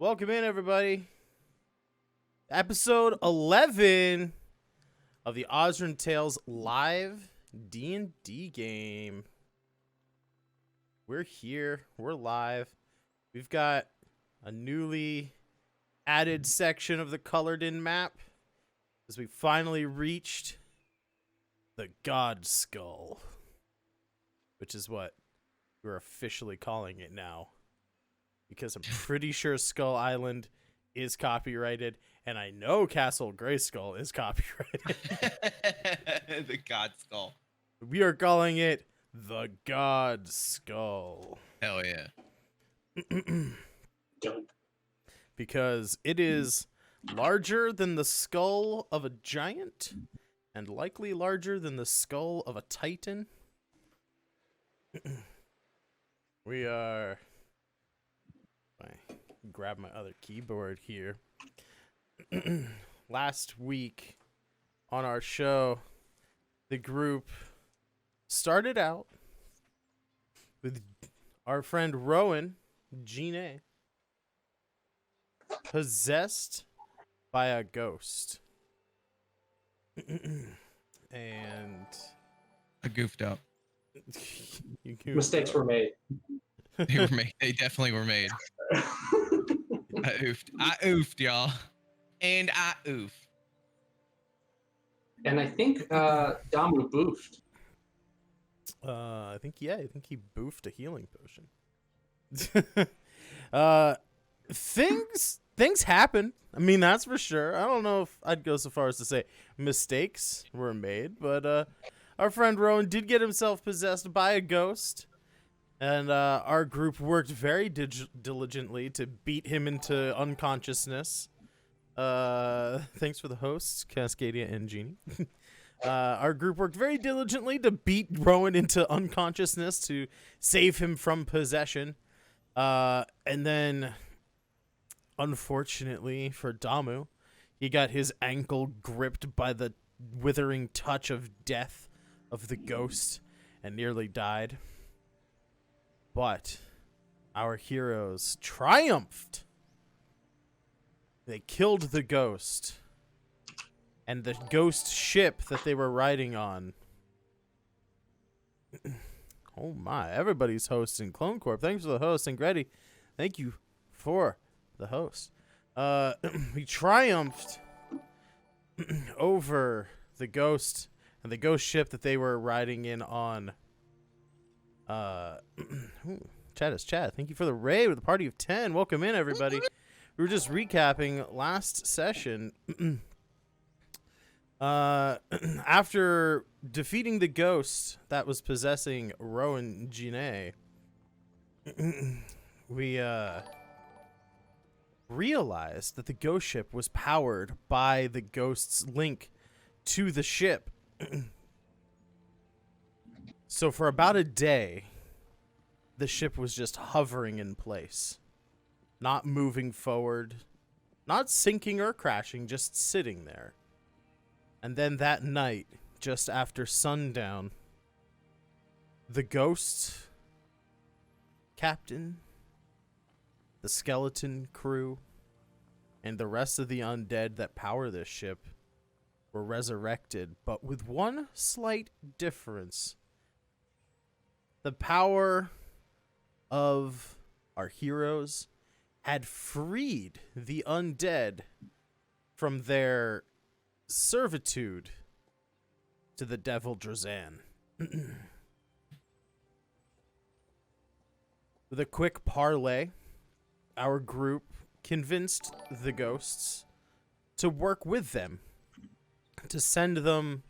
Welcome in, everybody. Episode 11 of the Osrynn Tales Live D&D game. We're here. We're live. We've got a newly added section of the colored-in map as we finally reached the God Skull, which is what we're officially calling it now, because I'm pretty sure Skull Island is copyrighted, and I know Castle Grayskull is copyrighted. The God Skull. We are calling it the God Skull. Hell yeah. Because it is larger than the skull of a giant, and likely larger than the skull of a titan. We are... I grab my other keyboard here. Last week on our show, the group started out with our friend Rowan, Jean, possessed by a ghost. And I goofed up. you goofed Mistakes up. were made. They were made. They definitely were made. I oofed, y'all. And I oof. And I think Damu boofed. I think he boofed a healing potion. Things happen. I mean, that's for sure. I don't know if I'd go so far as to say mistakes were made, but our friend Rowan did get himself possessed by a ghost, and our group worked very diligently to beat him into unconsciousness. Thanks for the hosts, Cascadia and Jeannie. Our group worked very diligently to beat Rowan into unconsciousness to save him from possession. And then, unfortunately for Damu, he got his ankle gripped by the withering touch of death of the ghost and nearly died. But our heroes triumphed. They killed the ghost. And the ghost ship that they were riding on. Oh my, everybody's hosting Clone Corp. Thanks for the host. And Grady, thank you for the host. We triumphed over the ghost and the ghost ship that they were riding in on. Chat is chat. Thank you for the raid with a party of 10. Welcome in, everybody. We were just recapping last session. After defeating the ghost that was possessing Rowan Jean, we realized that the ghost ship was powered by the ghost's link to the ship. So for about a day, the ship was just hovering in place, not moving forward, not sinking or crashing, just sitting there. And then that night, just after sundown, the ghost captain, the skeleton crew, and the rest of the undead that power this ship were resurrected, but with one slight difference. The power of our heroes had freed the undead from their servitude to the devil Drazan. With a quick parlay, our group convinced the ghosts to work with them, to send them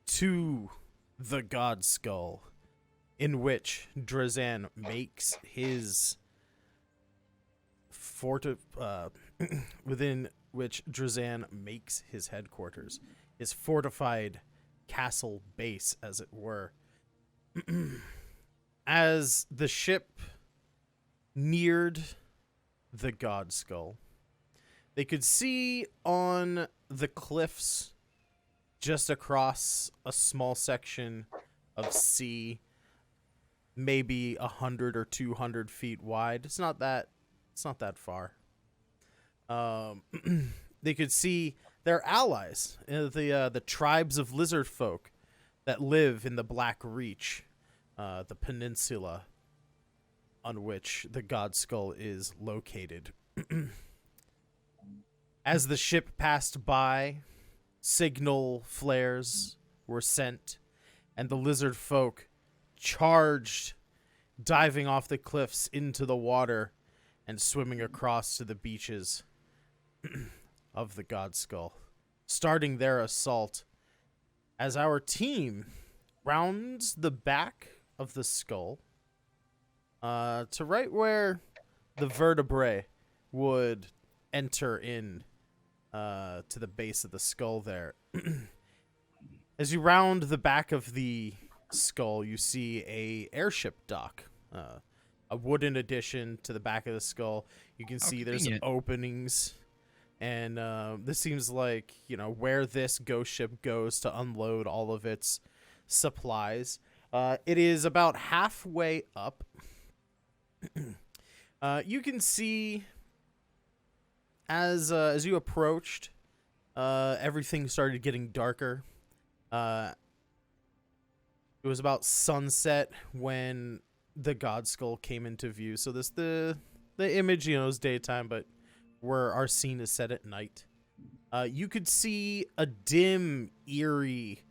to the God Skull, in which Drazan makes his within which Drazan makes his headquarters, his fortified castle base, as it were. As the ship neared the God Skull, they could see on the cliffs just across a small section of sea, maybe 100 or 200 feet wide. It's not that It's not that far. They could see their allies, the tribes of lizard folk that live in the Black Reach, the peninsula on which the God Skull is located. As the ship passed by, signal flares were sent, and the lizard folk charged, diving off the cliffs into the water and swimming across to the beaches of the God Skull, starting their assault as our team rounds the back of the skull to right where the vertebrae would enter in to the base of the skull there. As you round the back of the skull, you see a airship dock, a wooden addition to the back of the skull. You can see there's openings, and this seems like, you know, where this ghost ship goes to unload all of its supplies. It is about halfway up. You can see as you approached, everything started getting darker. It was about sunset when the God Skull came into view. So the image, you know, is daytime, but where our scene is set at night. You could see a dim, eerie,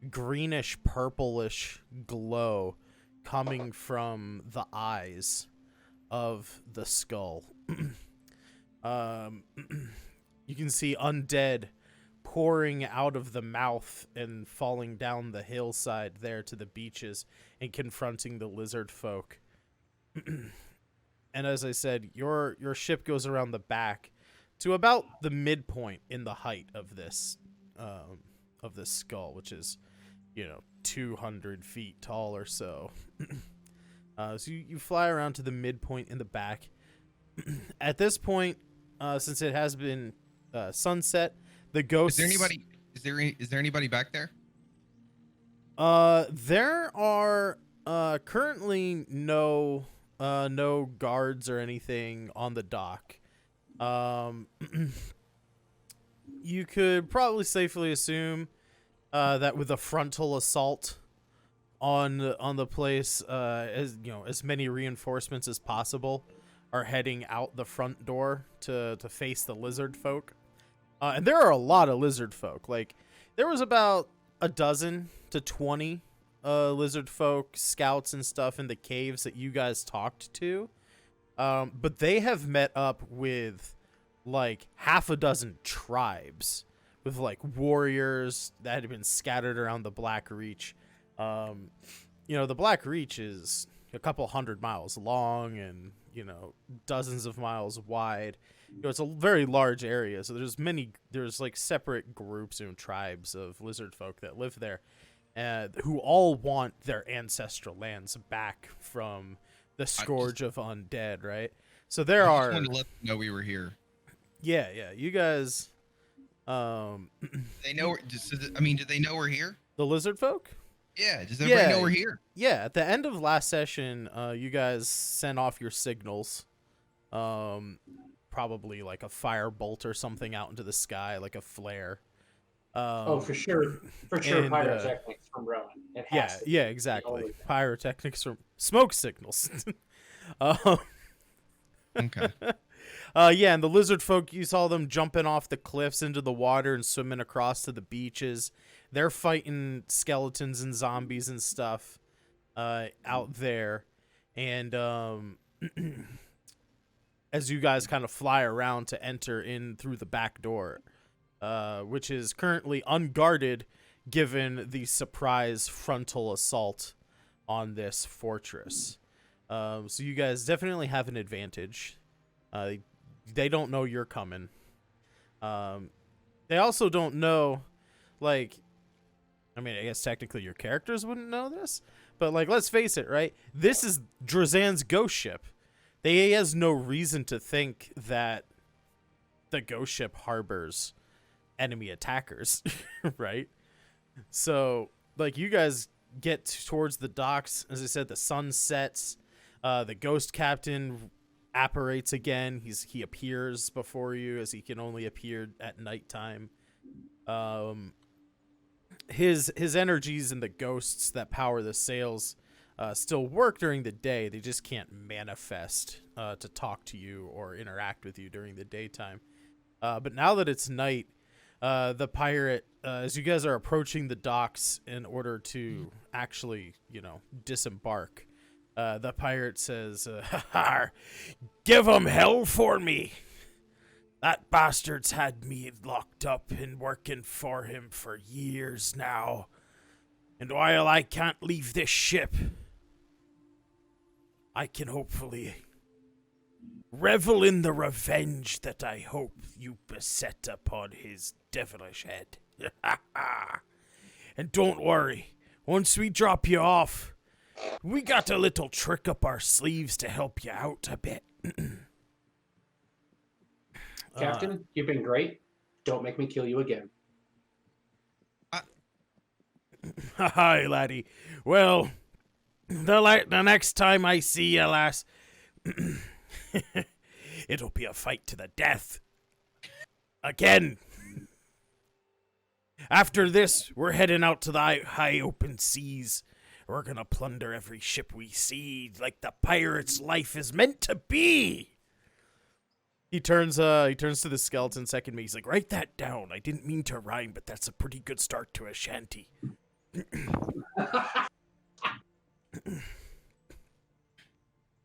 greenish, purplish glow coming from the eyes of the skull. You can see undead pouring out of the mouth and falling down the hillside there to the beaches and confronting the lizard folk. And as I said, your ship goes around the back to about the midpoint in the height of this skull, which is, you know, 200 feet tall or so. So you fly around to the midpoint in the back. At this point, since it has been sunset, the ghosts. Is there anybody back there? There are currently no guards or anything on the dock. You could probably safely assume that with a frontal assault on the place, as you know, as many reinforcements as possible are heading out the front door to face the lizard folk. And there are a lot of lizard folk. Like, there was about a dozen to 20 lizard folk scouts and stuff in the caves that you guys talked to. But they have met up with like half a dozen tribes with like warriors that had been scattered around the Black Reach. You know, the Black Reach is a couple 100 miles long and, you know, dozens of miles wide. You know, it's a very large area, so there's like separate groups and tribes of lizard folk that live there, who all want their ancestral lands back from the scourge of undead, right? So I just wanted to let them know we were here. Yeah, you guys. They know. Do they know we're here? The lizard folk? Yeah. Does everybody know we're here? Yeah. At the end of last session, you guys sent off your signals. Probably like a firebolt or something out into the sky, like a flare. For sure. Pyrotechnics from Rowan. Yeah, exactly. Pyrotechnics from smoke signals. Okay. Yeah, and the lizard folk, you saw them jumping off the cliffs into the water and swimming across to the beaches. They're fighting skeletons and zombies and stuff out there. And as you guys kind of fly around to enter in through the back door, which is currently unguarded given the surprise frontal assault on this fortress. So you guys definitely have an advantage. They don't know you're coming. They also don't know, like, I mean, I guess technically your characters wouldn't know this, but like, let's face it, right? This is Drazan's ghost ship. He has no reason to think that the ghost ship harbors enemy attackers, right? So, like, you guys get towards the docks. As I said, the sun sets. The ghost captain apparates again. He appears before you, as he can only appear at nighttime. His energies and the ghosts that power the sails still work during the day. They just can't manifest to talk to you or interact with you during the daytime. But now that it's night, the pirate, as you guys are approaching the docks in order to actually, disembark, the pirate says, "Give 'em hell for me. That bastard's had me locked up and working for him for years now. And while I can't leave this ship, I can hopefully revel in the revenge that I hope you beset upon his devilish head. And don't worry, once we drop you off, we got a little trick up our sleeves to help you out a bit." Captain, you've been great. Don't make me kill you again. Hi, laddie. Well, the next time I see you, lass, it'll be a fight to the death. Again. After this, we're heading out to the high open seas. We're gonna plunder every ship we see, like the pirate's life is meant to be. He turns to the skeleton second me. He's like, "Write that down. I didn't mean to rhyme, but that's a pretty good start to a shanty."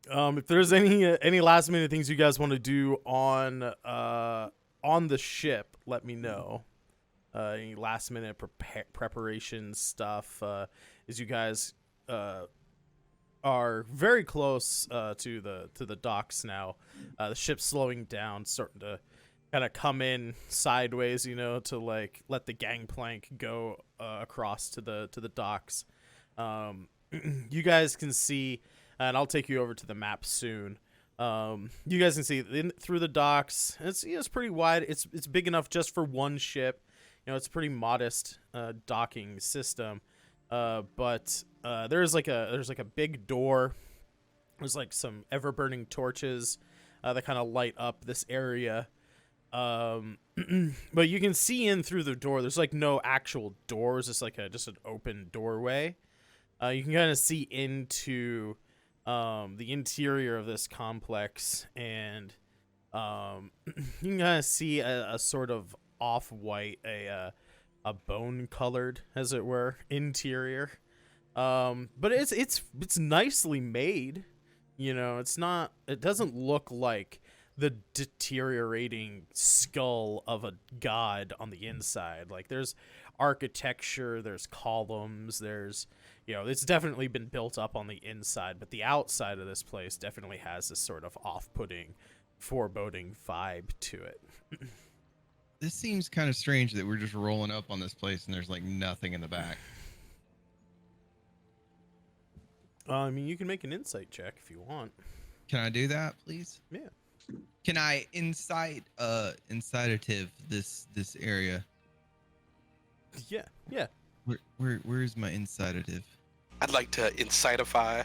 If there's any last minute things you guys want to do on the ship, let me know. Any last minute preparation stuff, as you guys are very close to the docks now. The ship's slowing down, starting to kind of come in sideways, to like let the gangplank go across to the docks. You guys can see, and I'll take you over to the map soon. You guys can see through the docks. It's pretty wide. It's big enough just for one ship. It's a pretty modest docking system. But there's like a big door. There's like some ever burning torches that kind of light up this area. But you can see in through the door. There's like no actual doors. It's like just an open doorway. You can kind of see into the interior of this complex, and you can kind of see a sort of off-white, a bone colored, as it were, interior. But it's nicely made. It doesn't look like the deteriorating skull of a god on the inside. Like, there's architecture, there's columns, there's, it's definitely been built up on the inside, but the outside of this place definitely has this sort of off-putting, foreboding vibe to it. This seems kind of strange that we're just rolling up on this place and there's like nothing in the back. You can make an insight check if you want. Can I do that, please? Yeah. Can I incitative this area? Yeah. Where's my incitative? I'd like to incitify.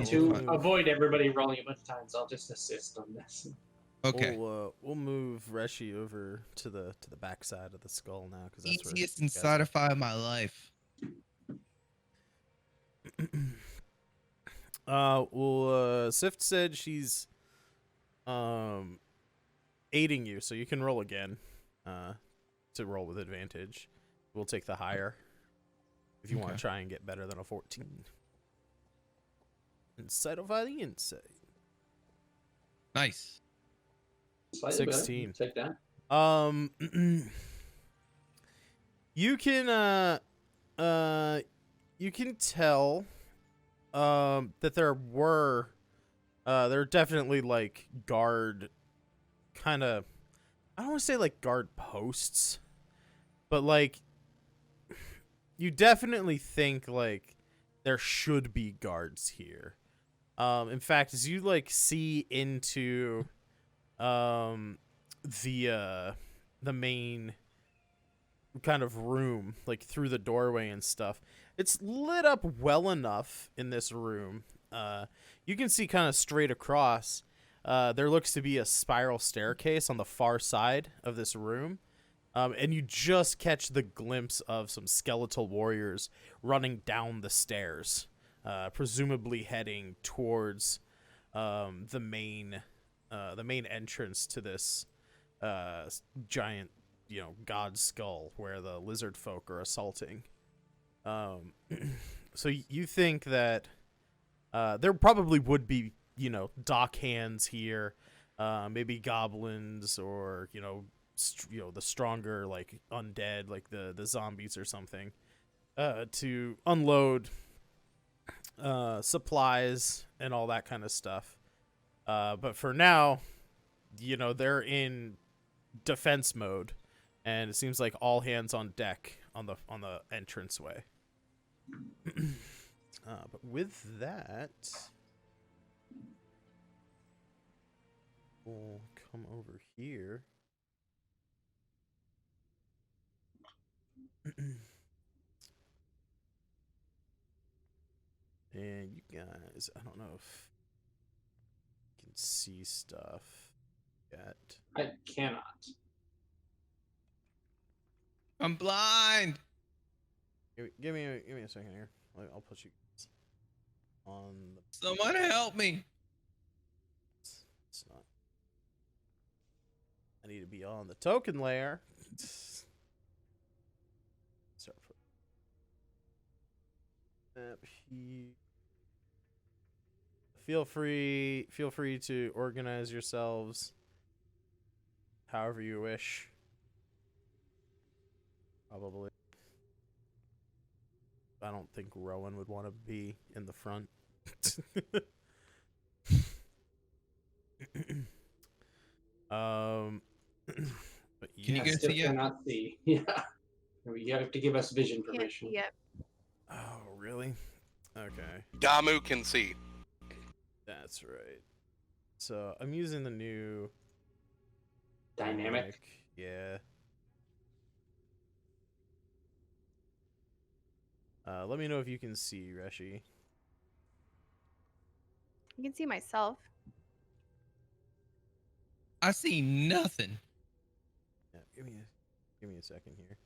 To avoid everybody rolling a bunch of times, I'll just assist on this. Okay. We'll move Reshi over to the back side of the skull now, because that's Easiest where incitify of my life. Sift said she's aiding you, so you can roll again to roll with advantage. We'll take the higher if you want to try and get better than a 14. Incitify the insight. Nice. 16. Take that. You can tell that there are definitely like guard kind of, I don't want to say like guard posts, but like you definitely think like there should be guards here. In fact, as you like see into the main kind of room, like through the doorway and stuff, it's lit up well enough in this room. you can see kind of straight across. There looks to be a spiral staircase on the far side of this room. And you just catch the glimpse of some skeletal warriors running down the stairs, presumably heading towards the main entrance to this giant, god skull where the lizard folk are assaulting. So you think that there probably would be, dock hands here, maybe goblins or, the stronger, like, undead, like the zombies or something, to unload supplies and all that kind of stuff. But for now, they're in defense mode, and it seems like all hands on deck on the entranceway. But with that, we'll come over here. And you guys, I don't know if you can see stuff yet. I cannot. I'm blind. Give me a second here. I'll put you on the. Someone help me. It's not. I need to be on the token layer. Start Feel free to organize yourselves however you wish. Probably. I don't think Rowan would want to be in the front. But Can you I go still see it? cannot see. Yeah. You have to give us vision Can't permission. see it. Oh, really? Okay. Damu can see. That's right. So I'm using the new Dynamic. Yeah. Let me know if you can see, Reshi. I can see myself. I see nothing. Yeah, give me a second here.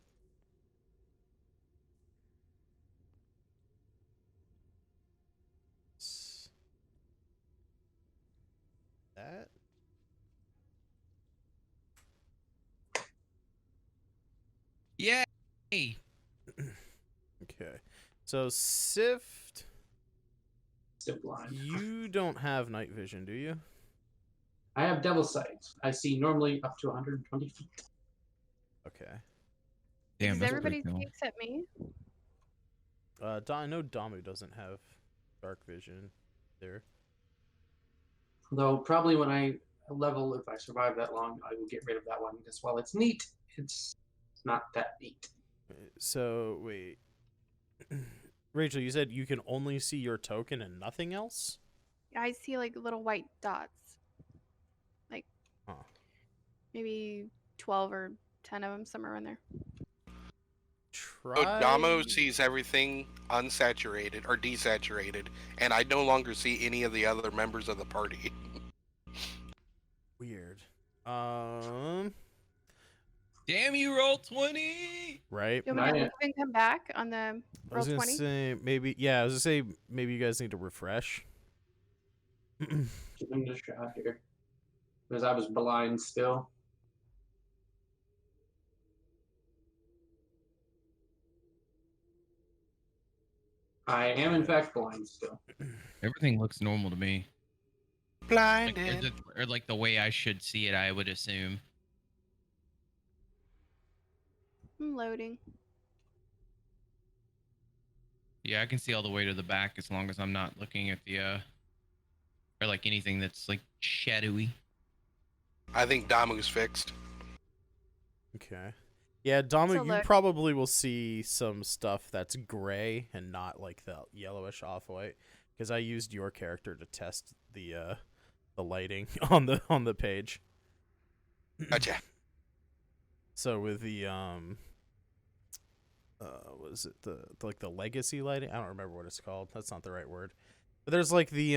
That. Yay! Okay. So Sift, Still blind. you don't have night vision, do you? I have double sight. I see normally up to 120 feet. Okay. Damn, Does that's everybody pretty cool. see except me? I know Damu doesn't have dark vision there. Though probably when I level, if I survive that long, I will get rid of that one because while it's neat, it's not that neat. So wait, Rachel, you said you can only see your token and nothing else? I see like little white dots. Like maybe 12 or 10 of them, somewhere in there. So Damu sees everything unsaturated or desaturated, and I no longer see any of the other members of the party. Weird. Damn, you roll 20. Right? Do you want me to leave and come back on the I roll was gonna 20? say maybe. Yeah, I was gonna say maybe you guys need to refresh. Give him a shot here. Because I was blind still. I am in fact blind still. Everything looks normal to me. Blinded. Or like the way I should see it, I would assume. I'm loading. Yeah, I can see all the way to the back as long as I'm not looking at the or like anything that's like shadowy. I think Damu's fixed. Okay. Yeah, Damu, So you look- probably will see some stuff that's gray and not like the yellowish off-white, because I used your character to test the lighting on the page. Gotcha. So with the what is it, the legacy lighting? I don't remember what it's called. That's not the right word. But there's like the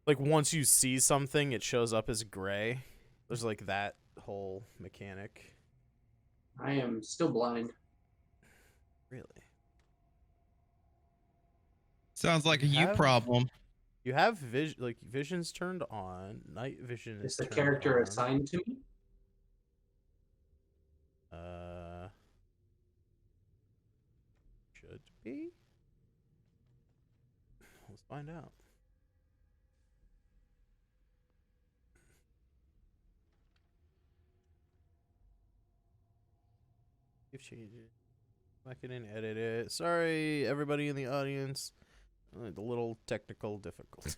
like once you see something, it shows up as gray. There's like that whole mechanic. I am still blind. Really? Sounds like a You you have- problem. You have vision's turned on. Night vision is Is the turned character on. assigned to me? Should be. Let's find out. If changes. I can edit it. Sorry, everybody in the audience. The little technical difficulties.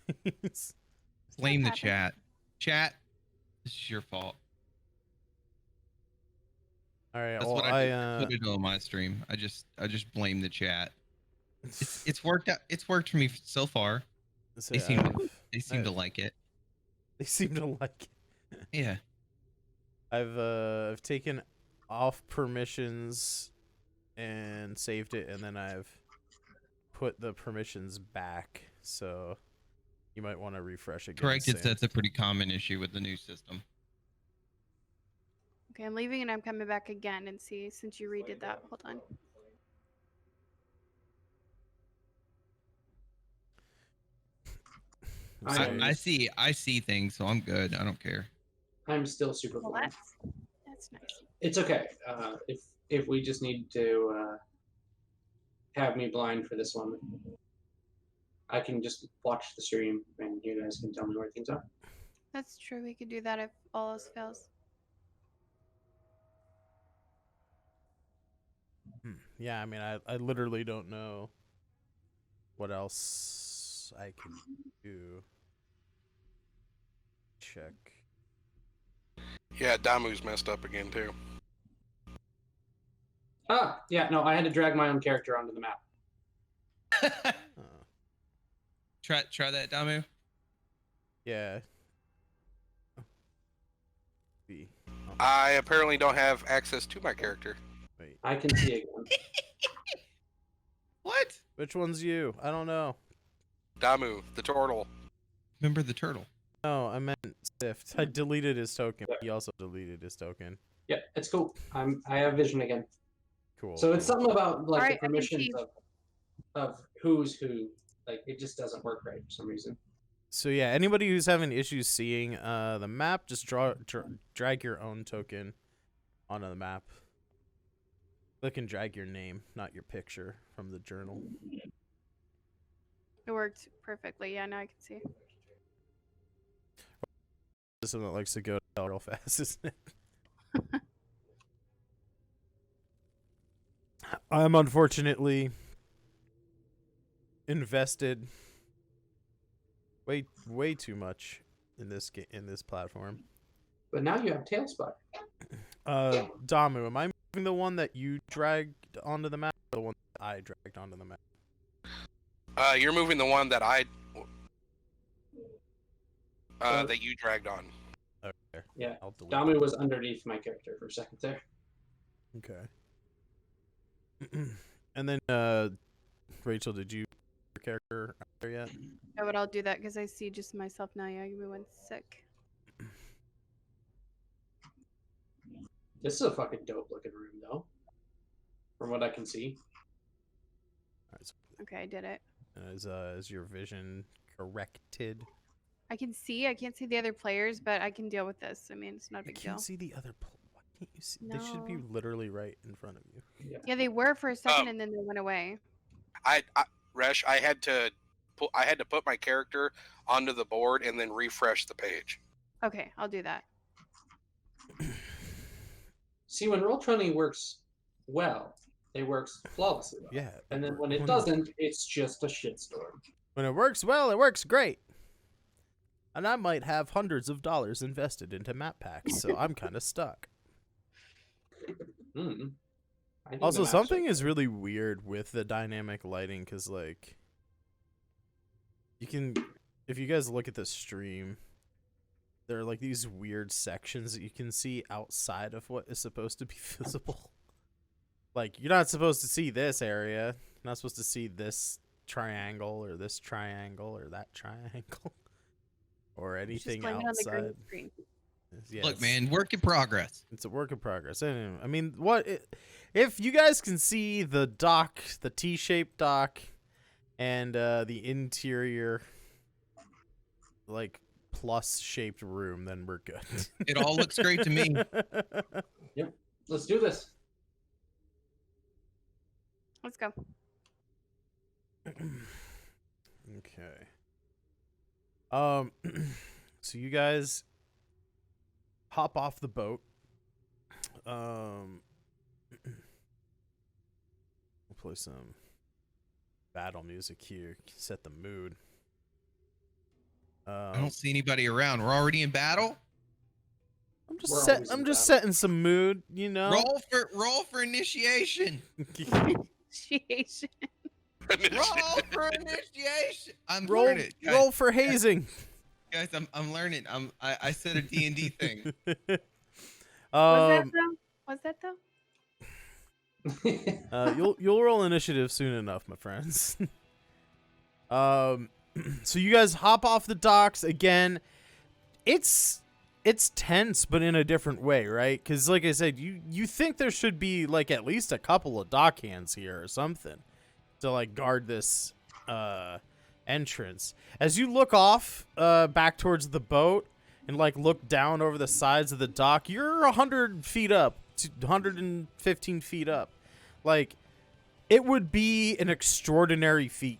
Blame the happened. chat. Chat, this is your fault. All right. That's Well, what I did on my stream. I just blame the chat. It's worked out. It's worked for me so far. They seem to like it. They seem to like it. Yeah. I've taken off permissions and saved it, and then I've put the permissions back. So you might want to refresh again. Correct. Sam. That's a pretty common issue with the new system. Okay, I'm leaving and I'm coming back again and see since you redid that. Hold on. Sorry. I see things, so I'm good. I don't care. I'm still super Well, blind. that's nice. It's okay. If we just need to have me blind for this one, I can just watch the stream and you guys can tell me where things are. That's true. We could do that if all else fails. Yeah, I mean, I literally don't know what else I can do. Check. Yeah, Damu's messed up again too. Ah, yeah, no, I had to drag my own character onto the map. Try that, Damu. Yeah. B. Oh, I apparently don't have access to my character. wait. I can see again. What? Which one's you? I don't know. Damu, the turtle. Remember the turtle? No, I meant Sift. I deleted his token. He also deleted his token. Yeah, it's cool. I have vision again. Cool. So it's cool. something about like Alright, the I can permissions see. of who's who. Like it just doesn't work right for some reason. So yeah, anybody who's having issues seeing the map, just drag your own token onto the map. Click and drag your name, not your picture from the journal. It worked perfectly. Yeah, now I can see. This one that likes to go down real fast, isn't it? I'm unfortunately invested way too much in this this platform. But now you have Tailspot. Damu, am I moving the one that you dragged onto the map, or the one that I dragged onto the map? You're moving the one that that you dragged on. Okay. Yeah, I'll delete Damu was underneath my character for a second there. Okay. And then, Rachel, did you your character out there yet? No, but I'll do that because I see just myself now. Yeah, give me 1 sec. This is a fucking dope looking room though. From what I can see. All right, so, Okay, I did it. is your vision corrected? I can see. I can't see the other players, but I can deal with this. I mean, it's not a You big deal. can't see the other. Why can't you see? They should be No. literally right in front of you. Yeah, they were for a second, and then they went away. Resh, I had to put my character onto the board and then refresh the page. Okay, I'll do that. See, when Roll20 works well, it works flawlessly well. Yeah. And then when it doesn't, it's just a shitstorm. When it works well, it works great. And I might have hundreds of dollars invested into map packs, so I'm kind of stuck. Hmm. I think Also, the maps something are- is really weird with the dynamic lighting, because, like, you can, if you guys look at the stream, there are, like, these weird sections that you can see outside of what is supposed to be visible. Like, you're not supposed to see this area. You're not supposed to see this triangle or this triangle or that triangle or It's just anything blaming on the green outside. screen. Yeah, Look, it's- man, work in progress. It's a work in progress. Anyway, I mean, if you guys can see the dock, the T-shaped dock, and the interior, like plus-shaped room, then we're good. It all looks great to me. Yep. Let's do this. Let's go. Okay. So you guys hop off the boat. We'll play some battle music here, set the mood. I don't see anybody around. We're already in battle. I'm just We're set, always I'm in just battle. setting some mood, you know. Roll for initiation. Initiation. Roll for initiation. I'm roll, learning, guys. roll for hazing. Guys, I'm learning. I said a D&D thing. Was that though? You'll roll initiative soon enough, my friends. So you guys hop off the docks again. It's tense, but in a different way, right? Because like I said, you think there should be like at least a couple of dock hands here or something to like guard this entrance. As you look off back towards the boat and like look down over the sides of the dock, you're 100 feet up, 115 feet up. Like, it would be an extraordinary feat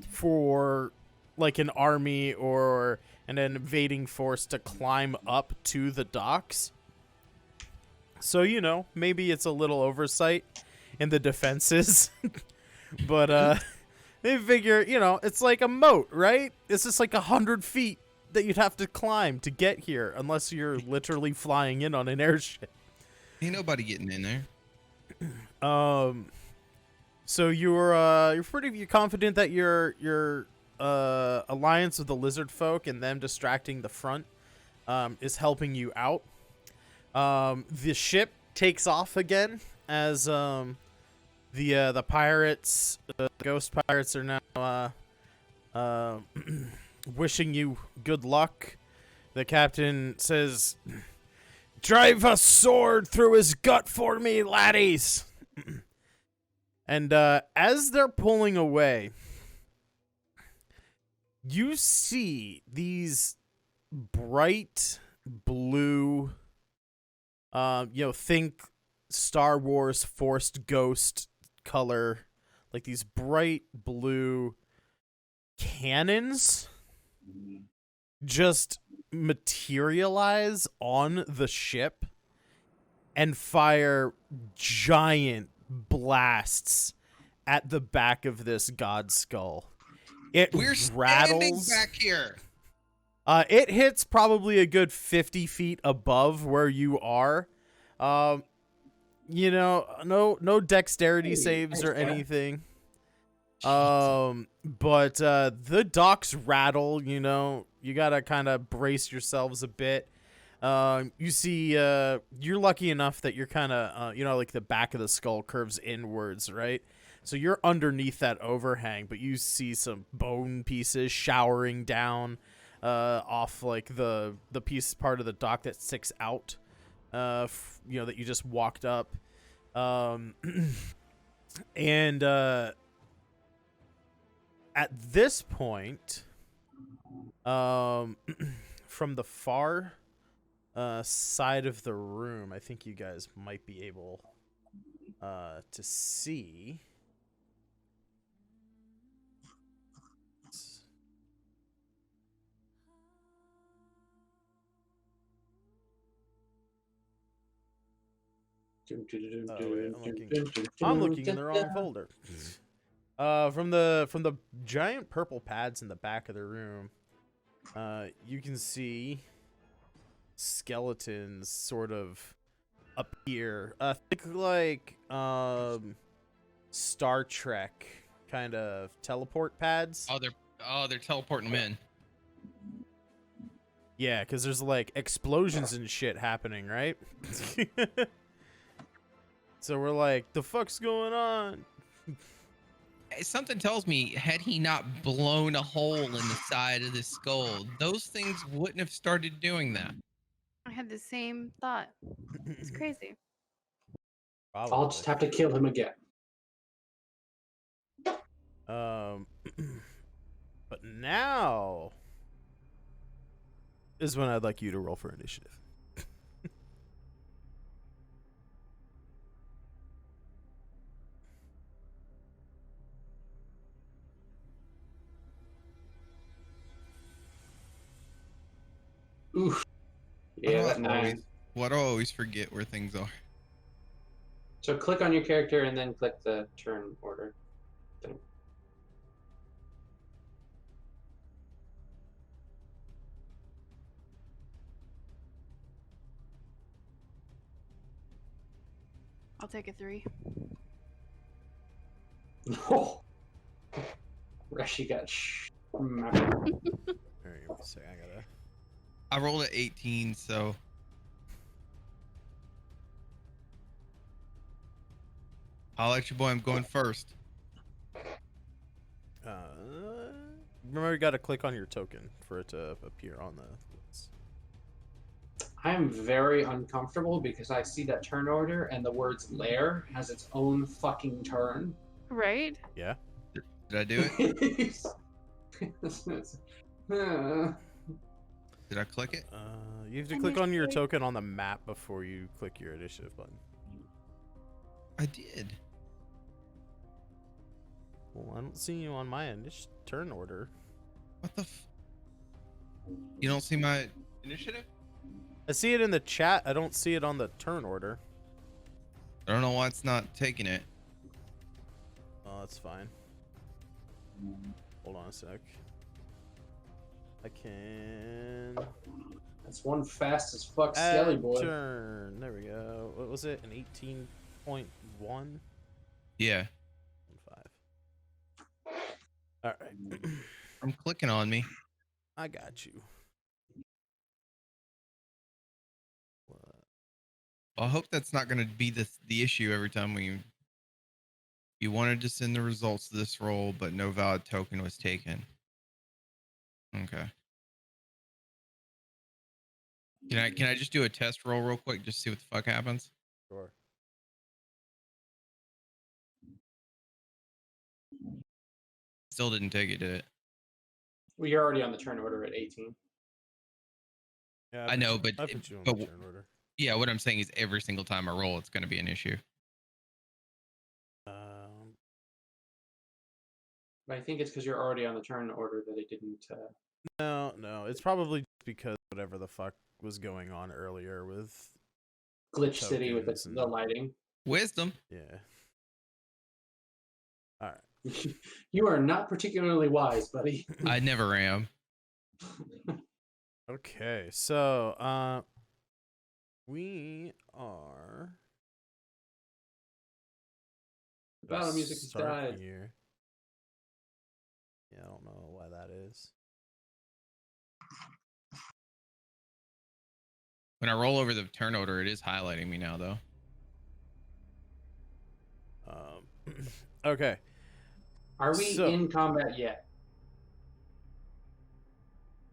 for like an army or an invading force to climb up to the docks. So, you know, maybe it's a little oversight in the defenses. But they figure, you know, it's like a moat, right? It's just like 100 feet that you'd have to climb to get here, unless you're literally flying in on an airship. Ain't nobody getting in there. So you're pretty confident that your alliance with the lizard folk and them distracting the front is helping you out. The ship takes off again as the pirates, the ghost pirates, are now wishing you good luck. The captain says, "Drive a sword through his gut for me, laddies." And as they're pulling away, you see these bright blue, think Star Wars Forced Ghost color, like these bright blue cannons just materialize on the ship and fire giant blasts at the back of this god skull. We're rattles standing back here. It hits probably a good 50 feet above where you are. You know, no dexterity saves or anything. But the docks rattle, you know. You gotta kind of brace yourselves a bit. You see, you're lucky enough that you're kind of, like the back of the skull curves inwards, right? So you're underneath that overhang, but you see some bone pieces showering down off like the part of the dock that sticks out, that you just walked up. And at this point, from the far side of the room, I think you guys might be able to see. I'm looking in the wrong folder. From the giant purple pads in the back of the room, you can see skeletons sort of appear. Think like Star Trek kind of teleport pads. They're teleporting them in. Yeah, because there's like explosions and shit happening, right? So we're like, the fuck's going on? something tells me, had he not blown a hole in the side of this skull, those things wouldn't have started doing that. I had the same thought. It's crazy. Probably. I'll just have to kill him again. But now is when I'd like you to roll for initiative. Oof. Yeah, that 9. Why do I always forget where things are? So click on your character and then click the turn order thing. I'll take a 3. Oh. Reshi got Alright, give me a second. I rolled at 18, so I'll let you boy. I'm going first. Remember, you got to click on your token for it to appear on the list. I am very uncomfortable because I see that turn order and the words lair has its own fucking turn. Right? Yeah. Did I do it? Did I click it? You have to click on your token on the map before you click your initiative button. I did. Well, I don't see you on my turn order. What the You don't see my initiative? I see it in the chat. I don't see it on the turn order. I don't know why it's not taking it. Oh, that's fine. Hold on a sec. I can... That's one fast as fuck skelly boy. Turn. There we go. What was it? An 18.1? Yeah. 5. All right. I'm clicking on me. I got you. I hope that's not going to be the issue every time you wanted to send the results of this roll, but no valid token was taken. Okay. Can I just do a test roll real quick, just see what the fuck happens? Sure. Still didn't take it, did it? Well, you're already on the turn order at 18. Yeah, I know, but I put you on the turn order. Yeah, what I'm saying is every single time I roll, it's going to be an issue. But I think it's because you're already on the turn order that it didn't. No, it's probably because whatever the fuck was going on earlier with Glitch City with the lighting. Wisdom. Yeah. All right. You are not particularly wise, buddy. I never am. Okay, so we are. Battle music has died. Here. Yeah, I don't know why that is. When I roll over the turn order, it is highlighting me now, though. Okay. Are we in combat yet?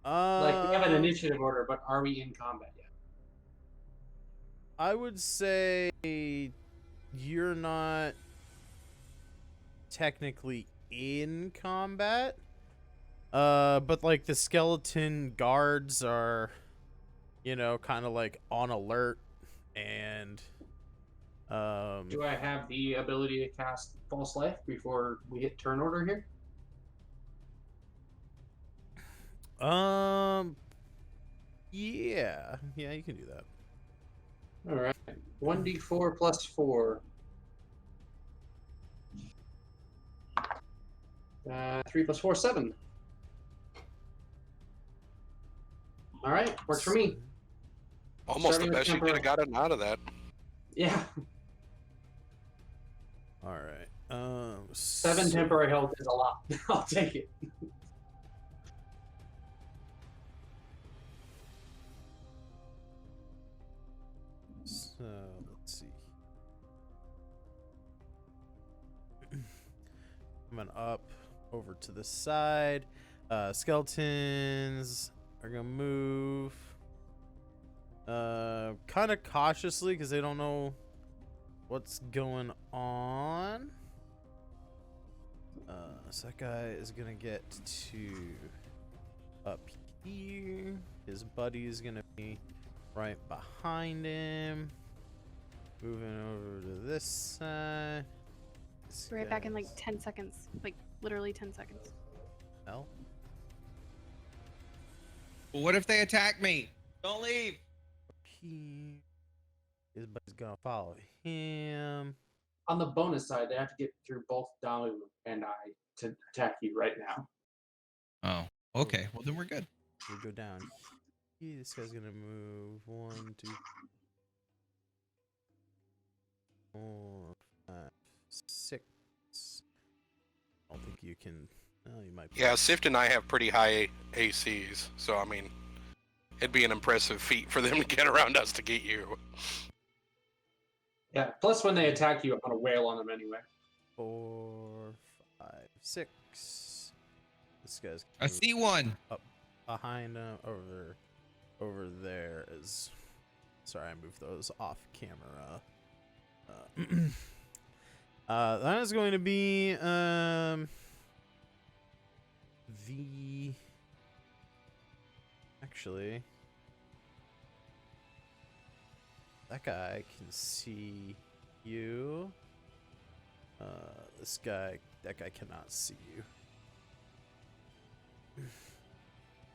Like, we have an initiative order, but are we in combat yet? I would say you're not technically in combat. But like the skeleton guards are, you know, kind of like on alert, and do I have the ability to cast False Life before we hit turn order here? Yeah, you can do that. All right, 1d4 plus 4. 3 plus 4, 7. All right, works for me. Almost the best you could have gotten out of that. Yeah. All right. 7 temporary health is a lot. I'll take it. So let's see. Coming up over to the side. Skeletons are gonna move kind of cautiously because they don't know what's going on. So that guy is gonna get to up here. His buddy is gonna be right behind him. Moving over to this side. Be right back in like 10 seconds. Like literally 10 seconds. Hell. Well, what if they attack me? Don't leave. His buddy's gonna follow him. On the bonus side, they have to get through both Damu and I to attack you right now. Oh, okay. Well, then we're good. We go down. This guy's gonna move 1, 2, 4, 5, 6. I don't think you can. Well, you might. Yeah, Sift and I have pretty high ACs, so I mean, it'd be an impressive feat for them to get around us to get you. Yeah. Plus, when they attack you, I'm gonna wail on them anyway. 4, 5, 6. This guy's. I see one. Up behind him, over there is. Sorry, I moved those off camera. That is going to be actually that guy can see you. That guy cannot see you.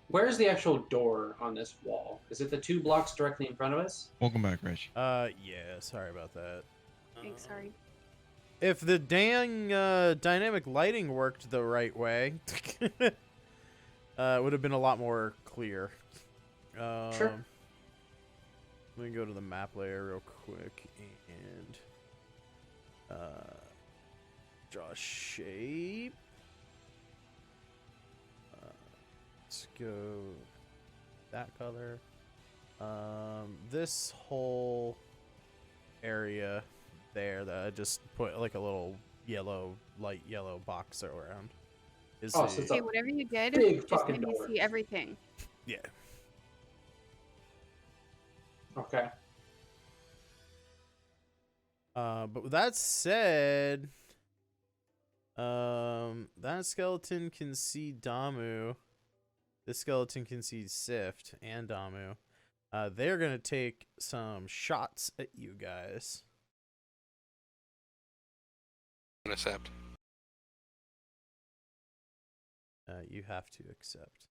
Where's the actual door on this wall? Is it the 2 blocks directly in front of us? Welcome back, Rich. Yeah, sorry about that. Thanks, sorry. If the dang dynamic lighting worked the right way, it would have been a lot more clear. Sure. Let me go to the map layer real quick and draw a shape. Let's go that color. This whole area there that I just put like a little light yellow box around. So it's Okay, whatever you did, big just fucking made me door. see everything. Yeah. Okay. But with that said, that skeleton can see Damu. This skeleton can see Sift and Damu. They're gonna take some shots at you guys. Accept. You have to accept.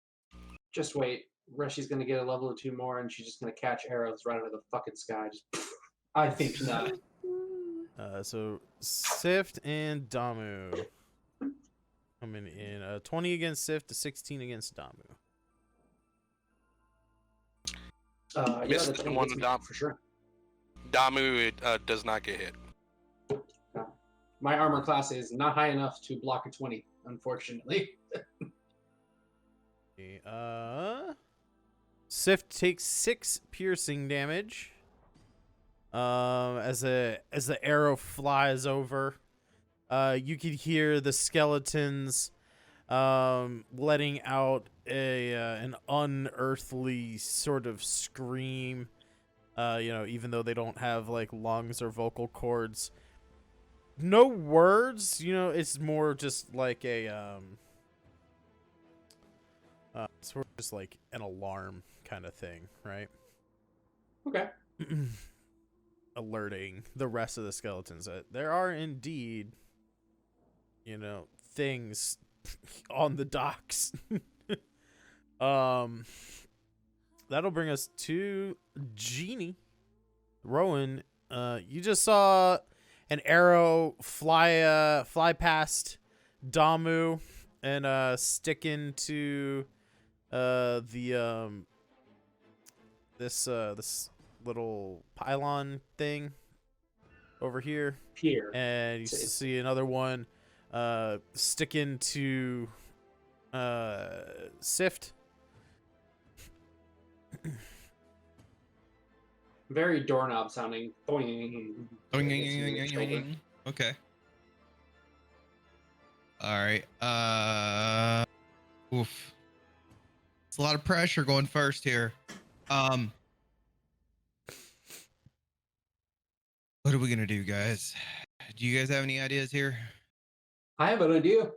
Just wait. Reshi's gonna get a level or 2 more, and she's just gonna catch arrows right out of the fucking sky. Just, I think not. So Sift and Damu coming in. 20 against Sift, to 16 against Damu. Missed the the one gets me Damu. for sure. Damu does not get hit. My armor class is not high enough to block a 20, unfortunately. Sift takes 6 piercing damage. As the arrow flies over, you could hear the skeletons letting out an unearthly sort of scream. Even though they don't have like lungs or vocal cords. No words, it's more just like a sort of just like an alarm kind of thing, right? Okay. Alerting the rest of the skeletons that there are indeed, things on the docks. That'll bring us to Genie. Rowan, you just saw an arrow fly past Damu and stick into this little pylon thing over here. Here. And you see another one stick into Sift. Very doorknob sounding. Boing. Okay. All right. Oof. It's a lot of pressure going first here. What are we gonna do, guys? Do you guys have any ideas here? I have an idea.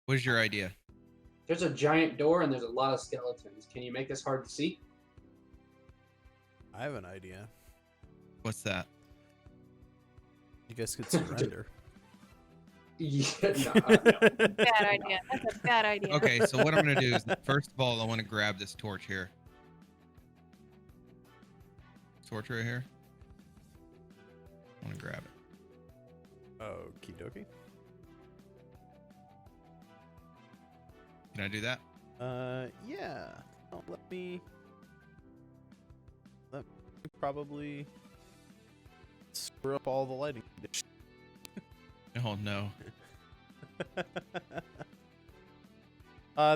What is your idea? There's a giant door and there's a lot of skeletons. Can you make this hard to see? I have an idea. What's that? You guys could surrender. Yeah, no. Bad idea. That's a bad idea. Okay, so what I'm gonna do is, first of all, I want to grab this torch here. Torch right here. I want to grab it. Okie dokie. Can I do that? Yeah. Oh, let me probably screw up all the lighting. Oh no.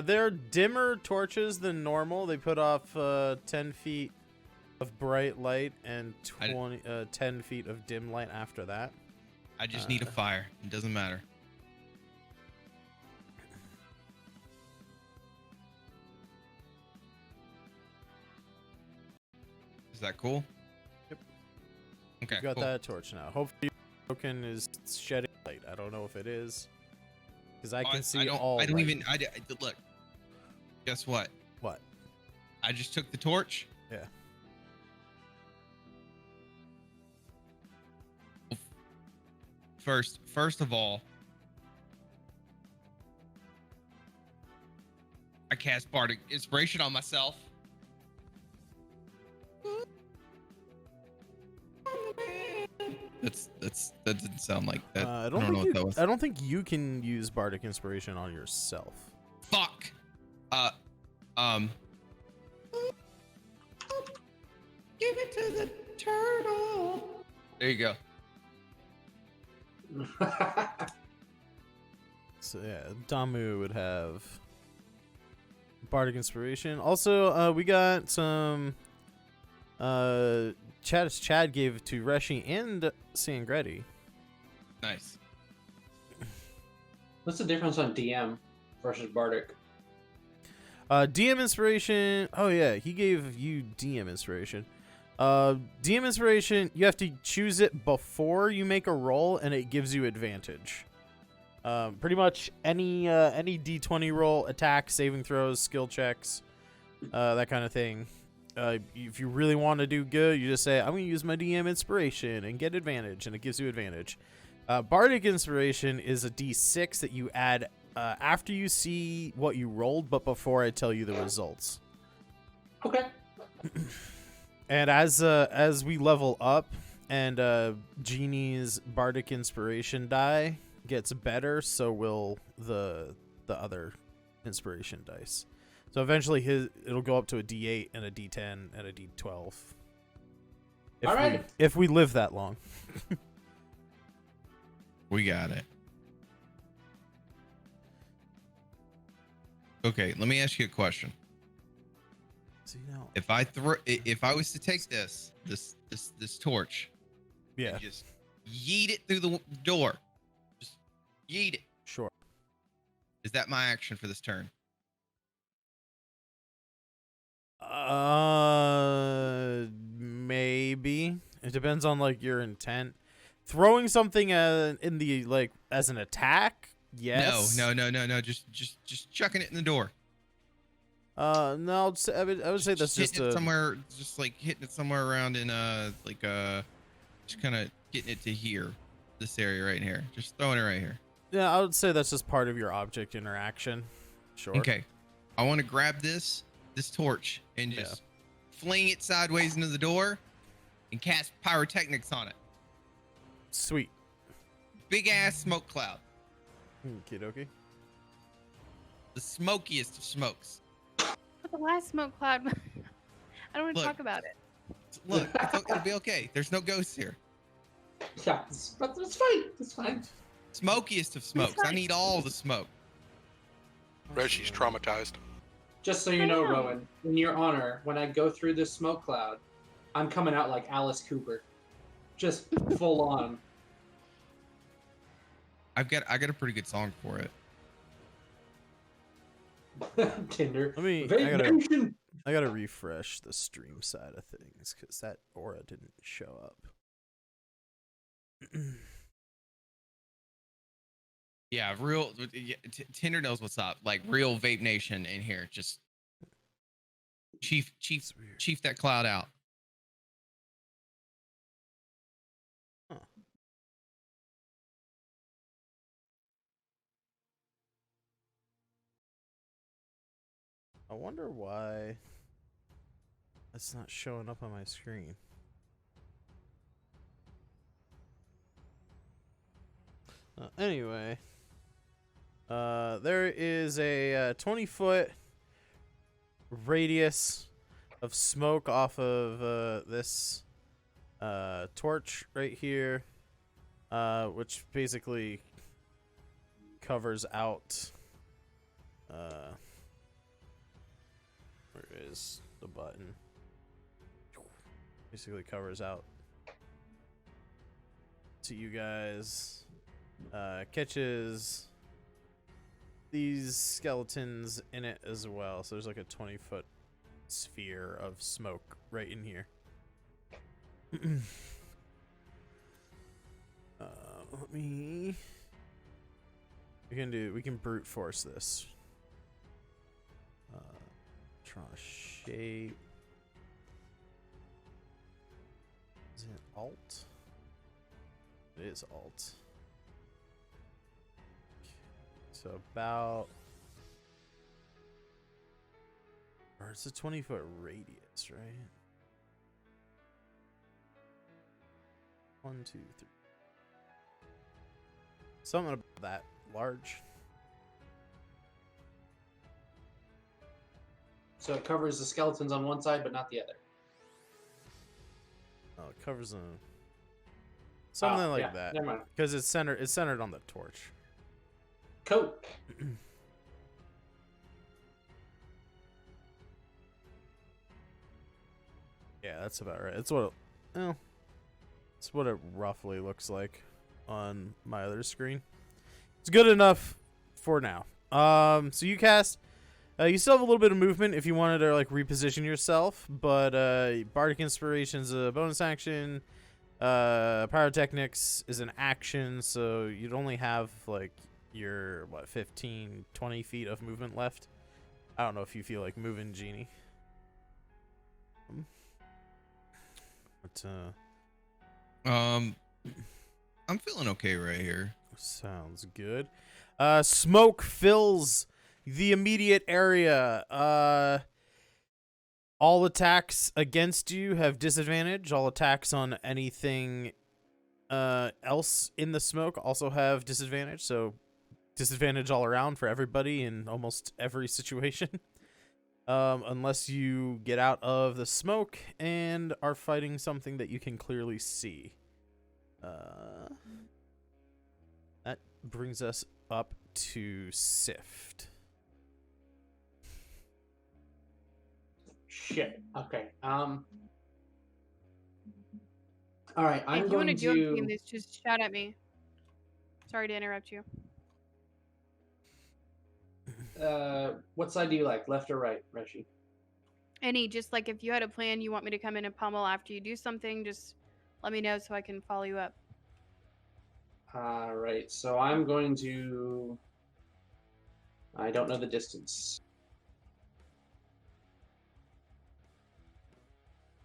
They're dimmer torches than normal. They put off 10 feet of bright light and 10 feet of dim light after that. I just need a fire. It doesn't matter. Is that cool? Yep. Okay. You got cool. that torch now. Hopefully, token is shedding light. I don't know if it is, because I can see all. I don't light. even. Look. Guess what? What? I just took the torch. Yeah. First of all, I cast bardic inspiration on myself. That didn't sound like that. I I don't don't know what that was. I don't think you can use bardic inspiration on yourself. Fuck. Give it to the turtle. There you go. So yeah, Damu would have bardic inspiration. Also, we got some Chad gave to Reshi and Sangretti. Nice. What's the difference on DM versus Bardic? DM inspiration. Oh yeah, he gave you DM inspiration. DM inspiration, you have to choose it before you make a roll, and it gives you advantage. Pretty much any D20 roll, attack, saving throws, skill checks, that kind of thing. If you really want to do good, you just say, I'm going to use my DM inspiration and get advantage, and it gives you advantage. Bardic inspiration is a D6 that you add after you see what you rolled, but before I tell you the results. Okay. And as we level up, and Genie's bardic inspiration die gets better, so will the other inspiration dice. So eventually it'll go up to a D8 and a D10 and a D12. All right. If we live that long. We got it. Okay, let me ask you a question. So, you know, If I was to take this torch, yeah, and just yeet it through the door, just yeet it. sure. Is that my action for this turn? Maybe. It depends on like your intent. Throwing something in the like as an attack, yes. No. Just chucking it in the door. No, I would say that's just hitting it somewhere, just like hitting it somewhere around in just kind of getting it to here, this area right here. Just throwing it right here. Yeah, I would say that's just part of your object interaction. Sure. Okay, I want to grab this torch and just fling it sideways into the door and cast pyrotechnics on it. Sweet. Big ass smoke cloud, Okie dokie. the smokiest of smokes. But the last smoke cloud, I don't want to Look. talk about it. Look, it'll be okay. There's no ghosts here. Yeah, it's fine. It's fine. Smokiest of smokes. I need all the smoke. Reggie's traumatized. Just so you know, I know. Rowan, in your honor, when I go through this smoke cloud, I'm coming out like Alice Cooper. Just full on. I got a pretty good song for it. Tinder. I Vape Nation. gotta refresh the stream side of things because that aura didn't show up. Yeah, real. Tinder knows what's up. Like real Vape Nation in here. Just chief that cloud out. Huh. I wonder why it's not showing up on my screen. Anyway, there is a 20-foot radius of smoke off of this torch right here, which basically covers out. Where is the button? Basically covers out to you guys. Catches these skeletons in it as well. So there's like a 20-foot sphere of smoke right in here. Let me. We can brute force this. Draw a shape. Is it Alt? It is Alt. So about, or it's a 20-foot radius, right? 1, 2, 3. Something about that large. So it covers the skeletons on one side, but not the other. Oh, it covers something like that. Never mind. Because it's centered on the torch. Cool. Yeah, that's about right. It's what it roughly looks like on my other screen. It's good enough for now. So you cast. You still have a little bit of movement if you wanted to like reposition yourself, but bardic inspiration's a bonus action. Pyrotechnics is an action, so you'd only have like your 15, 20 feet of movement left. I don't know if you feel like moving, Genie. But I'm feeling okay right here. sounds good. Smoke fills the immediate area. All attacks against you have disadvantage. All attacks on anything else in the smoke also have disadvantage. So disadvantage all around for everybody in almost every situation. Unless you get out of the smoke and are fighting something that you can clearly see. That brings us up to Sift. Shit. Okay. All right. I'm If you want going to do to. anything, this just shout at me. Sorry to interrupt you. What side do you like, left or right, Reshi? Any, just like if you had a plan, you want me to come in and pummel after you do something, just let me know so I can follow you up. All right. So I'm going to. I don't know the distance.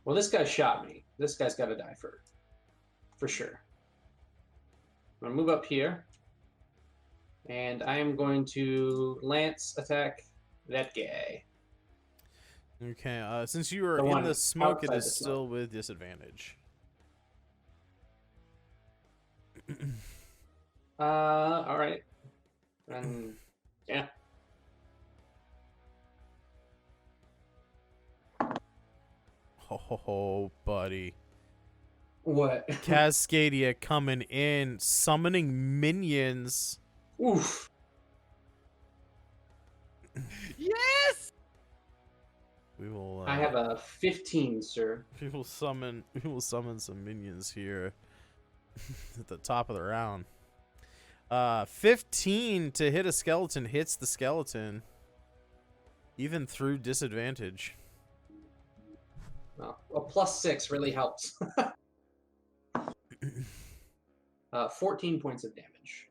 Well, this guy shot me. This guy's got to die for sure. I'm gonna move up here, and I am going to lance attack that guy. Okay, since you were The in one the smoke, it outside is the still smoke. with disadvantage. All right. And yeah. Oh, buddy. What? Cascadia coming in, summoning minions. Oof. Yes! We will. I have a 15, sir. We will summon some minions here at the top of the round. 15 to hit a skeleton hits the skeleton. Even through disadvantage. Well, a +6 really helps. 14 points of damage.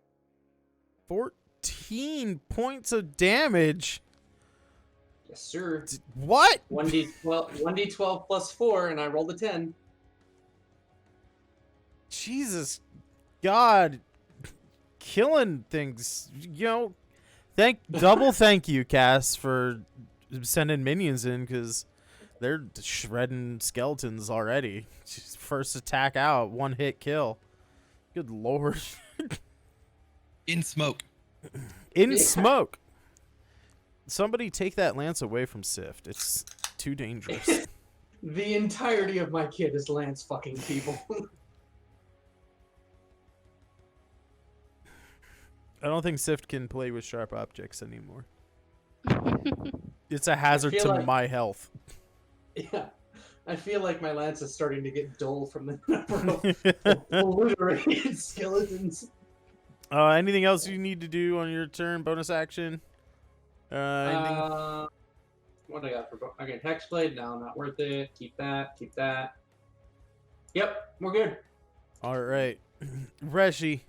14 points of damage? Yes, sir. What? 1d12 plus 4, and I rolled a 10. Jesus God. Killing things. You know, double thank you, Cass, for sending minions in, because they're shredding skeletons already. First attack out, one hit kill. Good lord. In smoke. In smoke. Somebody take that lance away from Sift. It's too dangerous. The entirety of my kit is lance fucking people. I don't think Sift can play with sharp objects anymore. It's a hazard to like- my health. Yeah. I feel like my lance is starting to get dull from the number of obliterated skeletons. Anything else you need to do on your turn? Bonus action? Anything? What do I got for okay, Hexblade? No, not worth it. Keep that. Keep that. Yep, we're good. All right. Reshi,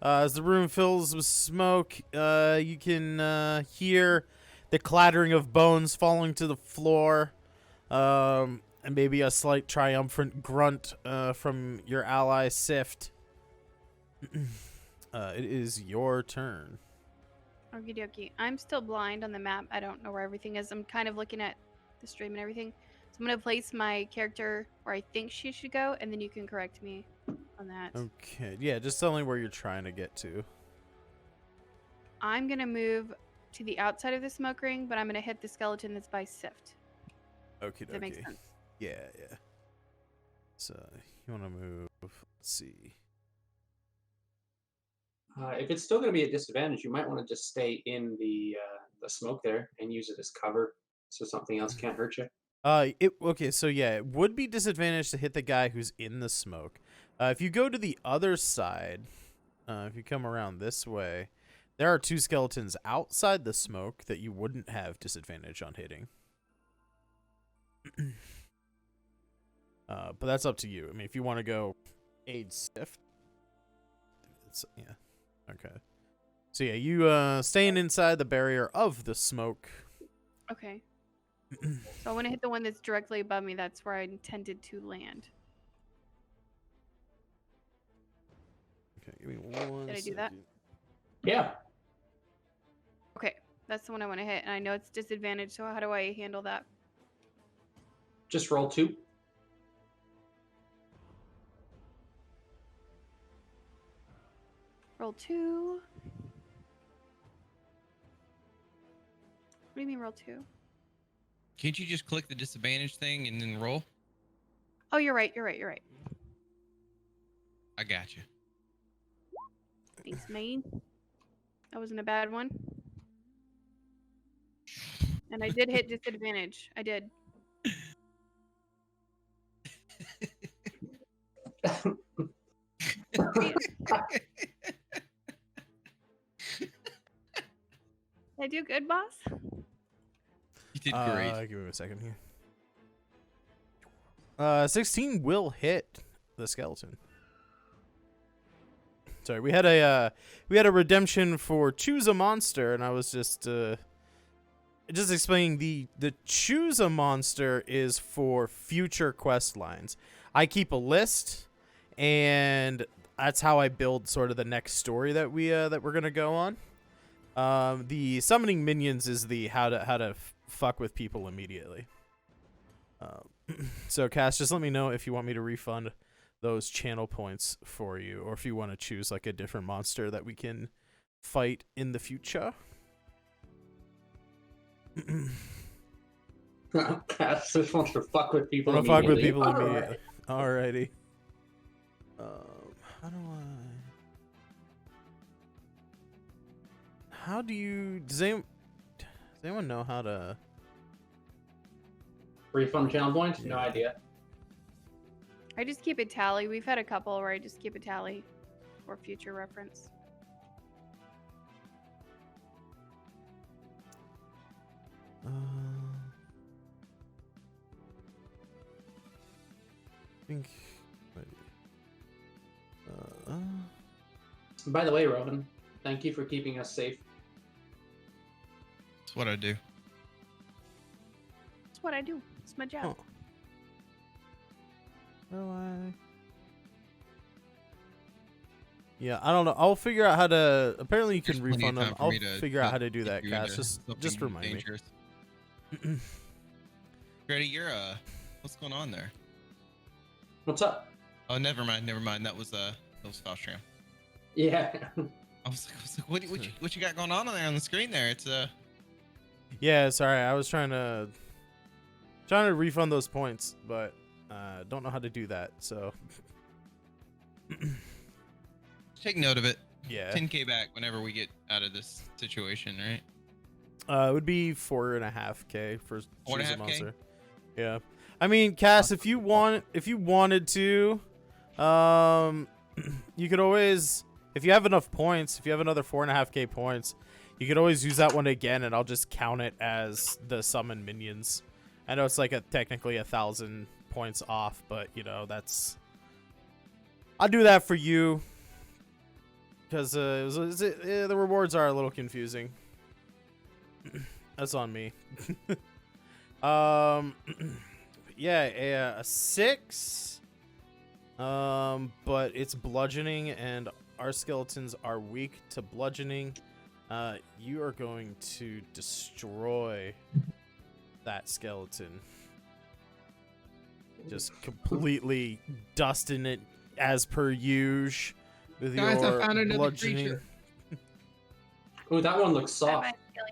as the room fills with smoke, you can hear the clattering of bones falling to the floor, and maybe a slight triumphant grunt from your ally Sift. It is your turn. Okie dokie. I'm still blind on the map. I don't know where everything is. I'm kind of looking at the stream and everything. So I'm going to place my character where I think she should go, and then you can correct me on that. Okay. Yeah, just tell me where you're trying to get to. I'm going to move to the outside of the smoke ring, but I'm going to hit the skeleton that's by Sift. Okay. Does that make sense? Yeah, yeah. So, you want to move. Let's see. If it's still going to be a disadvantage, you might want to just stay in the smoke there and use it as cover, so something else can't hurt you. Okay, so yeah, it would be disadvantage to hit the guy who's in the smoke. If you go to the other side, if you come around this way, there are two skeletons outside the smoke that you wouldn't have disadvantage on hitting. But that's up to you. I mean, if you want to go aid Sift, yeah. Okay. So yeah, you staying inside the barrier of the smoke. Okay. So I want to hit the one that's directly above me. That's where I intended to land. Okay, give me one. Did I do that? second. Yeah. Okay, that's the one I want to hit, and I know it's disadvantage, so how do I handle that? Just roll 2. Roll 2. What do you mean roll 2? Can't you just click the disadvantage thing and then roll? Oh, you're right. I got you. Thanks, main. That wasn't a bad one. And I did hit disadvantage. I did. Did I do good, boss? You did great. Give me a second here. 16 will hit the skeleton. Sorry, we had a redemption for choose a monster, and I was just explaining the choose a monster is for future quest lines. I keep a list, and that's how I build sort of the next story that we're gonna go on. The summoning minions is the how to fuck with people immediately. So Cass, just let me know if you want me to refund those channel points for you, or if you want to choose like a different monster that we can fight in the future. Cass just wants to fuck with people. I'm gonna fuck with people All right. immediately. Alrighty. How do I? How do you? Does anyone know how to? Refund channel points? No Yeah. idea. I just keep a tally. We've had a couple where I just keep a tally for future reference. I think. By the way, Rowan, thank you for keeping us safe. That's what I do. That's what I do. It's my job. Oh. Yeah, I don't know. I'll figure out how to. Apparently, you can There's plenty of refund them. time for I'll me to figure out how to do get that, you Cass. into Just something remind dangerous. Grady, what's going on there? What's up? Oh, never mind. That was Foulsham. Yeah. I was like, what you got going on there on the screen there? It's Yeah, sorry. I was trying to refund those points, but don't know how to do that. So take note of it. yeah, 10K back whenever we get out of this situation, right? it would be 4.5K for choose a 4.5K? monster. Yeah, I mean, Cass, if you wanted to, you could always, if you have enough points, if you have another 4.5K points, you could always use that one again, and I'll just count it as the summon minions. I know it's like technically 1,000 points off, but you know I'll do that for you because the rewards are a little confusing. That's on me. Yeah, a 6. But it's bludgeoning, and our skeletons are weak to bludgeoning. You are going to destroy that skeleton. Just completely dusting it as per usual with Guys, I your found another bludgeoning. creature. Oh, that one looks soft. Bye-bye, Skelly.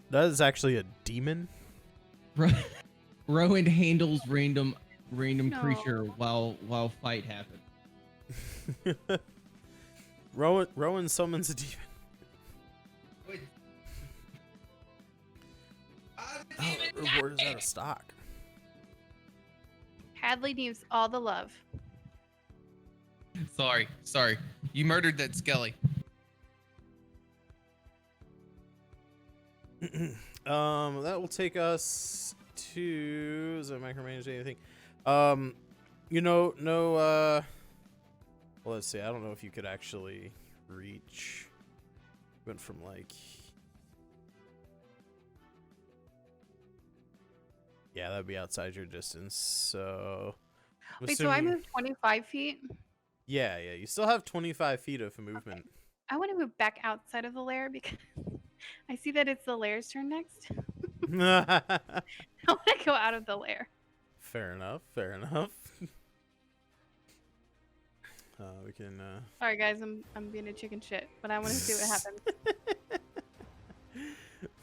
That is actually a demon. Rowan handles random No. creature while fight happens. Rowan summons a demon. Oh, reward is out of stock. Hadley needs all the love. Sorry. You murdered that skelly. That will take us to. Does that micromanage anything? Well, let's see. I don't know if you could actually reach. Went from like. Yeah, that'd be outside your distance. So. I'm Wait, so I assuming- moved 25 feet? Yeah. You still have 25 feet of movement. I want to move back outside of the lair because I see that it's the lair's turn next. I want to go out of the lair. Fair enough. We can. Sorry, guys, I'm being a chicken shit, but I want to see what happens.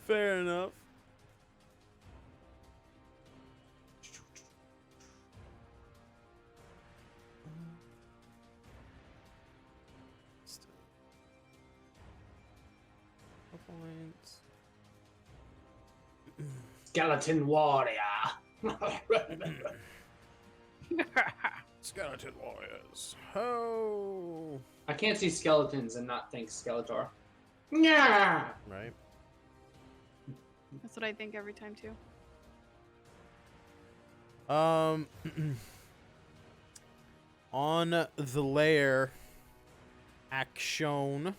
Fair enough. Points. Skeleton warrior. Skeleton warriors. Oh. I can't see skeletons and not think Skeletor. Yeah. Right. That's what I think every time too. On the layer action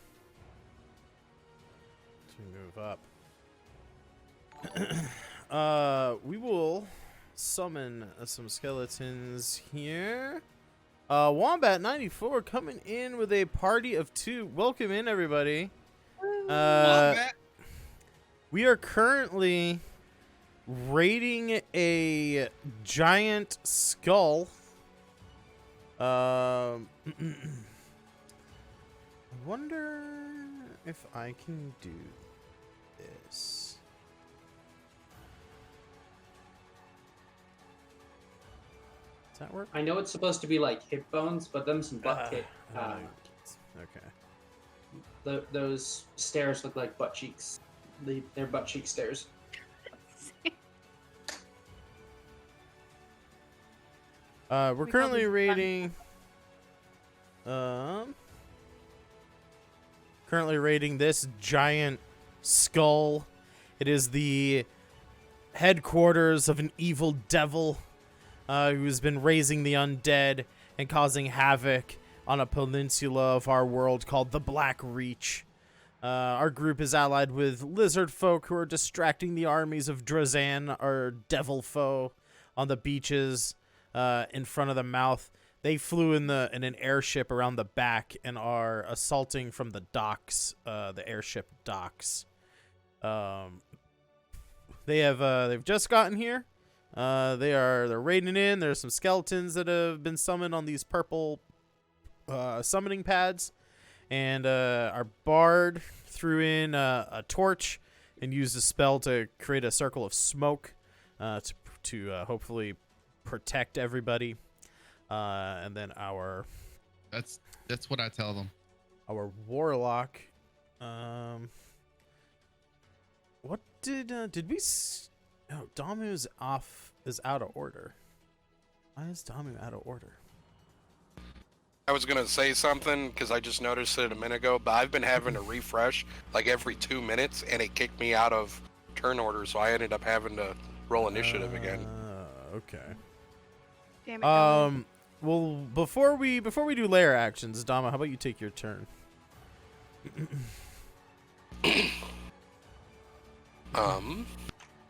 to move up. We will summon some skeletons here. Wombat 94 coming in with a party of 2. Welcome in, everybody. We are currently raiding a giant skull. I wonder if I can do this. Does that work? I know it's supposed to be like hip bones, but them some butt kick. Okay. Those stairs look like butt cheeks. They're butt cheek stairs. We're We currently call these raiding currently raiding this giant skull. It is the headquarters of an evil devil who has been raising the undead and causing havoc on a peninsula of our world called the Black Reach. Our group is allied with lizard folk who are distracting the armies of Drazan, our devil foe, on the beaches in front of the mouth. They flew in an airship around the back and are assaulting from the docks, the airship docks. They've just gotten here. They're raiding in. There's some skeletons that have been summoned on these purple summoning pads. And our bard threw in a torch and used a spell to create a circle of smoke to hopefully protect everybody. And then That's what I tell them. our warlock. What did we? Oh, Damu is out of order. Why is Damu out of order? I was gonna say something because I just noticed it a minute ago, but I've been having to refresh like every 2 minutes, and it kicked me out of turn order, so I ended up having to roll initiative again. Okay. Damn it. Well, before we do layer actions, Dama, how about you take your turn?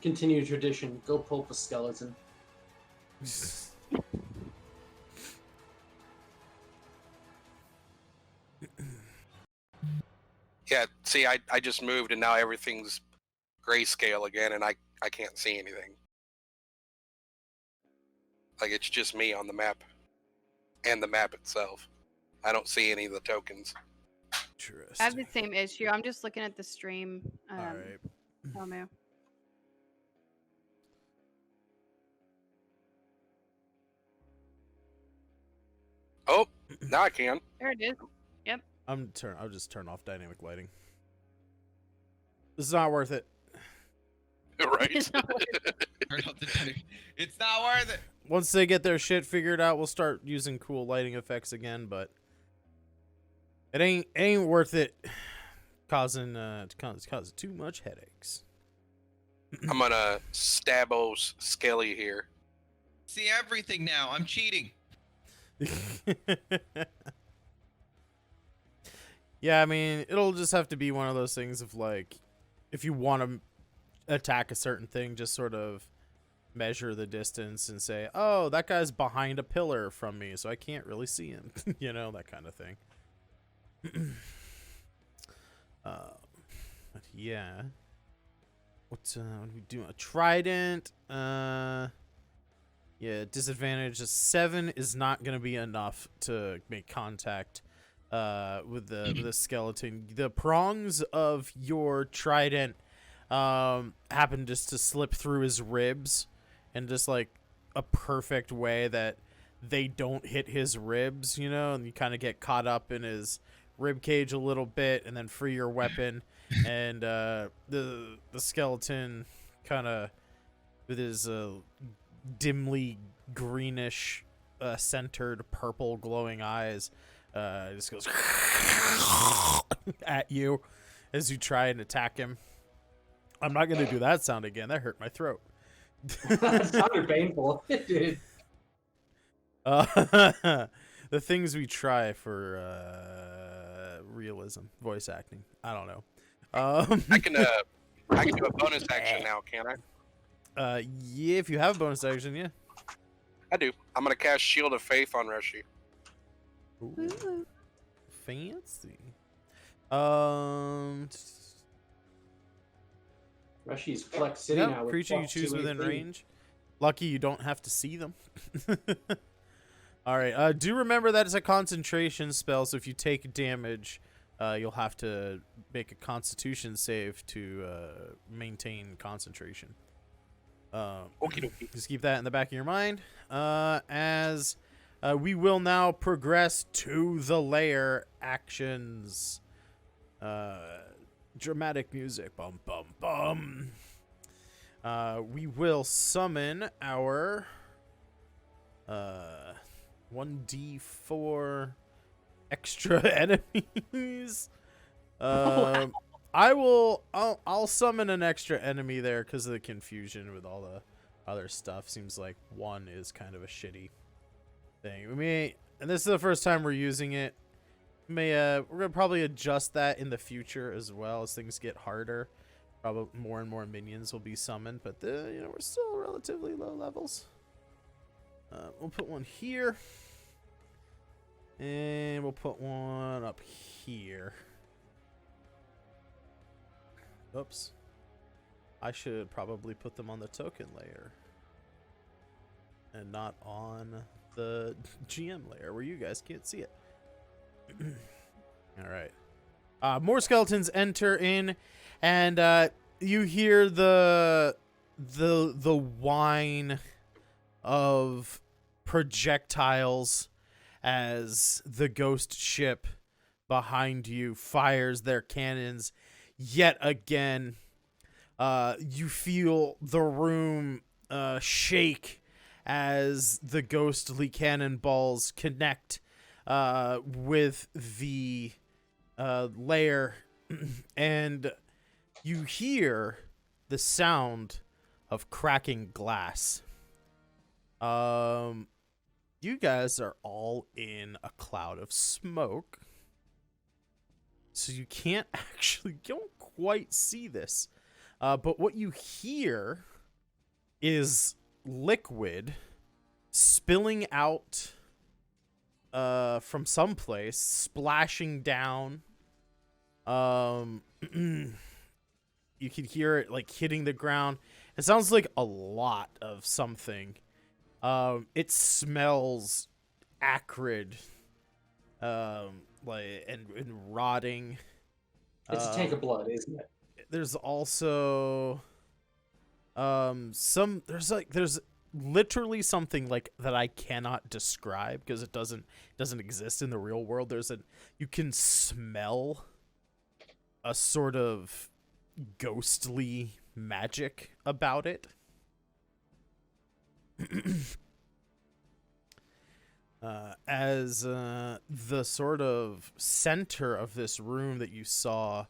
Continue tradition. Go pulp a skeleton. Yeah, see, I just moved, and now everything's grayscale again, and I can't see anything. Like, it's just me on the map. And the map itself. I don't see any of the tokens. I have the same issue. I'm just looking at the stream. All right. Tomu. Oh, now I can. There it is. I'll just turn off dynamic lighting. This is not worth it. Right. It's not worth Turn off the dynamic. It's not worth it. Once they get their shit figured out, we'll start using cool lighting effects again, but it ain't worth it causing too much headaches. I'm gonna stabos Skelly here. See everything now. I'm cheating. Yeah, I mean, it'll just have to be one of those things of like, if you want to attack a certain thing, just sort of measure the distance and say, oh, that guy's behind a pillar from me, so I can't really see him. You know, that kind of thing. But yeah. What are we doing? A trident. Yeah, disadvantage. A 7 is not going to be enough to make contact with the skeleton. The prongs of your trident happen just to slip through his ribs in just like a perfect way that they don't hit his ribs, you know, and you kind of get caught up in his rib cage a little bit and then free your weapon. And the skeleton kind of with his dimly greenish centered purple glowing eyes just goes at you as you try and attack him. I'm not going to do that sound again. That hurt my throat. That sounded painful. It did. The things we try for realism, voice acting. I don't know. I can do a bonus action now, can I? Yeah, if you have a bonus action, yeah. I do. I'm gonna cast Shield of Faith on Reshi. Ooh, fancy. Rashi's Flex City now. Yep, With creature you plus choose 2 within AP. range. Lucky you don't have to see them. All right. Do remember that it's a concentration spell, so if you take damage, you'll have to make a Constitution save to maintain concentration. Okie dokie. Just keep that in the back of your mind. As we will now progress to the layer actions. Dramatic music. Bum, bum, bum. We will summon our 1d4 extra enemies. I'll summon an extra enemy there because of the confusion with all the other stuff. Seems like one is kind of a shitty thing. And this is the first time we're using it. We're gonna probably adjust that in the future as well as things get harder. Probably more and more minions will be summoned, but we're still relatively low levels. We'll put one here, and we'll put one up here. Oops. I should probably put them on the token layer and not on the GM layer where you guys can't see it. All right. More skeletons enter in, and you hear the whine of projectiles as the ghost ship behind you fires their cannons yet again. You feel the room shake as the ghostly cannonballs connect with the layer, and you hear the sound of cracking glass. You guys are all in a cloud of smoke, so you can't don't quite see this. But what you hear is liquid spilling out from someplace, splashing down. You can hear it like hitting the ground. It sounds like a lot of something. It smells acrid, like and rotting. It's a tank of blood, isn't it? There's also there's literally something like that I cannot describe because it doesn't exist in the real world. You can smell a sort of ghostly magic about it. As the sort of center of this room that you saw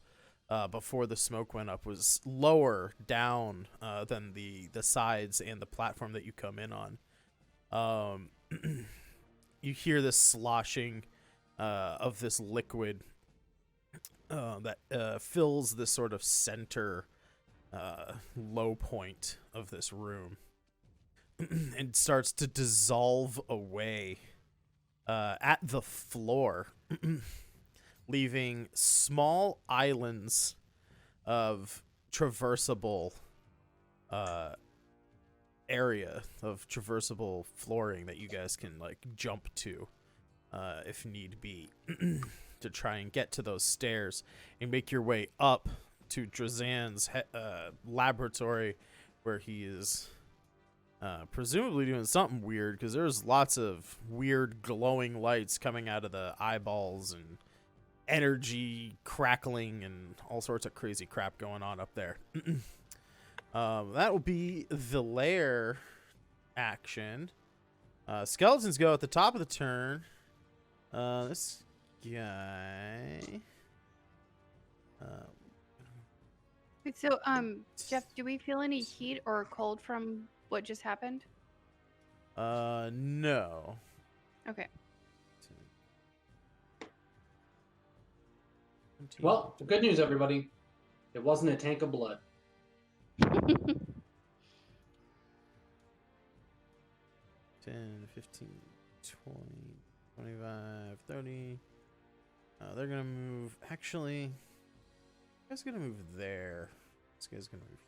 before the smoke went up was lower down than the sides and the platform that you come in on. You hear this sloshing of this liquid that fills this sort of center low point of this room and starts to dissolve away at the floor, leaving small islands of traversable area of traversable flooring that you guys can like jump to if need be to try and get to those stairs and make your way up to Drazan's laboratory, where he is presumably doing something weird, because there's lots of weird glowing lights coming out of the eyeballs and energy crackling and all sorts of crazy crap going on up there. That will be the lair action. Skeletons go at the top of the turn. This guy. Wait, so, Jeff, do we feel any heat or cold from what just happened? No. Okay. Well, the good news, everybody. It wasn't a tank of blood. 10, 15, 20, 25, 30. They're gonna move. Actually, this guy's gonna move there. This guy's gonna move.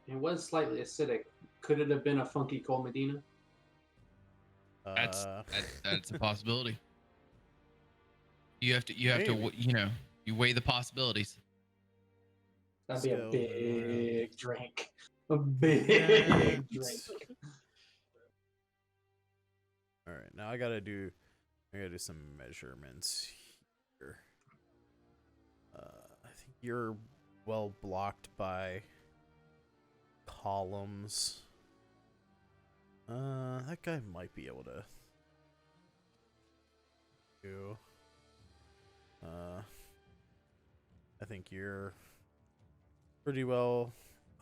It was slightly acidic. Could it have been a funky Cole Medina? That's a possibility. You have to Maybe. you weigh the possibilities. That'd be a So, big drink. A big drink. All right, now I gotta do some measurements here. I think you're well blocked by columns. That guy might be able to do. think you're pretty well.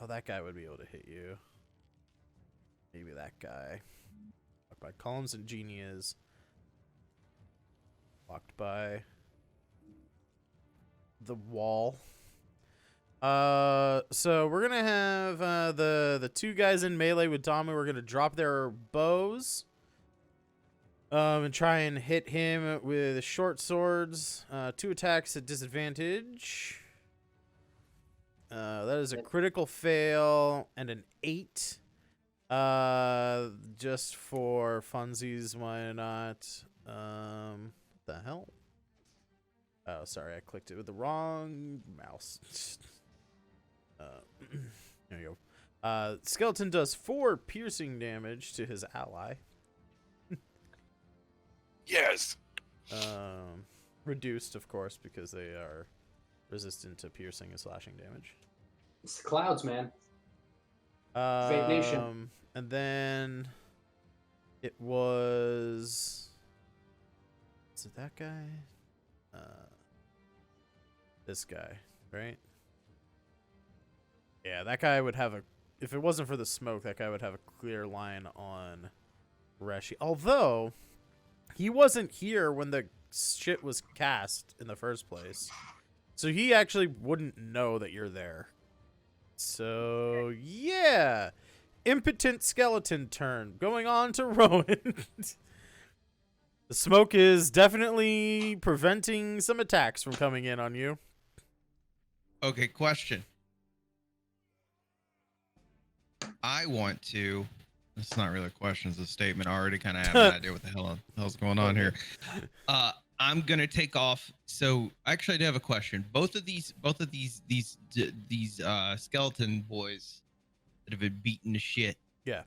Oh, that guy would be able to hit you. Maybe that guy. Blocked by columns and genius. Blocked by the wall. So we're gonna have the two guys in melee with Damu. We're gonna drop their bows. And try and hit him with short swords. 2 attacks at disadvantage. That is a critical fail and an 8. Just for funsies, why not? What the hell? Oh, sorry, I clicked it with the wrong mouse. There you go. Skeleton does 4 piercing damage to his ally. Yes. Reduced, of course, because they are resistant to piercing and slashing damage. It's the clouds, man. Fate Nation. And then it was... Is it that guy? This guy, right? Yeah, that guy would have a... If it wasn't for the smoke, that guy would have a clear line on Reshi. Although, he wasn't here when the shit was cast in the first place. So he actually wouldn't know that you're there. So, yeah. Impotent skeleton turn. Going on to Rowan. The smoke is definitely preventing some attacks from coming in on you. Okay, question. I want to... It's not really a question, it's a statement. I already kind of have an idea what the hell's going on here. I'm gonna take off. So actually, I do have a question. Both of these skeleton boys that have been beaten to shit. Yeah.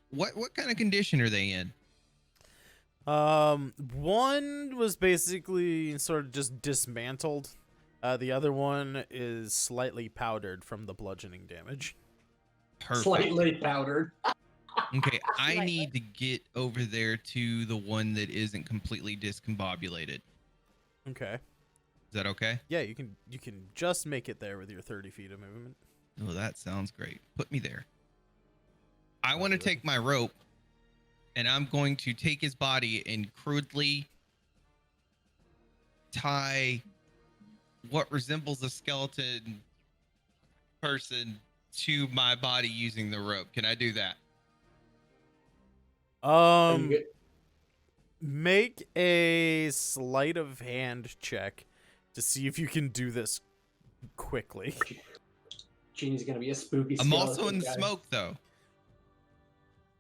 What kind of condition are they in? One was basically sort of just dismantled. The other one is slightly powdered from the bludgeoning damage. Perfect. Slightly powdered. Okay, I need to get over there to the one that isn't completely discombobulated. Okay. Is that okay? Yeah, you can just make it there with your 30 feet of movement. Oh, that sounds great. Put me there. I want to take my rope, and I'm going to take his body and crudely tie what resembles a skeleton person to my body using the rope. Can I do that? Make a sleight of hand check to see if you can do this quickly. Genie's gonna be a spooky I'm skeleton also in the guy. smoke, though.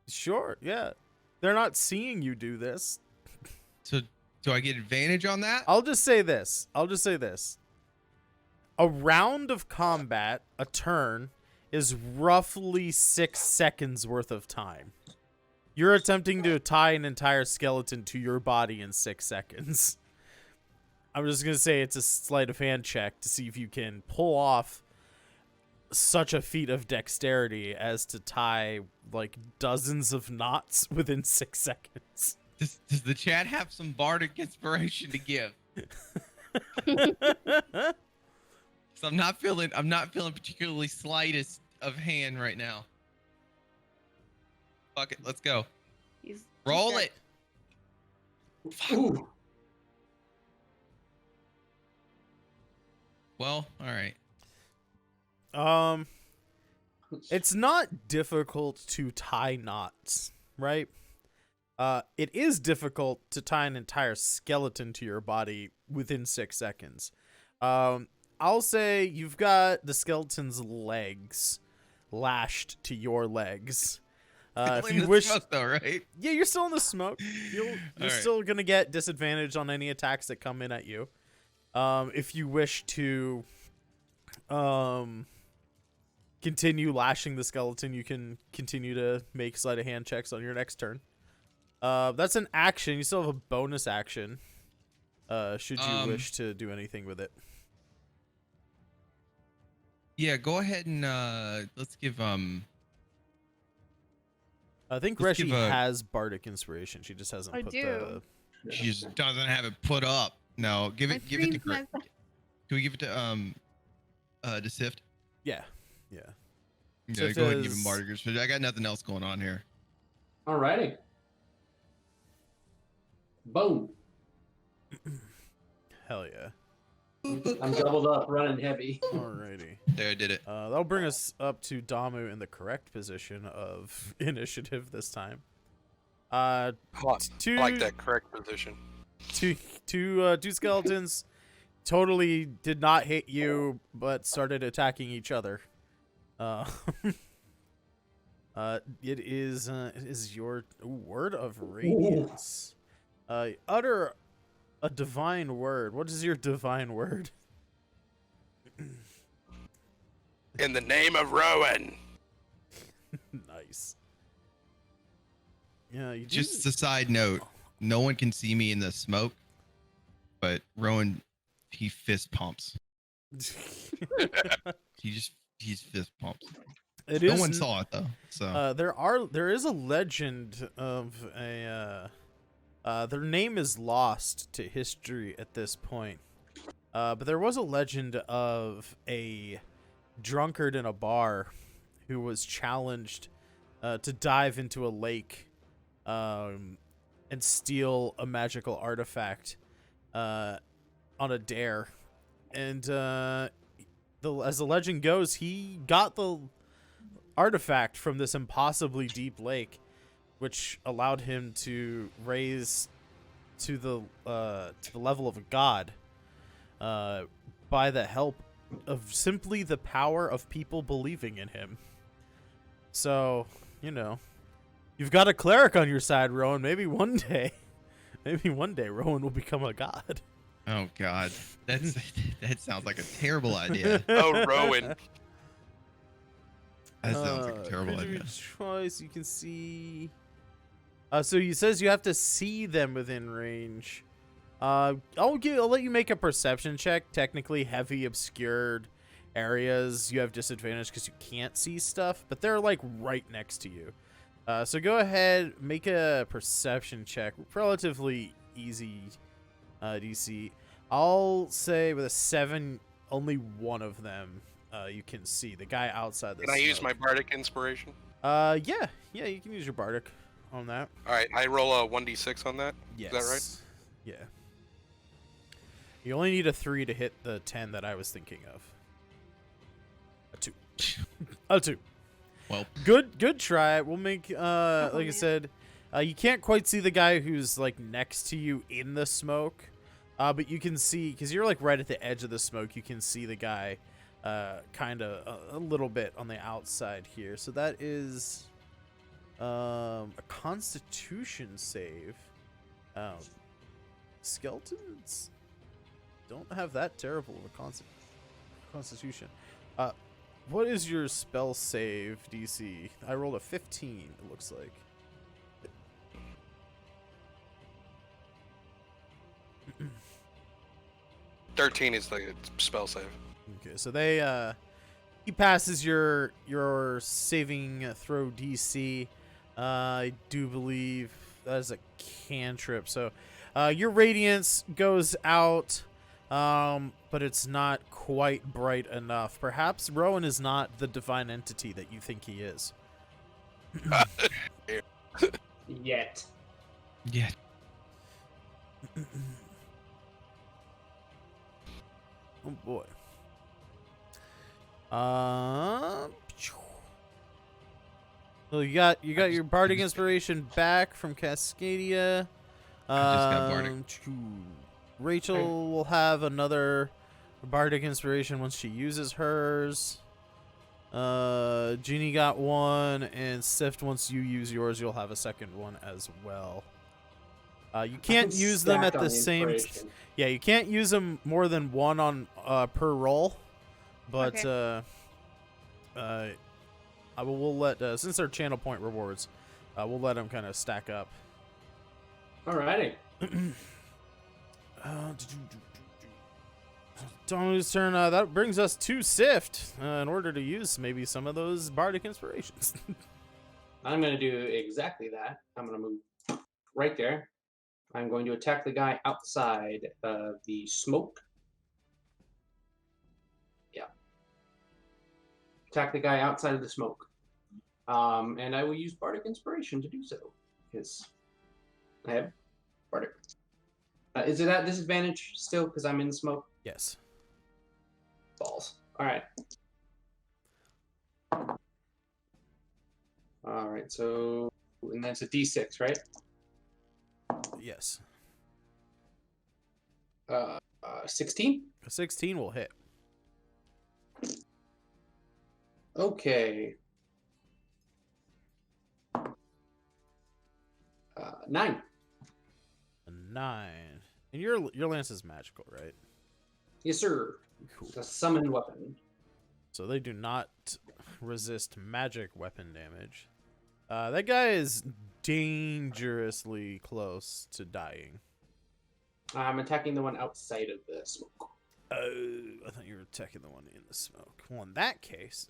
Sure, yeah. They're not seeing you do this. So, do I get advantage on that? I'll just say this. A round of combat, a turn, is roughly 6 seconds worth of time. You're attempting to tie an entire skeleton to your body in 6 seconds. I'm just going to say it's a sleight of hand check to see if you can pull off such a feat of dexterity as to tie like dozens of knots within 6 seconds. Does the chat have some bardic inspiration to give? So I'm not feeling particularly slightest of hand right now. Fuck it, let's go. Roll it. Ooh. Well, all right. It's not difficult to tie knots, right? It is difficult to tie an entire skeleton to your body within 6 seconds. I'll say you've got the skeleton's legs lashed to your legs. If you wish, smoke, though, right? yeah, you're still in the smoke. You're right. still gonna get disadvantage on any attacks that come in at you. If you wish to, continue lashing the skeleton, you can continue to make sleight of hand checks on your next turn. That's an action. You still have a bonus action. Should you wish to do anything with it. Yeah, go ahead and let's give I think let's Reshi give a- has bardic inspiration. She just hasn't I put do. she just doesn't have it put up. No, give it to Can we give it to Sift? Yeah. Yeah. Yeah, Sift go ahead and give him is- bardic inspiration. I got nothing else going on here. Alrighty. Boom. Hell yeah. I'm doubled up, running heavy. Alrighty. There, I did it. That'll bring us up to Damu in the correct position of initiative this time. Two, I like that correct position. two skeletons totally did not hit you, but started attacking each other. It is your word of radiance. Utter a divine word. What is your divine word? In the name of Rowan. Nice. Yeah, you Just a side note, no one can see me in the smoke, but Rowan, he fist pumps. He's fist pumps. No one saw it though. So there is a legend of a their name is lost to history at this point. But there was a legend of a drunkard in a bar who was challenged to dive into a lake and steal a magical artifact on a dare. And as the legend goes, he got the artifact from this impossibly deep lake, which allowed him to raise to the level of a god by the help of simply the power of people believing in him. So, you know, you've got a cleric on your side, Rowan. Maybe one day Rowan will become a god. oh god, that sounds like a terrible idea. Oh, Rowan. That sounds like a terrible creature idea. choice, you can see. So he says you have to see them within range. I'll let you make a perception check. Technically, heavy obscured areas you have disadvantage because you can't see stuff, but they're like right next to you. So go ahead, make a perception check. Relatively easy DC. I'll say with a 7, only one of them you can see. The guy outside the Can I use smoke. my bardic inspiration? Yeah, you can use your bardic on that. All right, I roll a 1d6 on that. Yes. Is that right? Yeah. You only need a 3 to hit the 10 that I was thinking of. A 2. A 2. Well, Good try. We'll make like I said, you can't quite see the guy who's like next to you in the smoke. But you can see, because you're like right at the edge of the smoke, you can see the guy kind of a little bit on the outside here. So that is a constitution save. Skeletons don't have that terrible of a constitution. What is your spell save DC? I rolled a 15, it looks like. Okay. 13 is the spell save. Okay, so he passes your saving throw DC. I do believe that is a cantrip. So your radiance goes out, but it's not quite bright enough. Perhaps Rowan is not the divine entity that you think he is. Yet. yeah. Oh boy. So you got your bardic inspiration back from Cascadia. I just got bardic. Rachel will have another bardic inspiration once she uses hers. Jeannie got one, and Sift, once you use yours, you'll have a second one as well. You can't use them at the same. Yeah, you can't use them more than one on per roll, but we'll let since they're channel point rewards, we'll let them kind of stack up. Alrighty. Damu's turn. That brings us to Sift in order to use maybe some of those bardic inspirations. I'm going to do exactly that. I'm going to move right there. I'm going to attack the guy outside of the smoke. attack the guy outside of the smoke. And I will use bardic inspiration to do so because I have bardic. Is it at disadvantage still because I'm in the smoke? Yes. Balls. All right. All right. So, and that's a D6, right? Yes. 16. A 16 will hit. Okay. 9. A 9. And your lance is magical, right? Yes, sir. Cool. It's a summoned weapon. So they do not resist magic weapon damage. That guy is dangerously close to dying. I'm attacking the one outside of the smoke. Oh, I thought you were attacking the one in the smoke. Well, in that case,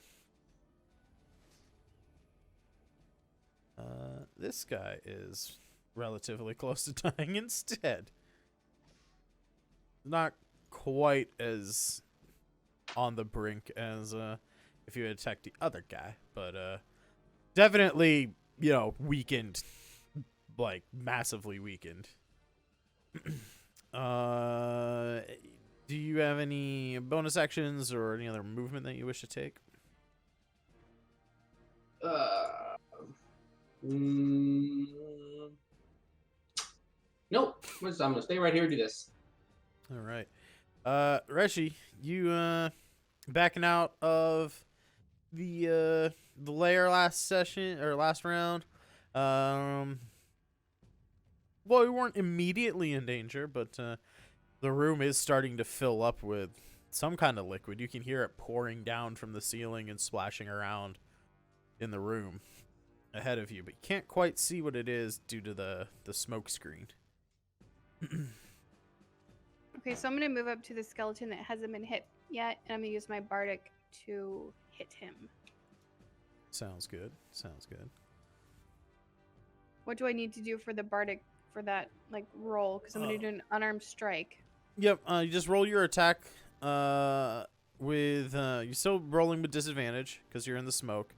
this guy is relatively close to dying instead. Not quite as on the brink as if you had attacked the other guy, but definitely, weakened, like massively weakened. Do you have any bonus actions or any other movement that you wish to take? Nope. I'm gonna stay right here and do this. All right. Reshi, you backing out of the lair last round. Well, you weren't immediately in danger, but the room is starting to fill up with some kind of liquid. You can hear it pouring down from the ceiling and splashing around in the room ahead of you, but you can't quite see what it is due to the smoke screen. Okay, so I'm going to move up to the skeleton that hasn't been hit yet, and I'm going to use my bardic to hit him. Sounds good. Sounds good. What do I need to do for the bardic for that roll? Because I'm going to do an unarmed strike. Yep. You just roll your attack with you're still rolling with disadvantage because you're in the smoke.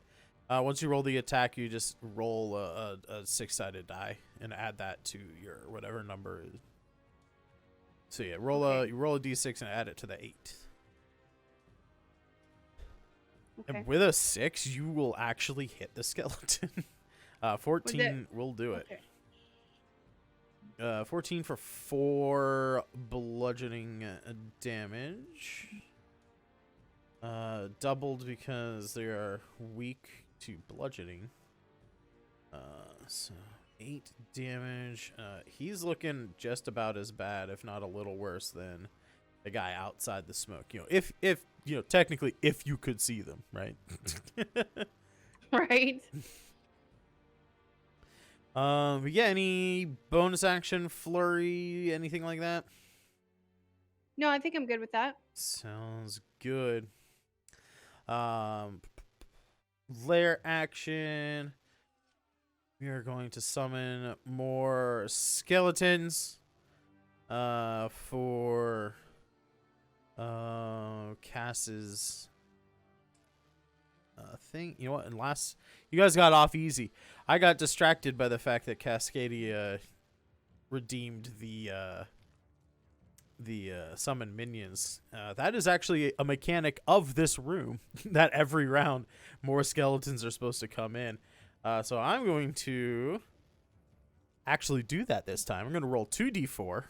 Once you roll the attack, you just roll a 6-sided die and add that to your whatever number is. So yeah, you roll a d6 and add it to the 8. Okay. And with a 6, you will actually hit the skeleton. 14 will do it. Okay. 14 for 4 bludgeoning damage. Doubled because they are weak to bludgeoning. So 8 damage. He's looking just about as bad, if not a little worse, than the guy outside the smoke. If technically, if you could see them, right? Right. Yeah, any bonus action, flurry, anything like that? No, I think I'm good with that. Sounds good. Lair action. We are going to summon more skeletons for Cass's thing. You know what? And last, you guys got off easy. I got distracted by the fact that Cascadia redeemed the summon minions. That is actually a mechanic of this room that every round more skeletons are supposed to come in. So I'm going to actually do that this time. I'm going to roll 2d4.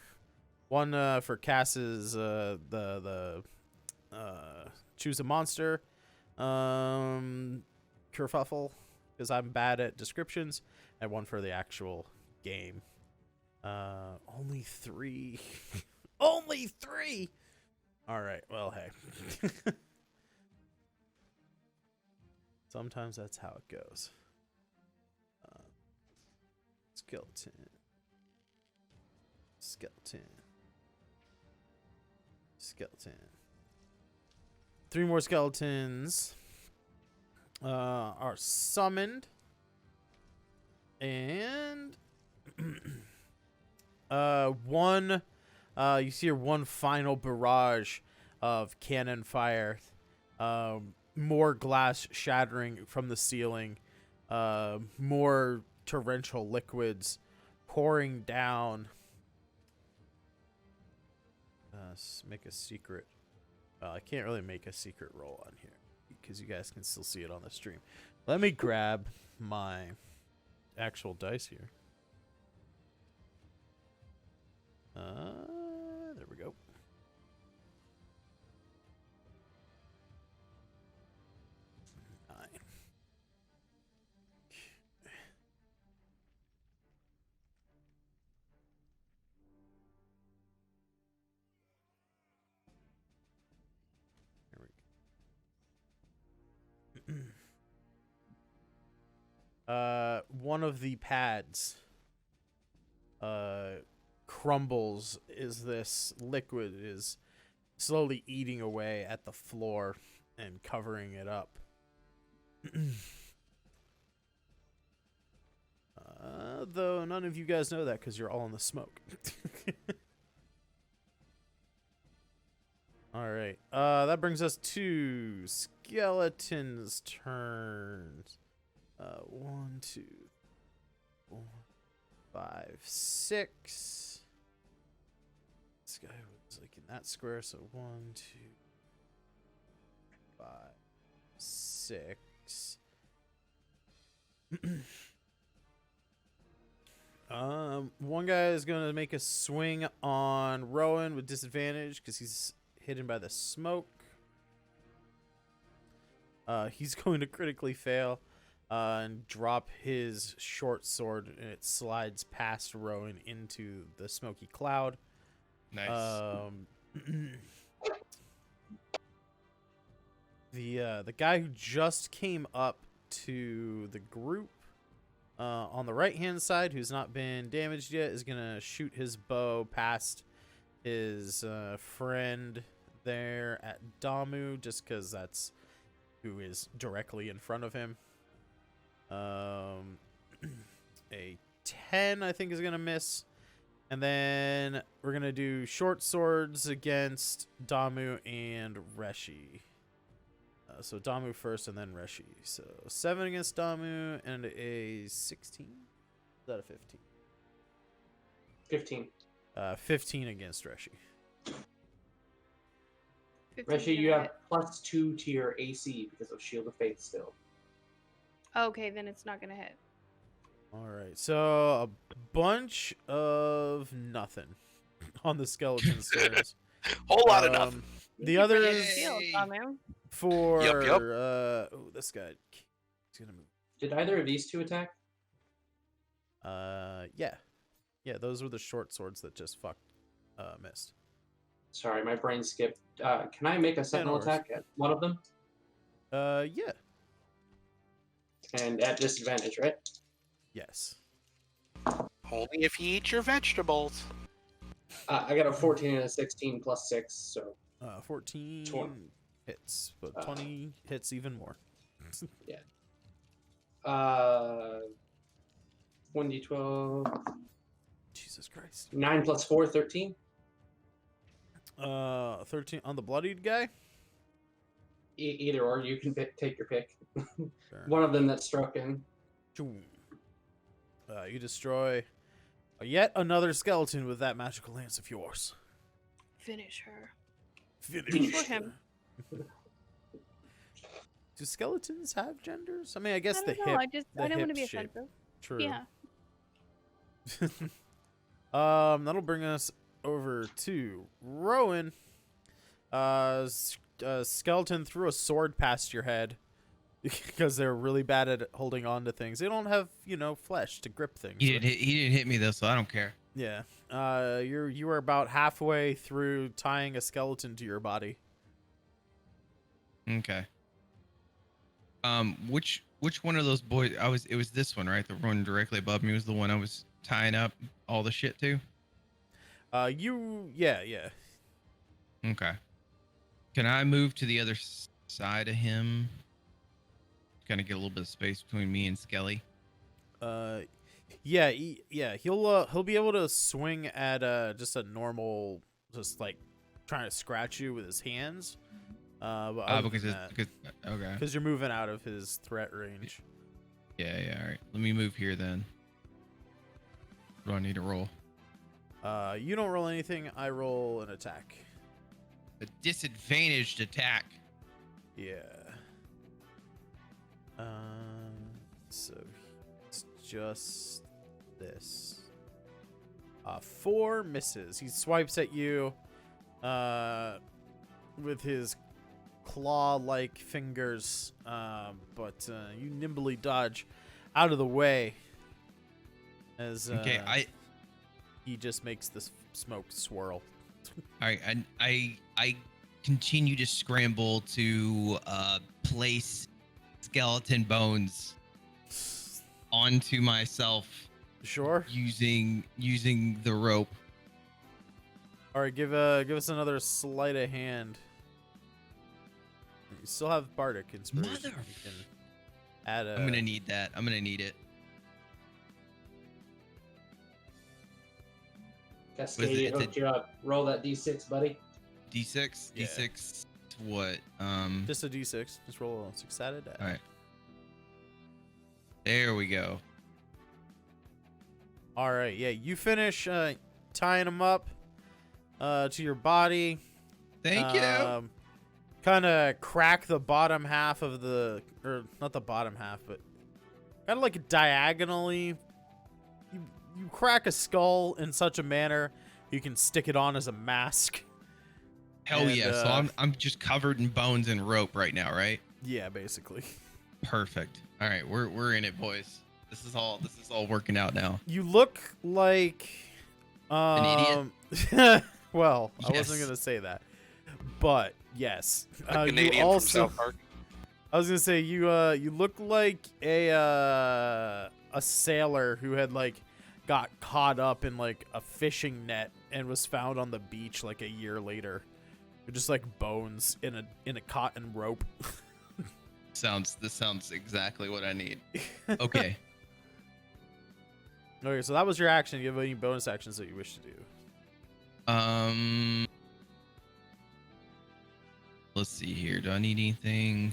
One for Cass's choose a monster kerfuffle because I'm bad at descriptions, and one for the actual game. Only 3. Only 3. All right. Well, hey. Sometimes that's how it goes. Skeleton. 3 more skeletons are summoned, and one. You see one final barrage of cannon fire more glass shattering from the ceiling, more torrential liquids pouring down. Make a secret. I can't really make a secret roll on here because you guys can still see it on the stream. Let me grab my actual dice here. There we go. One of the pads crumbles as this liquid is slowly eating away at the floor and covering it up. Though none of you guys know that because you're all in the smoke. All right. That brings us to Skeleton's turns. 1, 2, 4, 5, 6. This guy was like in that square, so 1, 2, 5, 6. One guy is gonna make a swing on Rowan with disadvantage because he's hidden by the smoke. He's going to critically fail and drop his short sword, and it slides past Rowan into the smoky cloud. Nice. The guy who just came up to the group on the right hand side, who's not been damaged yet, is gonna shoot his bow past his friend there at Damu, just because that's who is directly in front of him. A 10, I think, is gonna miss. And then we're going to do short swords against Damu and Reshi. So Damu first and then Reshi. So 7 against Damu and a 16. Is that a 15? 15. 15 against Reshi. 15's Reshi, you gonna have +2 to your AC because of Shield of Faith still. hit. Okay, then it's not gonna hit. All right. So a bunch of nothing on the skeleton stairs. Whole lot of nothing. The others Shield, Damu. for Yep. oh, this guy, he's gonna move. Did either of these two attack? Yeah, those were the short swords that just missed. Sorry, my brain skipped. Can I make a sentinel worries. attack at one of them? Yeah. And at disadvantage, right? Yes. Only if you eat your vegetables. I got a 14 and a 16 plus 6, so 14 20. hits, but 20 hits even more. 1d12. Jesus Christ. 9 plus 4, 13. 13 on the bloodied guy. Either or, you can take your pick. Sure. One of them that's struck in. You destroy yet another skeleton with that magical lance of yours. Finish her. Finish For him. Do skeletons have genders? I mean, I guess I the don't know. hip. I don't want to be hip shape. offensive. True. Yeah. That'll bring us over to Rowan. Skeleton threw a sword past your head because they're really bad at holding on to things. They don't have, flesh to grip things. He didn't hit me though, so I don't care. Yeah. You were about halfway through tying a skeleton to your body. Okay. Which one of those boys? It was this one, right? The one directly above me was the one I was tying up all the shit to. Yeah. Okay. Can I move to the other side of him? Kind of get a little bit of space between me and Skelly. Yeah. He'll be able to swing at just a normal, just like trying to scratch you with his hands. But other because than it's that, okay. because you're moving out of his threat range. Yeah. All right. Let me move here then. What do I need to roll? You don't roll anything. I roll an attack. A disadvantaged attack. Yeah. So it's just this. 4 misses. He swipes at you, with his claw-like fingers, but you nimbly dodge out of the way as Okay, he just makes this smoke swirl. all right, I continue to scramble to place skeleton bones onto myself Sure. using the rope. All right, give us another sleight of hand. You still have bardic inspiration. Mother- You can add a. I'm gonna need that. I'm gonna need it. Cascadia it's a- hooked you up. Roll that d6, buddy. D6. Yeah. D6. What? Just a d6. Just roll a 6-sided die. All right. There we go. All right, yeah, you finish tying him up to your body. Thank you. Kind of crack the bottom half of or not the bottom half, but kind of like diagonally. You crack a skull in such a manner you can stick it on as a mask. Hell and, yeah! So I'm just covered in bones and rope right now, right? Yeah, basically. Perfect. All right, we're in it, boys. This is all working out now. You look like An idiot. Well, I Yes. wasn't gonna say that, but yes. A You Canadian also, from South Park. I was gonna say you look like a sailor who had like got caught up in like a fishing net and was found on the beach like a year later. Just like bones in a cotton rope. This sounds exactly what I need. Okay. Okay, so that was your action. Do you have any bonus actions that you wish to do? Let's see here. Do I need anything?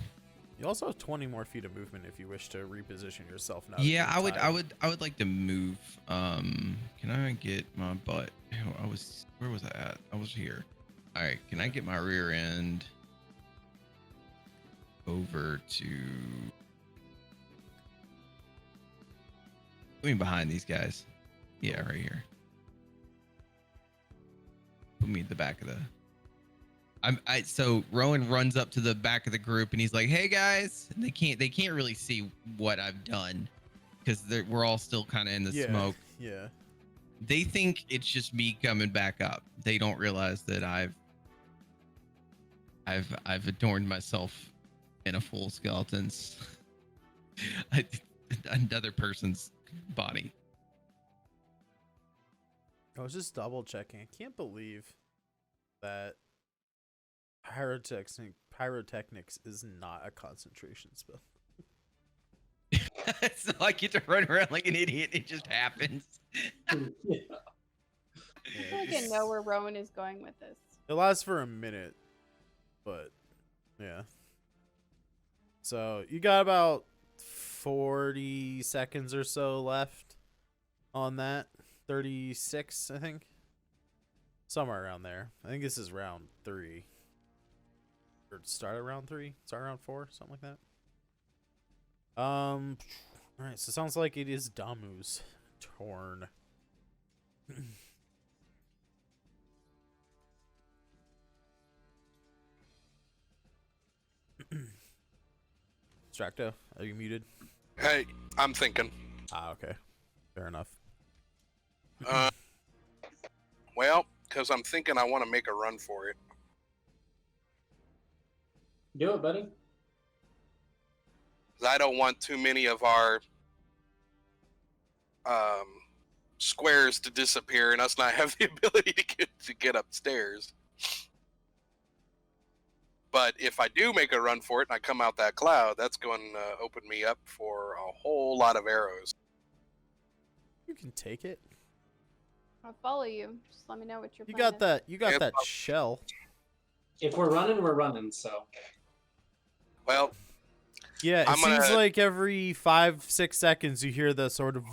You also have 20 more feet of movement if you wish to reposition yourself now. that Yeah, you're tied. I would like to move. Can I get my butt? Where was I at? I was here. All right, can I get my rear end over to behind these guys? Yeah, right here. Put me at the back of the. So Rowan runs up to the back of the group and he's like, "Hey guys!" And they can't really see what I've done because we're all still kind of in the smoke. Yeah. They think it's just me coming back up. They don't realize that I've adorned myself in a full skeleton's another person's body. I was just double checking. I can't believe that pyrotechnics is not a concentration spell. So I get to run around like an idiot. It just happens. Yeah. I feel like I know where Rowan is going with this. It lasts for a minute, but yeah. So you got about 40 seconds or so left on that. 36, I think. Somewhere around there. I think this is round 3. Or start at round 3? Start around 4? Something like that. Alright, so it sounds like it is Damu's turn. Stracto, are you muted? Hey, I'm thinking. Ah, okay. Fair enough. Well, because I'm thinking I want to make a run for it. Do it, buddy. 'Cause I don't want too many of our squares to disappear and us not have the ability to get upstairs. But if I do make a run for it and I come out that cloud, that's going to open me up for a whole lot of arrows. You can take it. I'll follow you. Just let me know what your You plan got that. You got Yeah, that shell. If we're running, we're running. So Well, Yeah, it I'm seems gonna- like every 5-6 seconds you hear the sort of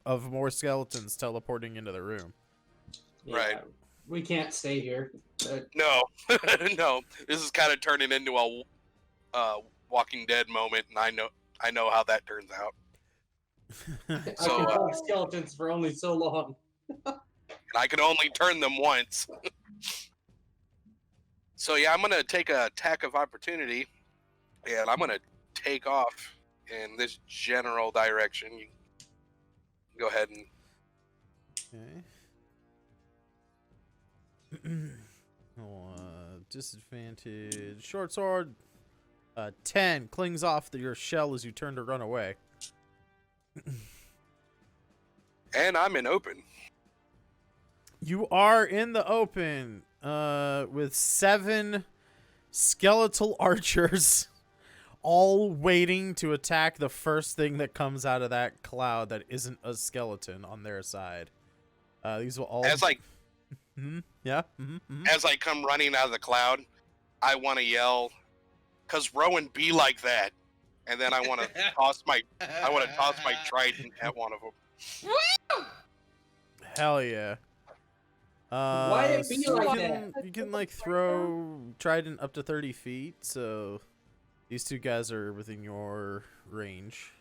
of more skeletons teleporting into the room. yeah, Right. we can't stay here. no, no. This is kind of turning into a Walking Dead moment, and I know how that turns out. I So, can hold skeletons for only so long. And I can only turn them once. So yeah, I'm gonna take a attack of opportunity, and I'm gonna take off in this general direction. You can go ahead and Okay. Disadvantage. Short sword. 10 clings off your shell as you turn to run away. I'm in open. You are in the open with 7 skeletal archers all waiting to attack the first thing that comes out of that cloud that isn't a skeleton on their side. These will all... As I Yeah? as I come running out of the cloud, I want to yell, "'Cause Rowan be like that," and then I want to toss my trident at one of them. Hell yeah. Why it be so like you can like throw trident up to 30 feet, so these two guys are within your range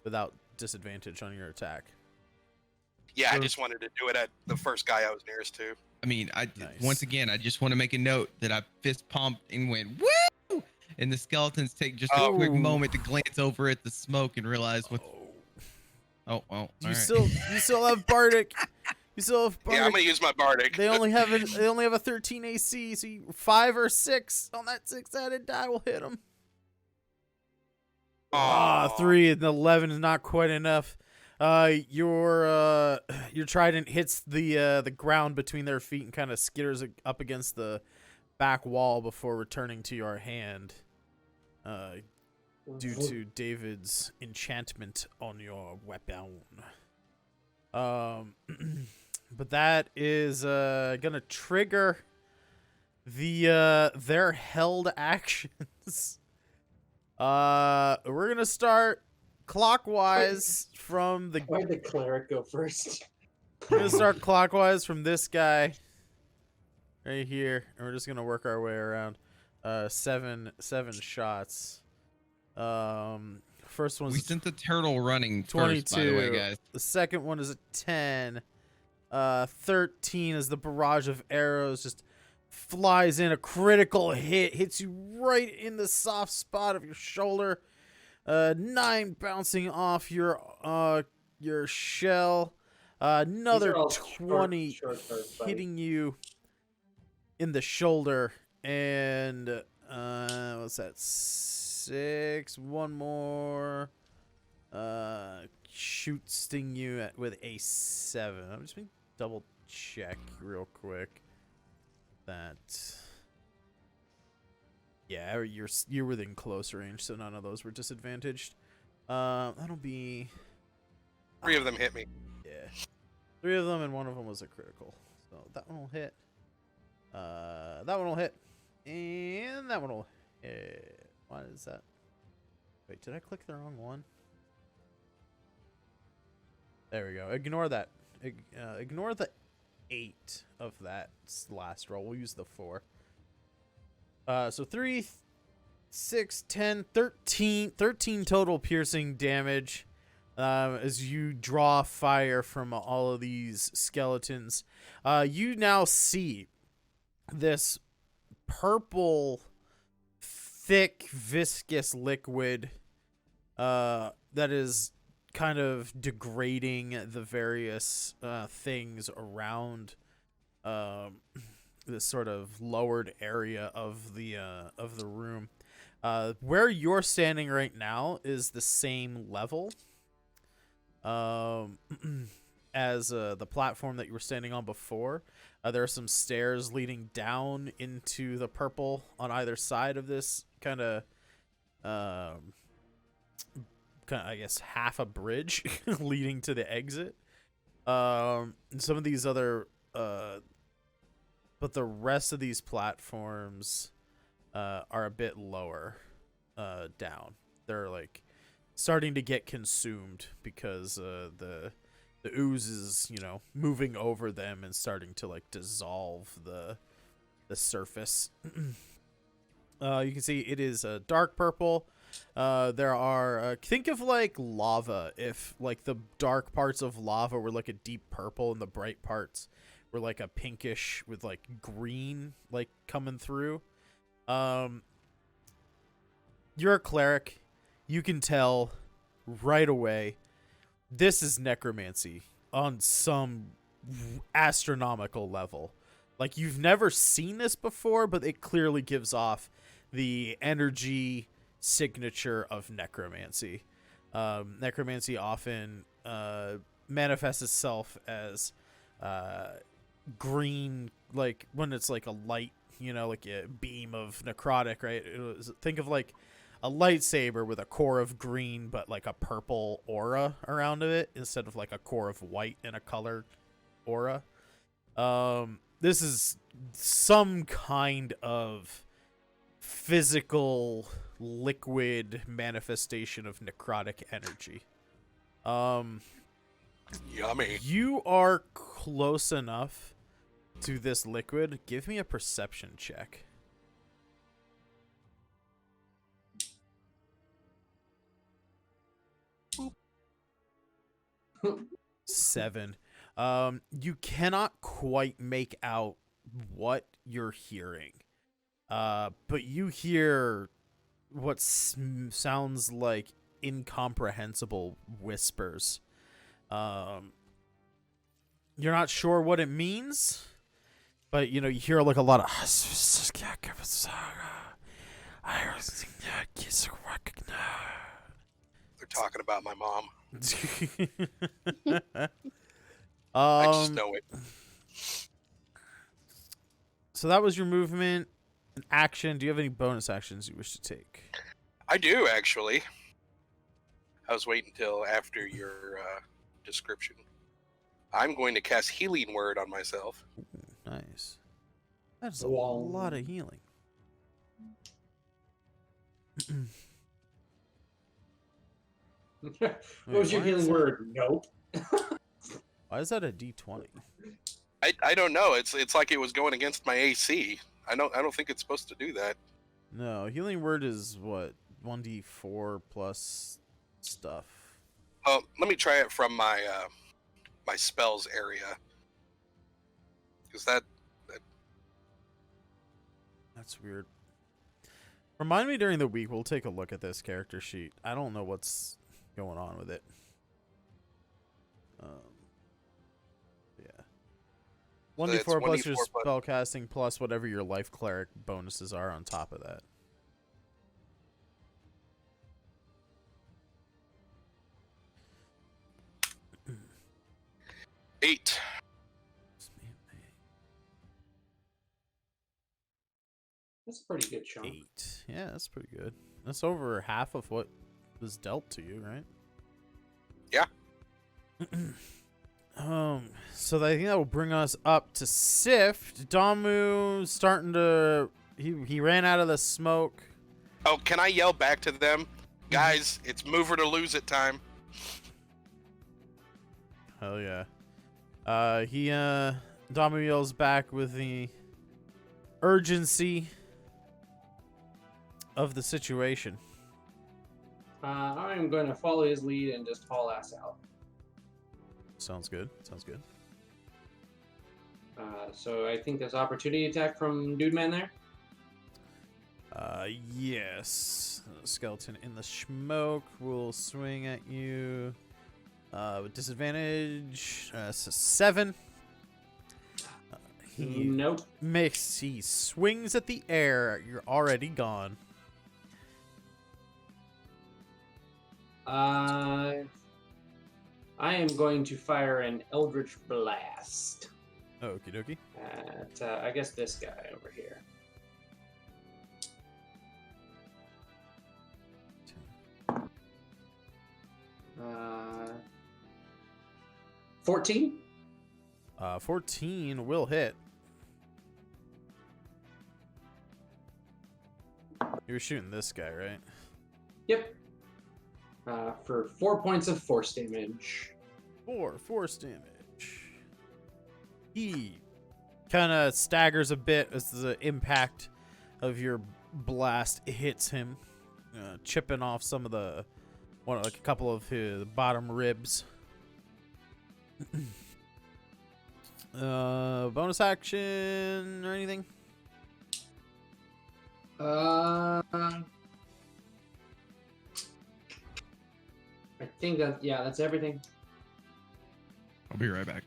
without disadvantage on your attack. Yeah, I just wanted to do it at the first guy I was nearest to. I mean, Nice. once again, I just want to make a note that I fist pumped and went woo, and the skeletons take just a quick Oh. moment to glance over at the smoke and realize what. Oh, well. You all right. still have bardic. You still have bardic. Yeah, I'm gonna use my bardic. They only have a 13 AC, so 5 or 6 on that 6-sided die will hit them. Aw. 3 and 11 is not quite enough. Your trident hits the ground between their feet and kind of skitters up against the back wall before returning to your hand. Due to David's enchantment on your weapon. But that is gonna trigger their held actions. We're gonna start clockwise from the. Why'd the cleric go first? We're gonna start clockwise from this guy right here, and we're just gonna work our way around. 7 shots. First one's We sent the turtle running 22. first, by the way, guys. The second one is a 10. 13 as the barrage of arrows just flies in. A critical hit hits you right in the soft spot of your shoulder. 9 bouncing off your shell. Another These are all 20 short bursts, buddy. hitting you in the shoulder. And what's that? 6. One more. Sting you with a 7. I'm just gonna double check real quick that. Yeah, you're within close range, so none of those were disadvantaged. That'll be 3 of them hit me. yeah, 3 of them, and one of them was a critical. So that one will hit. That one will hit, and that one will hit. Why is that? Wait, did I click the wrong one? There we go. Ignore that. Ignore the 8 of that last roll. We'll use the 4. So 3, 6, 10, 13 total piercing damage as you draw fire from all of these skeletons. You now see this purple, thick, viscous liquid that is kind of degrading the various things around this sort of lowered area of the room. Where you're standing right now is the same level as the platform that you were standing on before. There are some stairs leading down into the purple on either side of this kind of I guess half a bridge leading to the exit. Some of these other but the rest of these platforms are a bit lower down. They're like starting to get consumed because the ooze is, you know, moving over them and starting to like dissolve the surface. You can see it is a dark purple. There are think of like lava. If like the dark parts of lava were like a deep purple and the bright parts were like a pinkish with like green like coming through. You're a cleric. You can tell right away this is necromancy on some astronomical level. Like, you've never seen this before, but it clearly gives off the energy signature of necromancy. Necromancy often manifests itself as green, like when it's like a light, you know, like a beam of necrotic, right? Think of like a lightsaber with a core of green, but like a purple aura around it instead of like a core of white and a colored aura. This is some kind of physical liquid manifestation of necrotic energy. Yummy. You are close enough to this liquid. Give me a perception check. Seven. You cannot quite make out what you're hearing. But you hear what sounds like incomprehensible whispers. You're not sure what it means, but you know, you hear like a lot of They're talking about my mom. I I just know it. So that was your movement and action. Do you have any bonus actions you wish to take? I do, actually. I was waiting until after your description. I'm going to cast Healing Word on myself. Ooh, nice. That's a Wow. lot of healing. What was your why healing is that- word? Nope. Why is that a D20? I don't know. It's like it was going against my AC. I don't think it's supposed to do that. No, healing word is what? 1d4 plus stuff. Let me try it from my my spells area. Because That's weird. Remind me during the week. We'll take a look at this character sheet. I don't know what's going on with it. Yeah. 1d4 plus your 1d4 plus- spell casting plus whatever your life cleric bonuses are on top of that. eight. That's a pretty good chunk. 8. Yeah, that's pretty good. That's over half of what was dealt to you, right? Yeah. So I think that will bring us up to Sift. Damu starting to he ran out of the smoke. Oh, can I yell back to them? Guys, it's move or to lose it time. Hell yeah. Damu yells back with the urgency of the situation. I'm going to follow his lead and just haul ass out. Sounds good. Sounds good. So I think there's opportunity attack from Dude Man there. Yes. Skeleton in the smoke will swing at you with disadvantage. So 7. Nope. He swings at the air. You're already gone. I am going to fire an Eldritch Blast Okie dokie. at, I guess, this guy over here. 14? 14 will hit. You were shooting this guy, right? Yep. For 4 points of force damage. 4 force damage. He kind of staggers a bit as the impact of your blast hits him, chipping off some of like a couple of his bottom ribs. Bonus action or anything? I think that's everything. I'll be right back.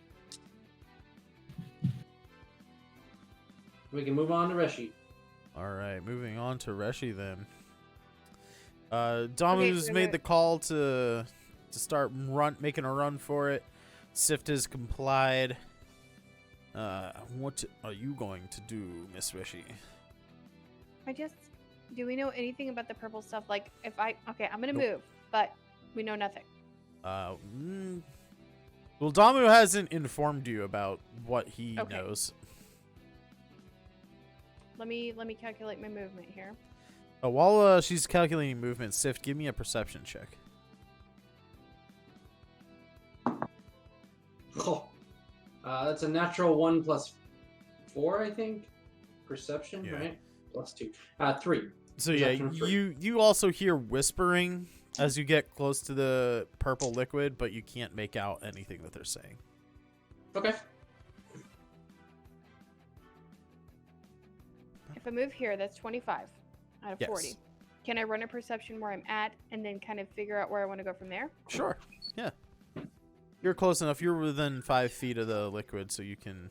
We can move on to Reshi. All right, moving on to Reshi then. Damu's made the call to start making a run for it. Sift has complied. What are you going to do, Miss Reshi? Do we know anything about the purple stuff? Like, I'm gonna move, but we know nothing. Well, Damu hasn't informed you about what he knows. Let me calculate my movement here. While she's calculating movement, Sift, give me a perception check. Oh, that's a natural 1 plus 4, I think. Perception, right? Plus 2. 3. So yeah, you also hear whispering as you get close to the purple liquid, but you can't make out anything that they're saying. Okay. If I move here, that's 25 out of 40. Can I run a perception where I'm at and then kind of figure out where I want to go from there? Sure. Yeah. You're close enough. You're within 5 feet of the liquid, so you can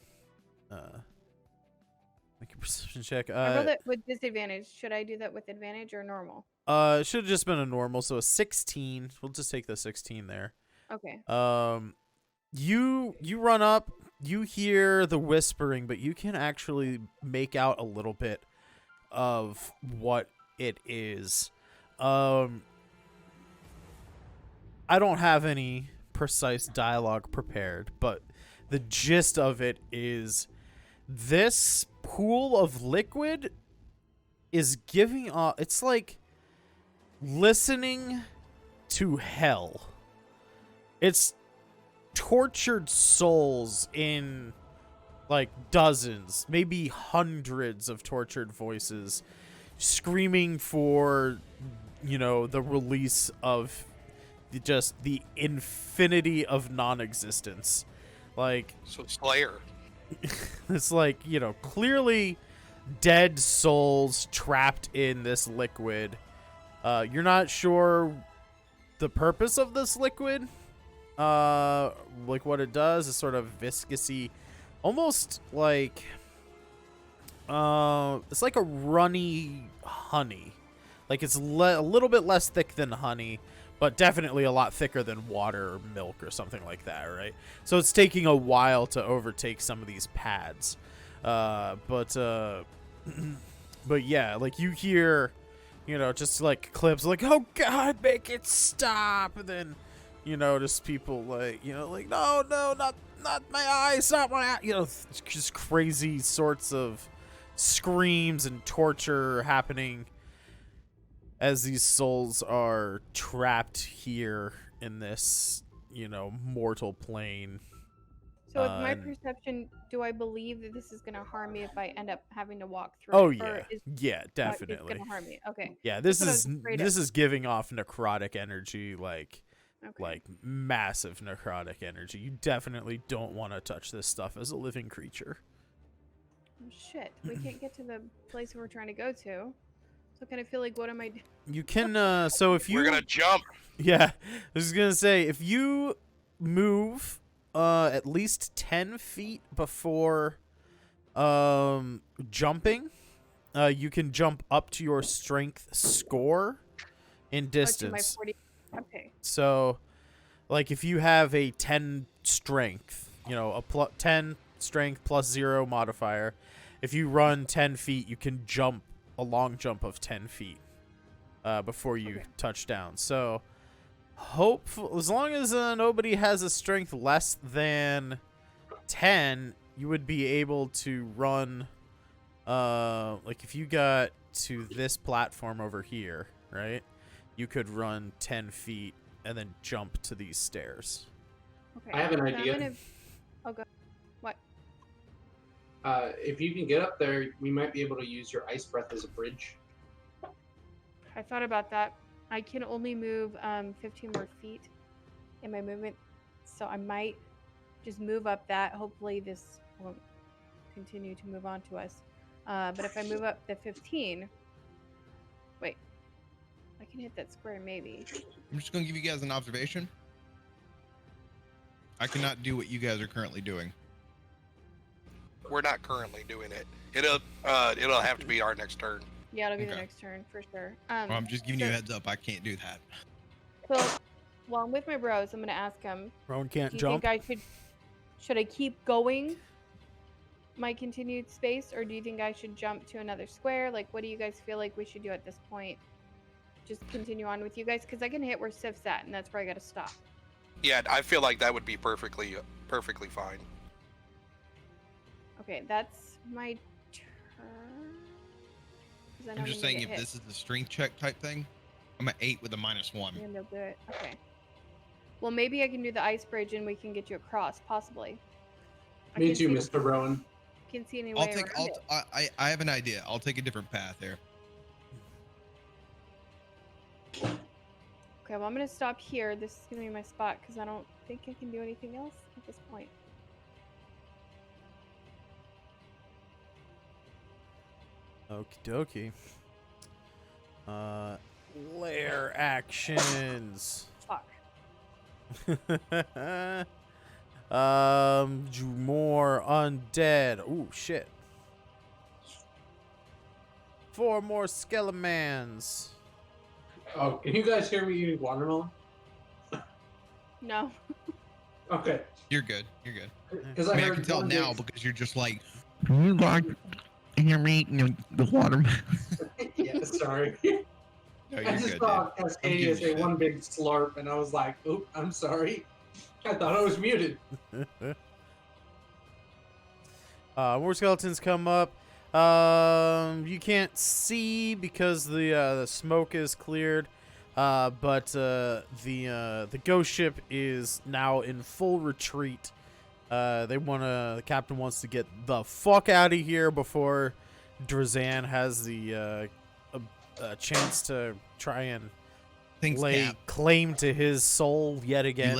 make a perception check. I rolled it with disadvantage. Should I do that with advantage or normal? It should have just been a normal, so a 16. We'll just take the 16 there. Okay. You run up. You hear the whispering, but you can actually make out a little bit of what it is. I don't have any precise dialogue prepared, but the gist of it is this pool of liquid is giving off. It's like listening to hell. It's tortured souls in like dozens, maybe hundreds of tortured voices screaming for, the release of just the infinity of non-existence. Like, So Slayer. it's like, clearly dead souls trapped in this liquid. You're not sure the purpose of this liquid. Like what it does is sort of viscousy, almost like it's like a runny honey. Like it's a little bit less thick than honey, but definitely a lot thicker than water or milk or something like that, right? So it's taking a while to overtake some of these pads. But yeah, like you hear, just like clips like, "Oh God, make it stop," and then just people like, like, no, not my eyes, not my eyes. Just crazy sorts of screams and torture happening as these souls are trapped here in this, mortal plane. So with my perception, do I believe that this is going to harm me if I end up having to walk through Oh it? yeah, definitely. It's going to harm me. Okay. Yeah, this is giving off necrotic energy, like massive necrotic energy. You definitely don't want to touch this stuff as a living creature. Oh, shit, we can't get to the place we're trying to go to. So I kind of feel like, what am I doing? You can, so if you... We're gonna jump. Yeah, I was gonna say, if you move at least 10 feet before jumping, you can jump up to your strength score in distance. Oh, to my 40. Okay. So, like, if you have a 10 strength, a 10 strength plus 0 modifier, if you run 10 feet, you can jump a long jump of 10 feet before you touch down. So, hopefully, as long as nobody has a strength less than 10, you would be able to run, like, if you got to this platform over here, right? You could run 10 feet and then jump to these stairs. Okay. I have an so idea. Oh, go. What? If you can get up there, we might be able to use your ice breath as a bridge. I thought about that. I can only move 15 more feet in my movement, so I might just move up that. Hopefully this won't continue to move on to us. But if I move up the 15, wait, I can hit that square maybe. I'm just gonna give you guys an observation. I cannot do what you guys are currently doing. We're not currently doing it. It'll have to be our next turn. Yeah, it'll be the Okay. next turn for sure. Well, I'm just giving you a heads up. I can't do that. So while I'm with my bros, I'm gonna ask them. Rowan can't Do you jump. think should I keep going my continued space, or do you think I should jump to another square? Like, what do you guys feel like we should do at this point? Just continue on with you guys, because I can hit where Sif's at, and that's where I gotta stop. Yeah, I feel like that would be perfectly fine. Okay, that's my turn. 'Cause I know I'm just when you saying, if get hit, this is a strength check type thing, I'm at 8 with a -1. then they'll do it. Okay. Well, maybe I can do the ice bridge, and we can get you across, possibly. I Me can too, see- Mr. Rowan. Can see any way I'll take. around it. I have an idea. I'll take a different path here. Okay, well, I'm gonna stop here. This is gonna be my spot because I don't think I can do anything else at this point. Okie dokie. Lair actions. Fuck. More undead. Ooh, shit. 4 more skelemans. Oh, can you guys hear me eating watermelon? No. Okay. You're good. You're good. Because I mean, I can tell now because you're just like, you guys hear me eating the watermelon. Yeah, sorry. No, I you're just good, saw dude. Cascadia give a say shit. one big slurp, and I was like, "Oop, I'm sorry. I thought I was muted." More skeletons come up. You can't see because the smoke is cleared. But the ghost ship is now in full retreat. The captain wants to get the fuck out of here before Drazan has the a chance to try and Thanks, lay Cap. claim to his soul yet again.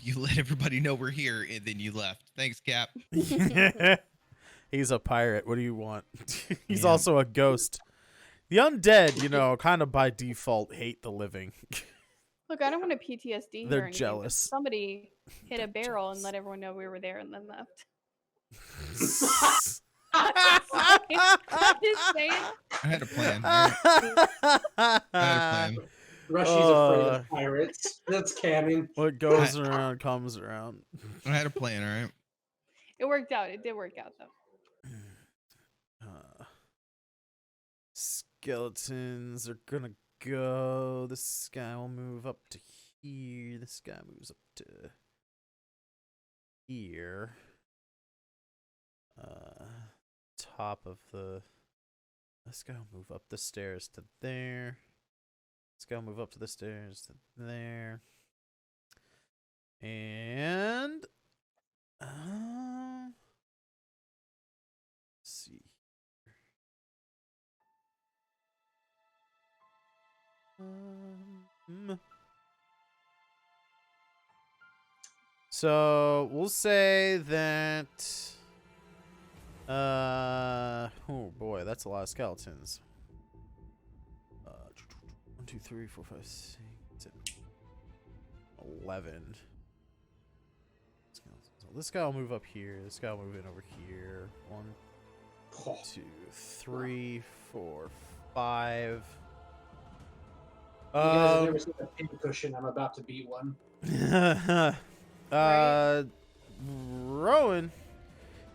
You let everybody know we're here, and then you left. Thanks, Cap. He's a pirate. What do you want? He's Yeah. also a ghost. The undead, kind of by default hate the living. Look, I don't want a PTSD. They're or anything, but jealous. Somebody hit a They're barrel jealous. and let everyone know we were there and then left. I'm just saying. I had a plan. All right. I had a plan. Rushy's afraid of pirates. That's canon. What goes around comes around. I had a plan. All right. It worked out. It did work out, though. Skeletons are gonna go. This guy will move up to here. This guy moves up to here. Top of the. This guy will move up the stairs to there. This guy will move up to the stairs to there. And let's see. So we'll say that. Oh boy, that's a lot of skeletons. 1, 2, 3, 4, 5, 6, 7, 11. So this guy will move up here. This guy will move in over here. 1, 2, 3, 4, 5. You guys have never seen a pincushion. I'm about to beat one. Rowan,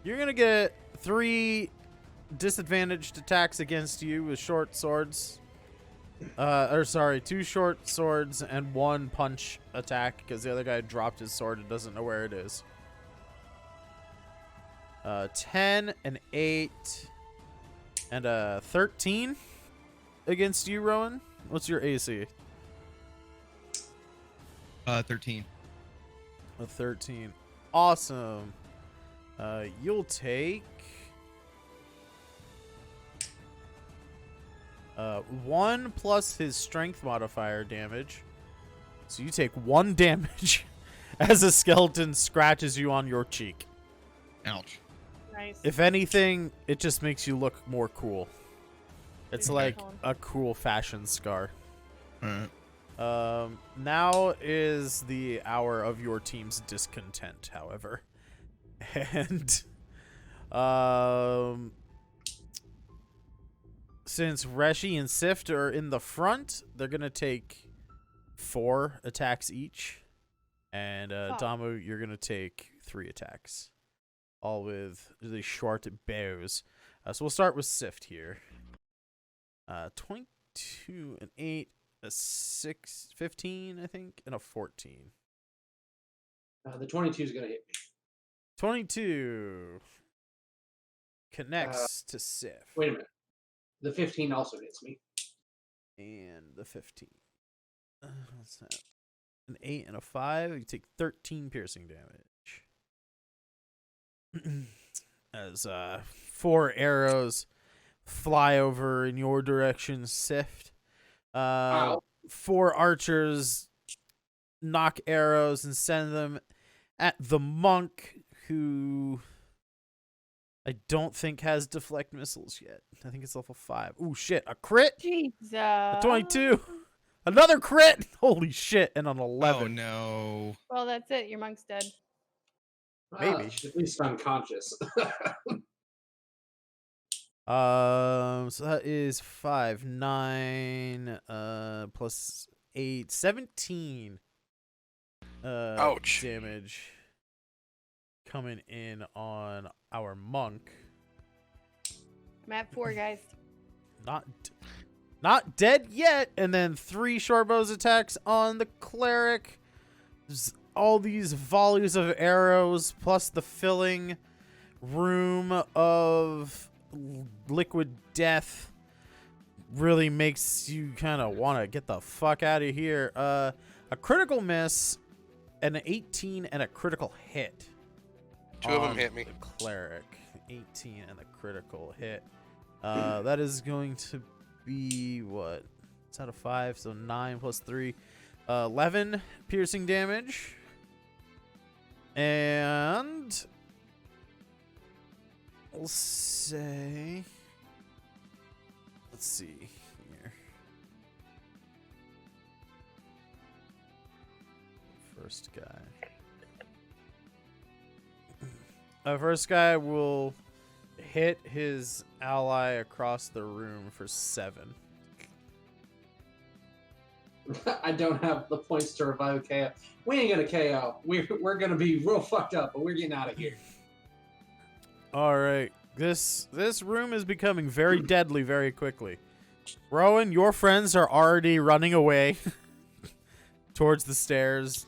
you're gonna get 3 disadvantaged attacks against you with short swords. 2 short swords and 1 punch attack because the other guy dropped his sword and doesn't know where it is. 10, an 8, and a 13. against you, Rowan? What's your AC? 13. A 13. Awesome. You'll take 1 plus his strength modifier damage. So you take 1 damage as a skeleton scratches you on your cheek. Ouch. Nice. If anything, it just makes you look more cool. It's Okay. like a cool fashion scar. Alright. Now is the hour of your team's discontent, however. And since Reshi and Sift are in the front, they're gonna take 4 attacks each. And Damu, you're gonna take 3 attacks. All with the short bows. So we'll start with Sift here. 22, an 8, a 6, 15, I think, and a 14. The 22 is gonna hit me. 22 connects to Sif. Wait a minute. The 15 also hits me. And the 15. What's that? An 8 and a 5. You take 13 piercing damage. As 4 arrows fly over in your direction, Sift. 4 archers knock arrows and send them at the monk, who I don't think has deflect missiles yet. I think it's level 5. Ooh, shit. A crit? Jesus. A 22. Another crit! Holy shit. And an 11. Oh no. Well, that's it. Your monk's dead. Maybe. She's at least unconscious. So that is 5, 9, plus 8, 17. Ouch. Damage coming in on our monk. I'm at 4, guys. Not dead yet. And then 3 short bows attacks on the cleric. There's all these volleys of arrows plus the filling room of liquid death really makes you kind of want to get the fuck out of here. A critical miss, an 18, and a critical hit. 2 of them on hit me. The cleric. 18 and a critical hit. That is going to be what? It's out of 5, so 9 plus 3. 11 piercing damage. And we'll say, let's see here. First guy. First guy will hit his ally across the room for 7. I don't have the points to revive a KO. We ain't gonna KO. We're gonna be real fucked up, but we're getting out of here. All right. This room is becoming very deadly very quickly. Rowan, your friends are already running away towards the stairs.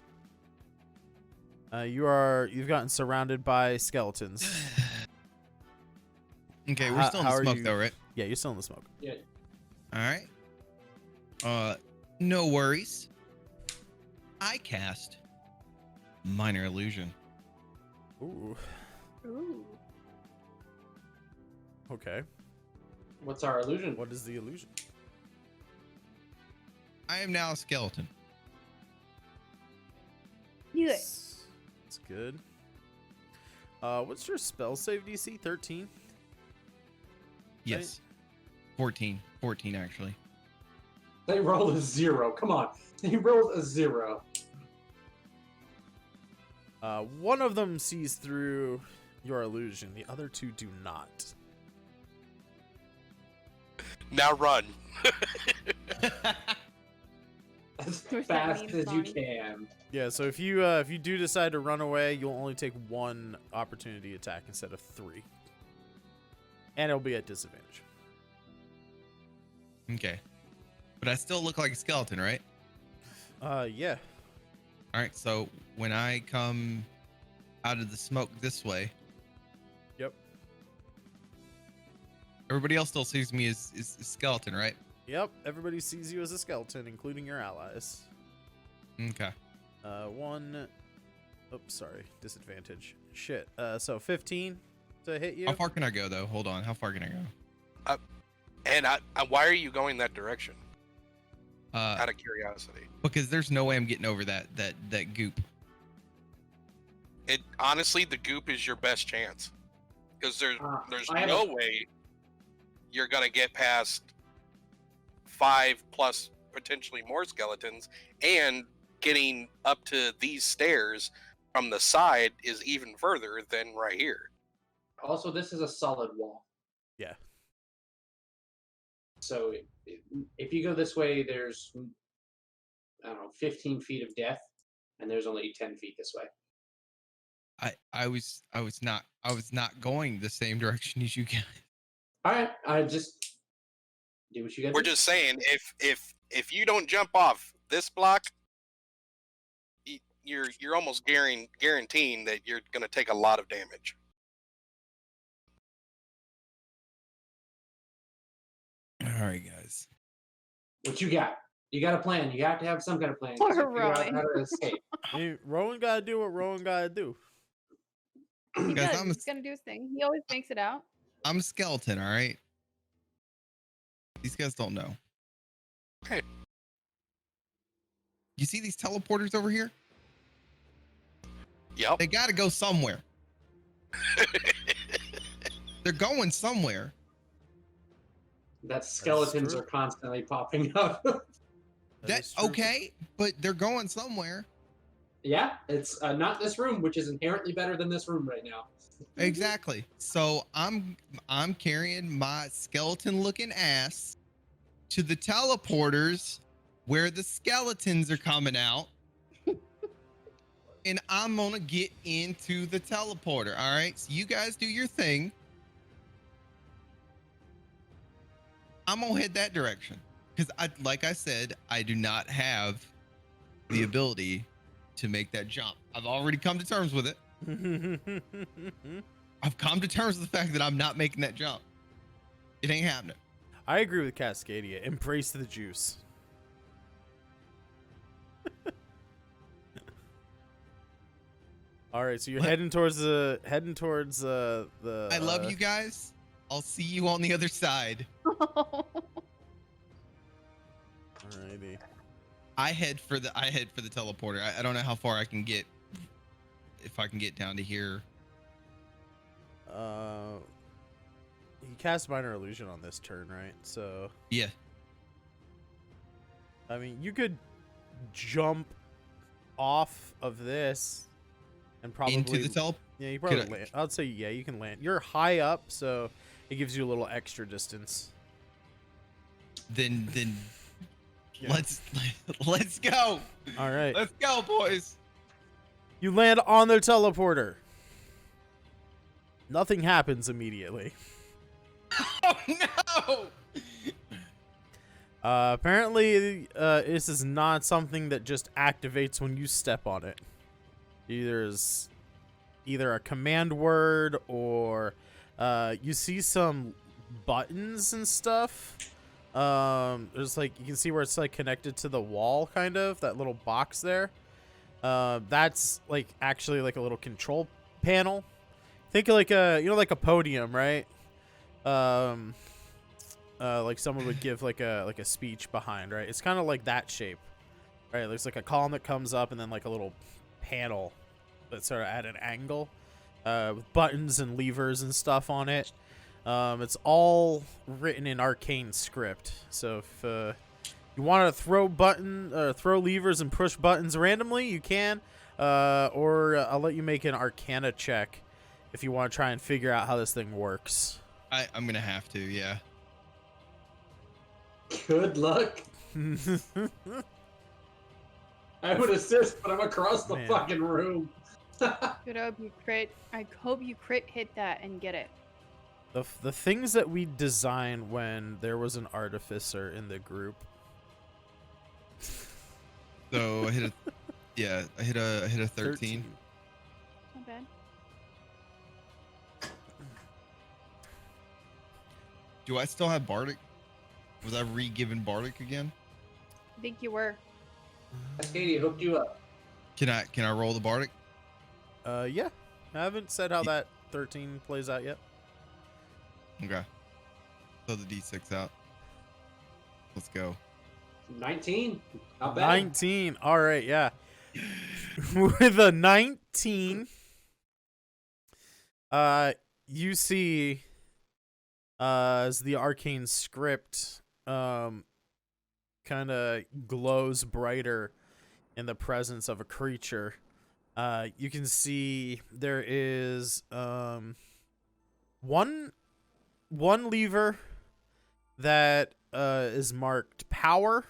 You've gotten surrounded by skeletons. Okay, we're still in the are smoke you- though, right? Yeah, you're still in the smoke. Yeah. Alright. No worries. I cast Minor Illusion. Ooh. Ooh. Okay. What's our illusion? What is the illusion? I am now a skeleton. Do it. That's good. What's your spell save DC? 13? Yes. 14. 14 actually. They rolled a 0. Come on. They rolled a 0. One of them sees through your illusion. The other 2 do not. Now run. As Where's that fast meme as you song? can. Yeah, so if you do decide to run away, you'll only take 1 opportunity attack instead of 3. And it'll be at disadvantage. Okay. But I still look like a skeleton, right? Yeah. Alright, so when I come out of the smoke this way, Yep. everybody else still sees me as skeleton, right? Yep, everybody sees you as a skeleton, including your allies. Okay. One. Oops, sorry, disadvantage. Shit. So 15 to hit you. How far can I go though? Hold on. How far can I go? And why are you going that direction? Out Out of curiosity. because there's no way I'm getting over that goop. It honestly, the goop is your best chance, because there's I have no way you're gonna get past 5 plus potentially more skeletons, and getting up to these stairs from the side is even further than right here. Also, this is a solid wall. Yeah. So if you go this way, there's, I don't know, 15 feet of death, and there's only 10 feet this way. I was not going the same direction as you guys. All right, I just do what you got. We're just saying, if you don't jump off this block, you're almost guaranteeing that you're gonna take a lot of damage. All right, guys. What you got? You got a plan. You have to have some kind of plan. Poor to figure out Rowan. how to escape. Hey, Rowan gotta do what Rowan gotta do. He Guys, does. I'm a- He's gonna do his thing. He always makes it out. I'm a skeleton, all right? These guys don't know. Okay. You see these teleporters over here? Yep. They got to go somewhere. They're going somewhere. That skeletons true. are constantly popping up. Is true. Okay, but they're going somewhere. Yeah, it's not this room, which is inherently better than this room right now. Exactly. So I'm carrying my skeleton-looking ass to the teleporters where the skeletons are coming out. And I'm gonna get into the teleporter. All right. So you guys do your thing. I'm gonna head that direction. Because like I said, I do not have the ability to make that jump. I've already come to terms with it. I've come to terms with the fact that I'm not making that jump. It ain't happening. I agree with Cascadia. Embrace the juice. All right, so you're What? heading towards the I love you guys. I'll see you on the other side. Alrighty. I head for the teleporter. I don't know how far I can get. If I can get down to here. He cast minor illusion on this turn, right? So Yeah. I mean, you could jump off of this and probably Into the Yeah, you probably Could I- land. I'd say yeah, you can land. You're high up, so it gives you a little extra distance. Then Yeah. let's go. All right. Let's go, boys. You land on the teleporter. Nothing happens immediately. Oh no. Apparently, this is not something that just activates when you step on it. Either a command word or you see some buttons and stuff. There's like, you can see where it's like connected to the wall, kind of that little box there. That's like actually like a little control panel. Think of like like a podium, right? Like someone would give like a speech behind, right? It's kind of like that shape, right? There's like a column that comes up and then like a little panel that's sort of at an angle, with buttons and levers and stuff on it. It's all written in arcane script. So if you want to throw levers and push buttons randomly, you can, or I'll let you make an Arcana check if you want to try and figure out how this thing works. I'm gonna have to, yeah. Good luck. I would assist, but I'm across the Man. fucking room. Good, I hope you crit. I hope you crit hit that and get it. The things that we designed when there was an artificer in the group. So I hit a 13. Not bad. Do I still have bardic? Was I re-given bardic again? I think you were. Katie hooked you up. Can I roll the bardic? Yeah. I haven't said how that 13 plays out yet. Okay. Throw the d6 out. Let's go. 19. Not bad. 19. All right, yeah. With a 19, you see, as the arcane script, kind of glows brighter in the presence of a creature. You can see there is one lever that is marked power.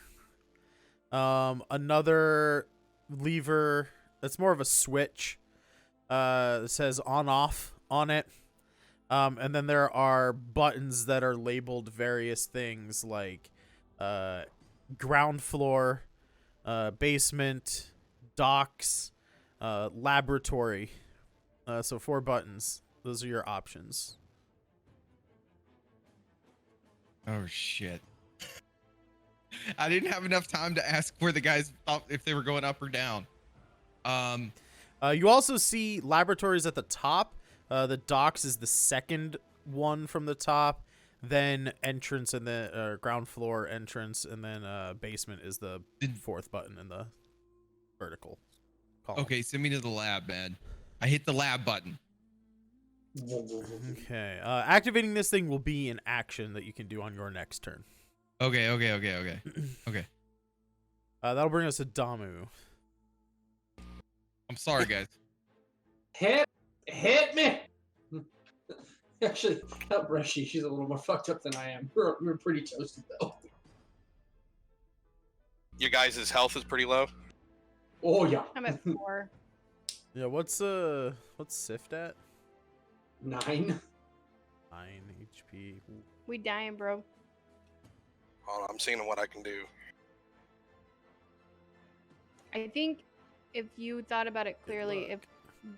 Another lever that's more of a switch that says on off on it. And then there are buttons that are labeled various things like ground floor, basement, docks, laboratory. So 4 buttons. Those are your options. Oh shit. I didn't have enough time to ask where the guys thought if they were going up or down. You also see laboratories at the top. The docks is the second one from the top. Then entrance and then ground floor entrance, and then basement is the 4th button in the vertical column. Okay, send me to the lab, man. I hit the lab button. Okay. Activating this thing will be an action that you can do on your next turn. Okay. That'll bring us to Damu. I'm sorry, guys. Hit me. Actually, not Brushy. She's a little more fucked up than I am. We're pretty toasted though. Your guys' health is pretty low. Oh yeah. I'm at 4. Yeah, what's Sift at? 9. 9 HP. We dying, bro. Hold on, I'm seeing what I can do. I think if you thought about it clearly, if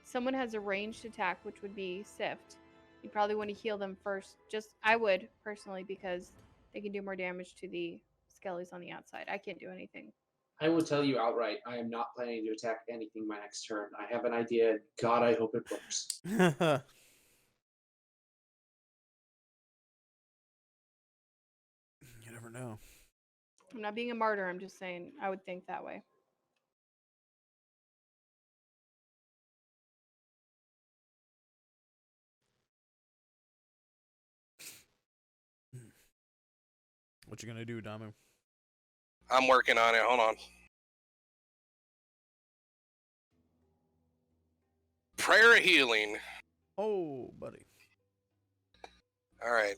someone has a ranged attack, which would be Sift, you probably want to heal them first. I would personally, because they can do more damage to the skellies on the outside. I can't do anything. I will tell you outright, I am not planning to attack anything my next turn. I have an idea. God, I hope it works. You never know. I'm not being a martyr. I'm just saying I would think that way. What you gonna do, Damu? I'm working on it. Hold on. Prayer of healing. Oh, buddy. All right.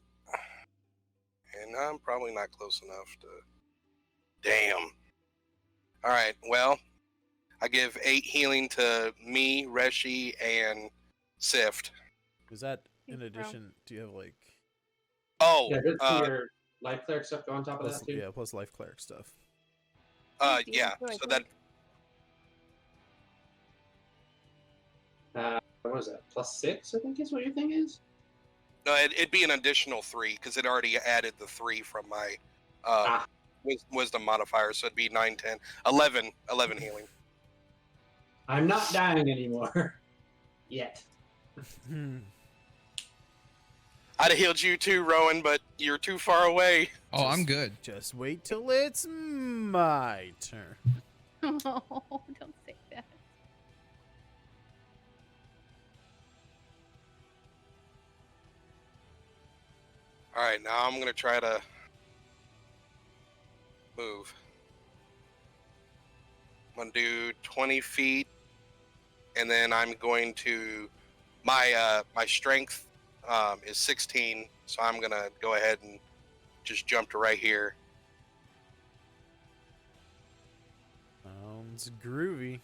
And I'm probably not close enough to... Damn. All right, well, I give 8 healing to me, Reshi, and Sift. Is that in Thanks, bro. addition? Do you have like Oh, Yeah, does your life cleric stuff go on top of plus, that too? yeah, plus life cleric stuff? yeah, so that... What was that? +6, I think is what your thing is? No, it'd be an additional 3, because it already added the 3 from my wisdom modifier, so it'd be 9, 10, 11 healing. I'm not dying anymore. Yet. I'd have healed you too, Rowan, but you're too far away. Oh, I'm good. Just wait till it's my turn. Oh, don't say that. All right, now I'm going to try to move. I'm going to do 20 feet, and then I'm going to... My strength is 16, so I'm going to go ahead and just jump to right here. Sounds groovy.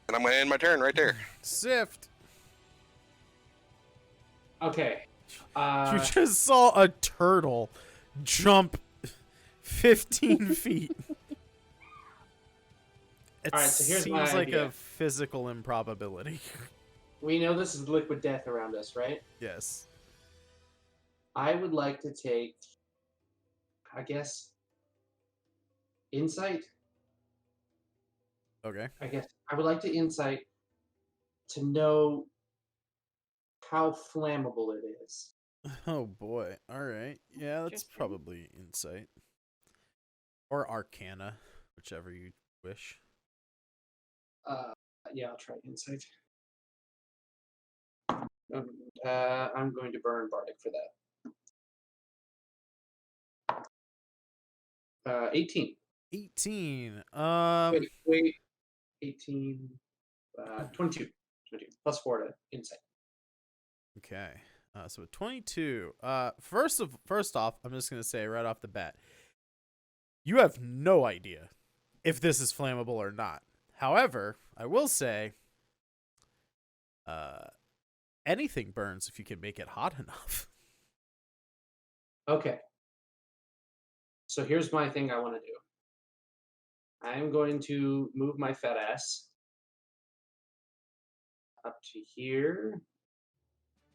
And I'm going to end my turn right there. Sift. Okay. You just saw a turtle jump 15 feet. It Alright, so here's my seems like idea. a physical improbability. We know this is liquid death around us, right? Yes. I would like to take I guess, insight. Okay. I guess I would like to insight to know how flammable it is. Oh boy. All right. Yeah, that's Interesting. probably insight. Or arcana, whichever you wish. Yeah, I'll try insight. I'm going to burn bardic for that. 18. 18. Wait. 18. 22. 22. Plus 4 to insight. Okay. So 22. First off, I'm just gonna say right off the bat, you have no idea if this is flammable or not. However, I will say, anything burns if you can make it hot enough. Okay. So here's my thing I want to do. I'm going to move my fat ass up to here,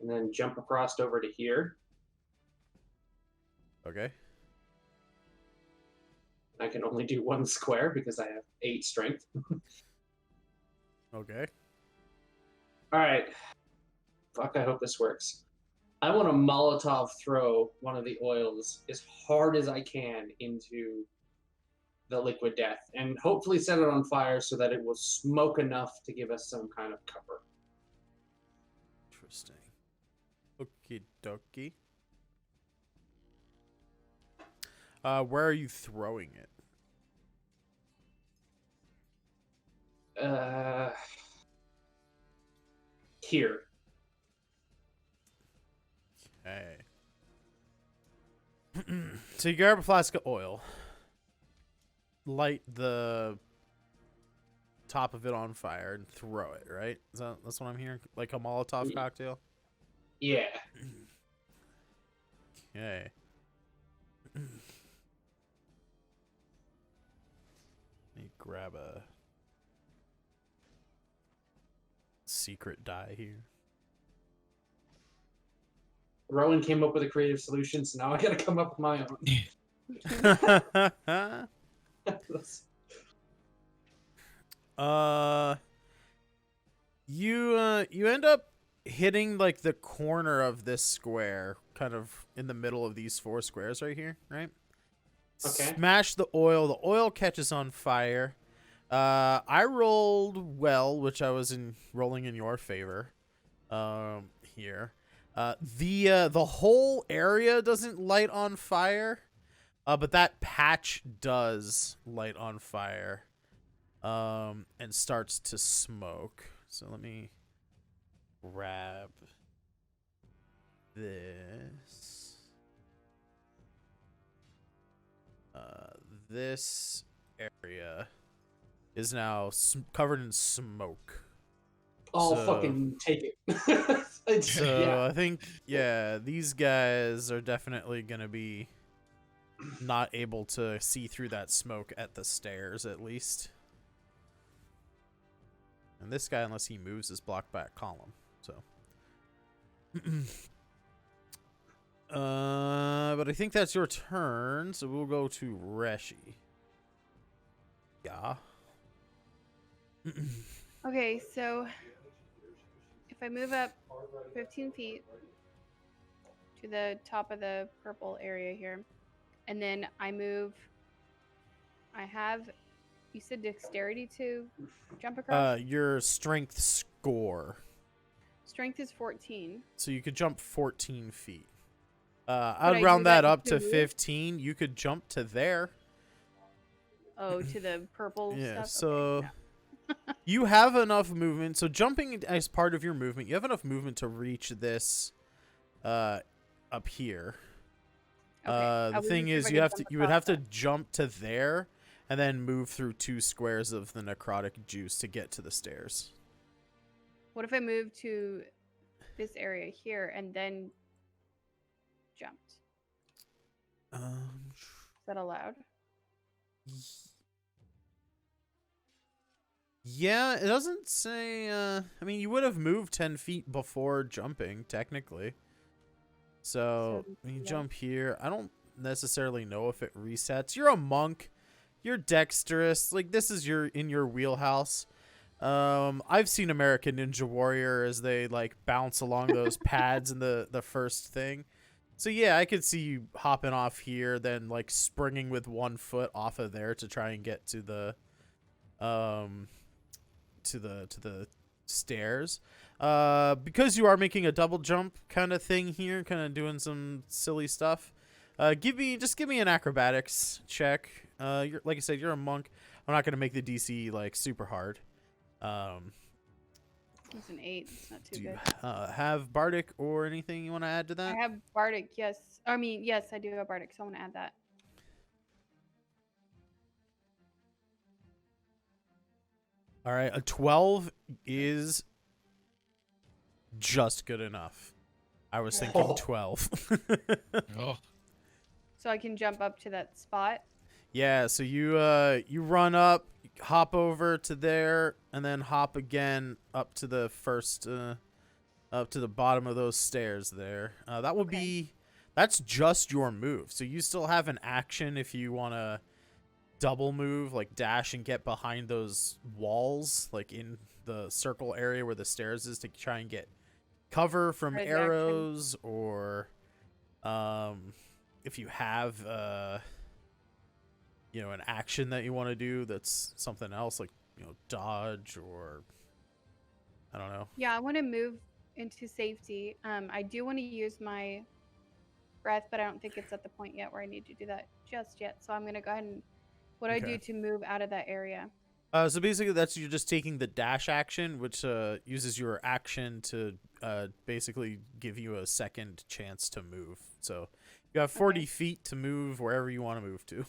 and then jump across over to here. Okay. I can only do 1 square because I have 8 strength. Okay. All right. Fuck, I hope this works. I want to Molotov throw one of the oils as hard as I can into the liquid death and hopefully set it on fire so that it will smoke enough to give us some kind of cover. Interesting. Okie dokie. Where are you throwing it? Here. Okay. So you grab a flask of oil, light the top of it on fire, and throw it. Right? That's what I'm hearing? Like a Molotov cocktail. Yeah. Okay. Let me grab a secret die here. Rowan came up with a creative solution, so now I gotta come up with my own. You end up hitting like the corner of this square, kind of in the middle of these 4 squares right here, right? Okay. Smash the oil. The oil catches on fire. I rolled well, which I was rolling in your favor. Here. The whole area doesn't light on fire, but that patch does light on fire, and starts to smoke. So let me grab this. This area is now covered in smoke. I'll fucking take it. So yeah. I think, yeah, these guys are definitely going to be not able to see through that smoke at the stairs, at least. And this guy, unless he moves, is blocked by a column. So, but I think that's your turn. So we'll go to Reshi. Yeah. Okay, so if I move up 15 feet to the top of the purple area here, and then I have, you said dexterity to jump across? Your strength score. Strength is 14. So you could jump 14 feet. I I'd do round that that up to to move? 15. You could jump to there. Oh, to the purple Yeah, stuff? so Okay, no. you have enough movement. So jumping as part of your movement, you have enough movement to reach this up here. Okay, I The wasn't thing sure if is I you could have to jump you would across have to that. jump to there and then move through 2 squares of the necrotic juice to get to the stairs. What if I move to this area here and then jumped? Is that allowed? Yeah, it doesn't say, I mean, you would have moved 10 feet before jumping, technically. So, when you yeah. jump here, I don't necessarily know if it resets. You're a monk. You're dexterous. Like, this is in your wheelhouse. I've seen American Ninja Warrior as they like bounce along those pads in the first thing. So yeah, I could see you hopping off here, then like springing with one foot off of there to try and get to the stairs. Because you are making a double jump kind of thing here, kind of doing some silly stuff. Give me an acrobatics check. You're, like I said, you're a monk. I'm not gonna make the DC like super hard. It's an 8. It's not too Do good. you have bardic or anything you want to add to that? I have bardic. Yes. I mean, yes, I do have bardic. So I want to add that. All right, a 12 is just good enough. I was thinking 12. Oh, So I can jump up to that spot. Yeah, so you run up, hop over to there, and then hop again up to the first up to the bottom of those stairs there. That would be that's just your move. So you still have an action if you want to double move, like dash and get behind those walls, like in the circle area where the stairs is, to try and get cover from Right, arrows, or if you have you know, an action that you want to do that's something else, like, you know, dodge, or I don't know. Yeah, I want to move into safety. I do want to use my breath, but I don't think it's at the point yet where I need to do that just yet. So I'm going to go ahead and what do I do to move out of that area? So basically you're just taking the dash action, which uses your action to basically give you a second chance to move. So you have 40 feet to move wherever you want to move to.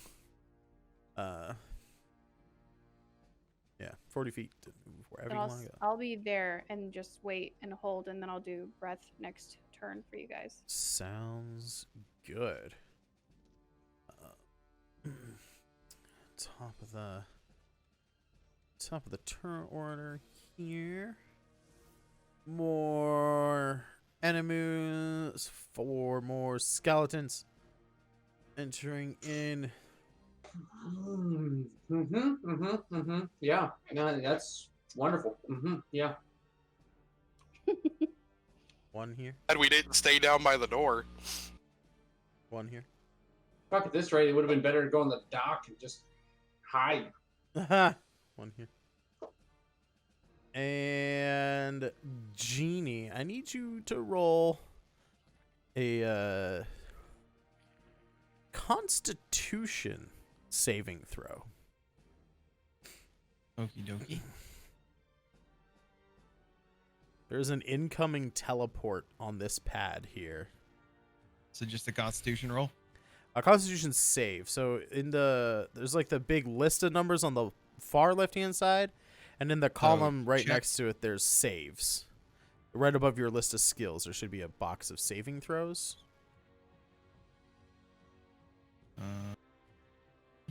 Yeah, 40 feet to move wherever Then you want to go. I'll be there and just wait and hold, and then I'll do breath next turn for you guys. Sounds good. Top of the turn order here. More enemies, 4 more skeletons entering in. Yeah, no, that's wonderful. Yeah. One here, Glad we didn't stay down by the door. one here. Fuck, at this rate, it would have been better to go on the dock and just hide. One here. And Genie, I need you to roll a Constitution saving throw. okie dokie. There's an incoming teleport on this pad here. So just a Constitution roll. A Constitution save. So there's like the big list of numbers on the far left hand side, and in the column right check. next to it there's saves. Right above your list of skills there should be a box of saving throws.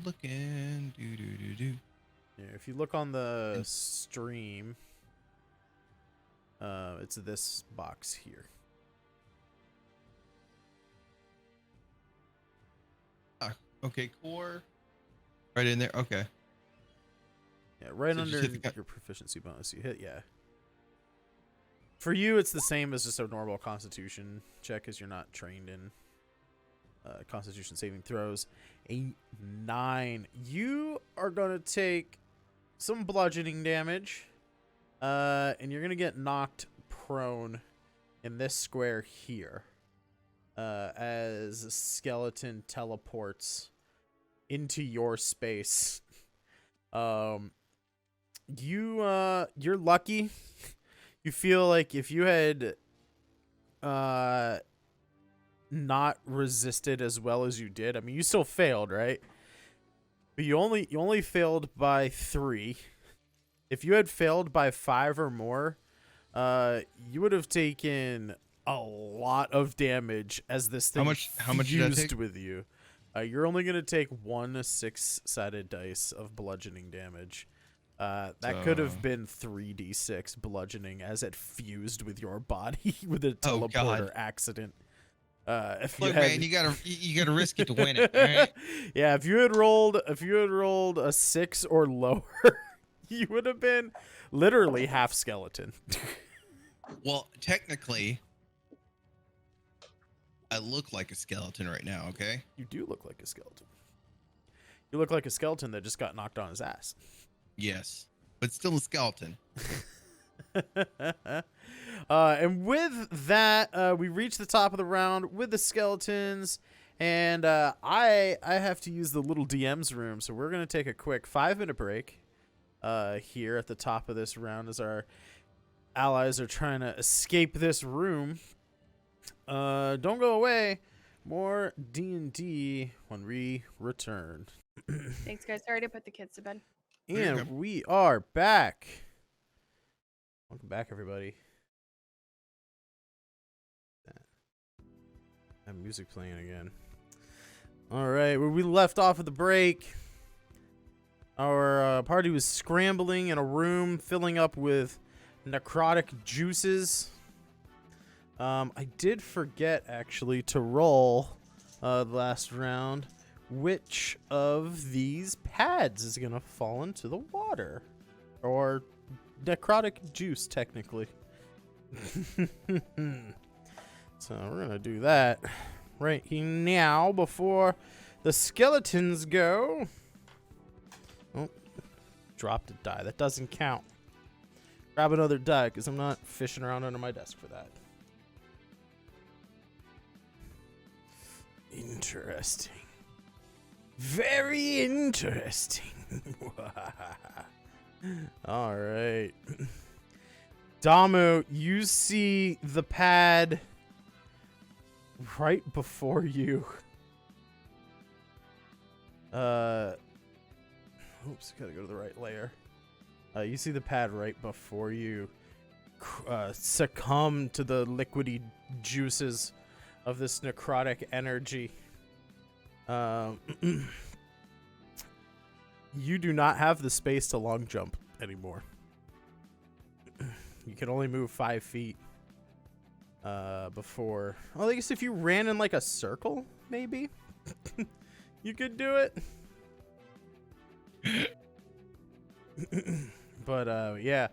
Looking. Do. Yeah, if you look on the stream, it's this box here. Okay, core. Right in there. Okay. Yeah, right So under just hit the your proficiency bonus. You hit, yeah. For you, it's the same as just a normal Constitution check, as you're not trained in Constitution saving throws. A 9. You are gonna take some bludgeoning damage, and you're gonna get knocked prone in this square here, as a skeleton teleports into your space. You're lucky. You feel like if you had not resisted as well as you did, I mean, you still failed, right? But you only failed by 3. If you had failed by 5 or more, you would have taken a lot of damage as this thing How much did I fused take? with you. You're only gonna take 1 6-sided dice of bludgeoning damage. That could have been 3d6 bludgeoning as it fused with your body with a teleporter accident. If you Look, had, man, you gotta risk it to win it. All right? yeah, if you had rolled a 6 or lower, you would have been literally half skeleton. Well, technically, I look like a skeleton right now. Okay. You do look like a skeleton. You look like a skeleton that just got knocked on his ass. Yes, but still a skeleton. And with that, we reach the top of the round with the skeletons, and I have to use the little DM's room, so we're gonna take a quick 5-minute break here at the top of this round as our allies are trying to escape this room. Don't go away. More D&D when we return. Thanks, guys. Sorry to put the kids to bed. And we are back. Welcome back, everybody. That music playing again. All right, where we left off at the break, our party was scrambling in a room filling up with necrotic juices. I did forget, actually, to roll the last round which of these pads is going to fall into the water. Or necrotic juice, technically. So we're going to do that right now before the skeletons go. Oh, dropped a die. That doesn't count. Grab another die because I'm not fishing around under my desk for that. Interesting. Very interesting. All right. Damu, you see the pad right before you. Oops, gotta go to the right layer. You see the pad right before you succumb to the liquidy juices of this necrotic energy. You do not have the space to long jump anymore. You can only move 5 feet before. Well, I guess if you ran in like a circle, maybe you could do it. But yeah,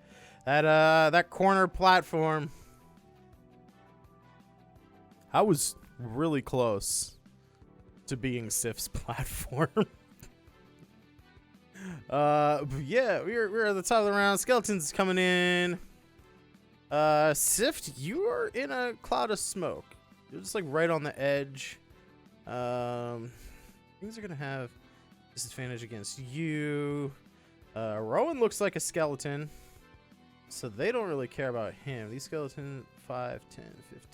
that corner platform. I was really close to being Sif's platform. But yeah, we're at the top of the round. Skeletons coming in. Sift, you are in a cloud of smoke. You're just like right on the edge. Things are gonna have disadvantage against you. Rowan looks like a skeleton, so they don't really care about him. These skeletons, 5, 10, 15,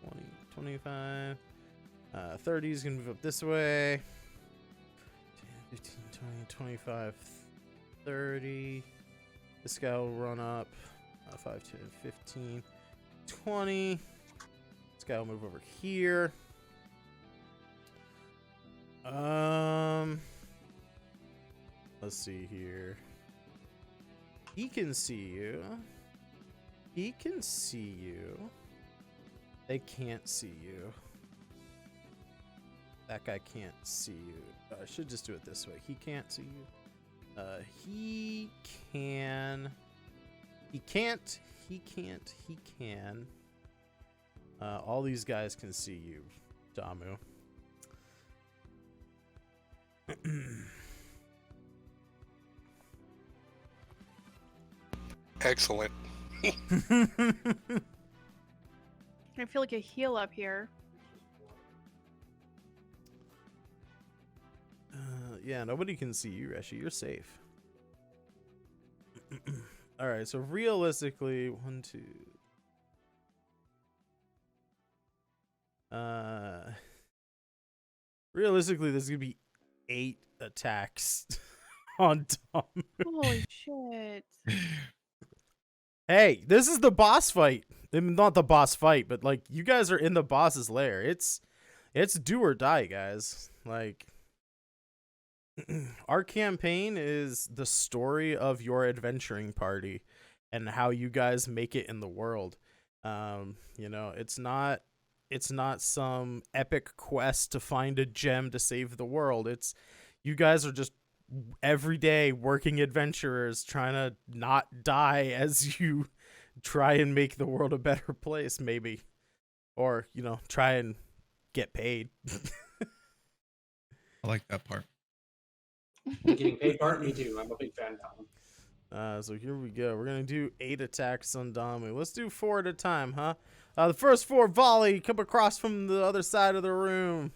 20, 25, 30 is gonna move up this way. 10, 15, 20, 25, 30. This guy will run up. 5, 10, 15, 20. This guy will move over here. Let's see here. He can see you. He can see you. They can't see you. That guy can't see you. I should just do it this way. He can't see you. He can. He can't. He can't. He can. All these guys can see you, Damu. Excellent. I feel like a heal up here. Yeah, nobody can see you, Reshi. You're safe. All right, so realistically, 1, 2. Realistically, there's gonna be 8 attacks on Tom. Holy shit. Hey, this is the boss fight. I mean, not the boss fight, but like you guys are in the boss's lair. It's do or die, guys. Like our campaign is the story of your adventuring party and how you guys make it in the world. You know, it's not it's not some epic quest to find a gem to save the world. It's you guys are just everyday working adventurers trying to not die as you try and make the world a better place, maybe. Or, try and get paid. I like that part. The getting paid part, me too. I'm a big fan of that one. So here we go. We're going to do 8 attacks on Damu. Let's do 4 at a time, huh? The first 4 volley come across from the other side of the room.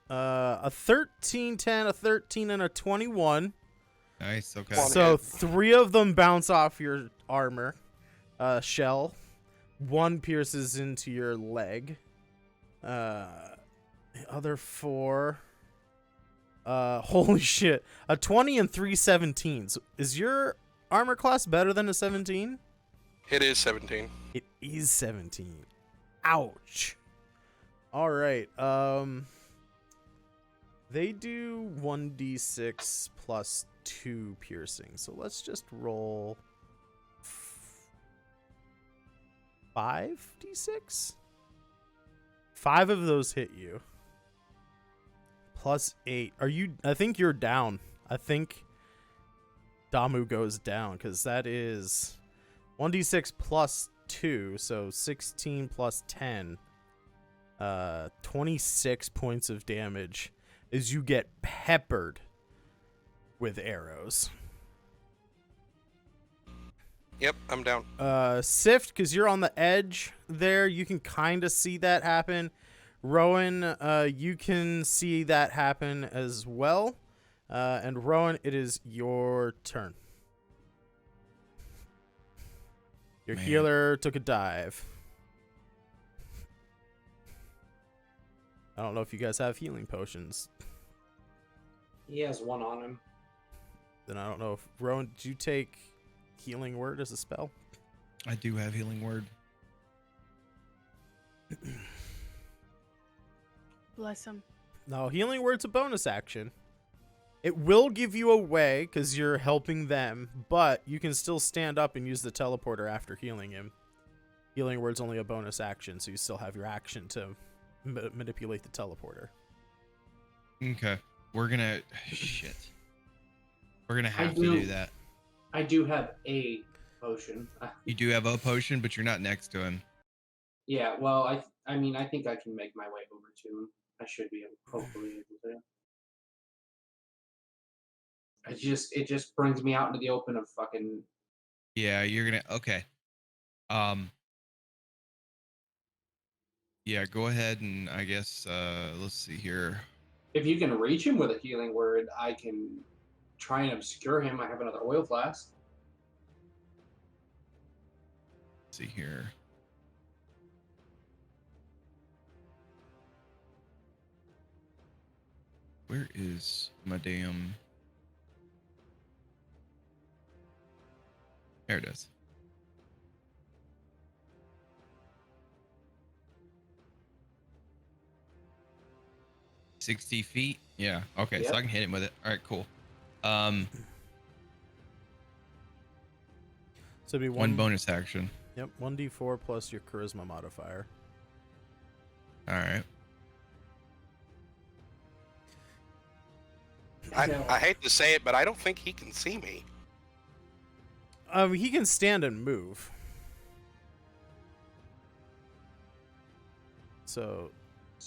A 13, 10, a 13, and a 21. Nice. Okay. So 3 of them bounce off your armor shell. 1 pierces into your leg. The other 4... holy shit. A 20 and 3 17s. Is your armor class better than a 17? It is 17. It is 17. Ouch. All right. They do 1d6 plus 2 piercing. So let's just roll 5d6. 5 of those hit you. Plus 8. I think you're down. I think Damu goes down because that is 1d6 plus 2, so 16 plus 10. 26 points of damage as you get peppered with arrows. Yep, I'm down. Sift, because you're on the edge there, you can kind of see that happen. Rowan, you can see that happen as well. And Rowan, it is your turn. Your healer took a dive. I don't know if you guys have healing potions. He has 1 on him. Then I don't know if Rowan, did you take Healing Word as a spell? I do have Healing Word. Bless him. No, Healing Word's a bonus action. It will give you away because you're helping them, but you can still stand up and use the teleporter after healing him. Healing Word's only a bonus action, so you still have your action to manipulate the teleporter. Okay. We're gonna... Shit. We're gonna have to do that. I do have a potion. You do have a potion, but you're not next to him. Yeah, well, I mean, I think I can make my way over to him. I should be hopefully able to. It just brings me out into the open of fucking. Yeah, you're gonna. Okay. Yeah, go ahead and I guess let's see here. If you can reach him with a healing word, I can try and obscure him. I have another oil flask. Let's see here. Where is my damn... There it is. $60 feet? Yeah. Okay, Yep. so I can hit him with it. All right, cool. So it'd be one bonus action. Yep, 1d4 plus your charisma modifier. All right. I hate to say it, but I don't think he can see me. He can stand and move. So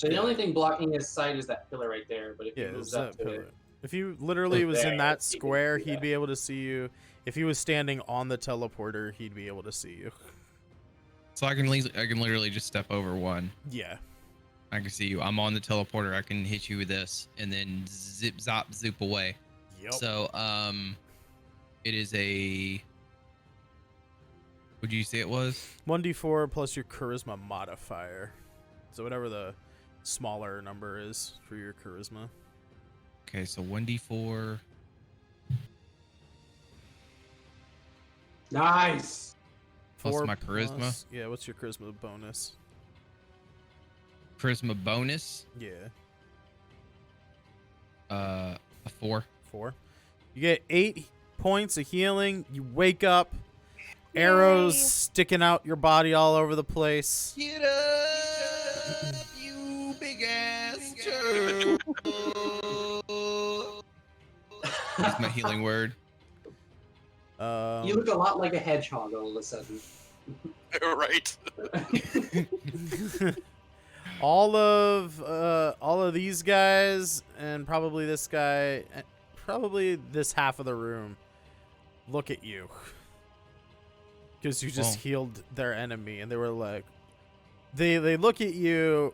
the only thing blocking his sight is that pillar right there. But if he moves up to it, if he literally was in that he can square, do he'd that. be able to see you. If he was standing on the teleporter, he'd be able to see you. So I can literally just step over one. Yeah. I can see you. I'm on the teleporter. I can hit you with this and then zip, zop, zoop away. Yep. So, it is a... What did you say it was? 1d4 plus your charisma modifier. So whatever the smaller number is for your charisma. Okay, so 1d4. Nice. Plus 4 my charisma? Yeah, what's your charisma bonus? Charisma bonus? Yeah. A 4. 4. You get 8 points of healing. You wake up. arrows Yay. sticking out your body all over the place. Get up, you big ass turtle. That's my healing word. You look a lot like a hedgehog all of a sudden. Right. all of these guys and probably this guy, probably this half of the room, look at you because you just healed their enemy, and they were like, they look at you,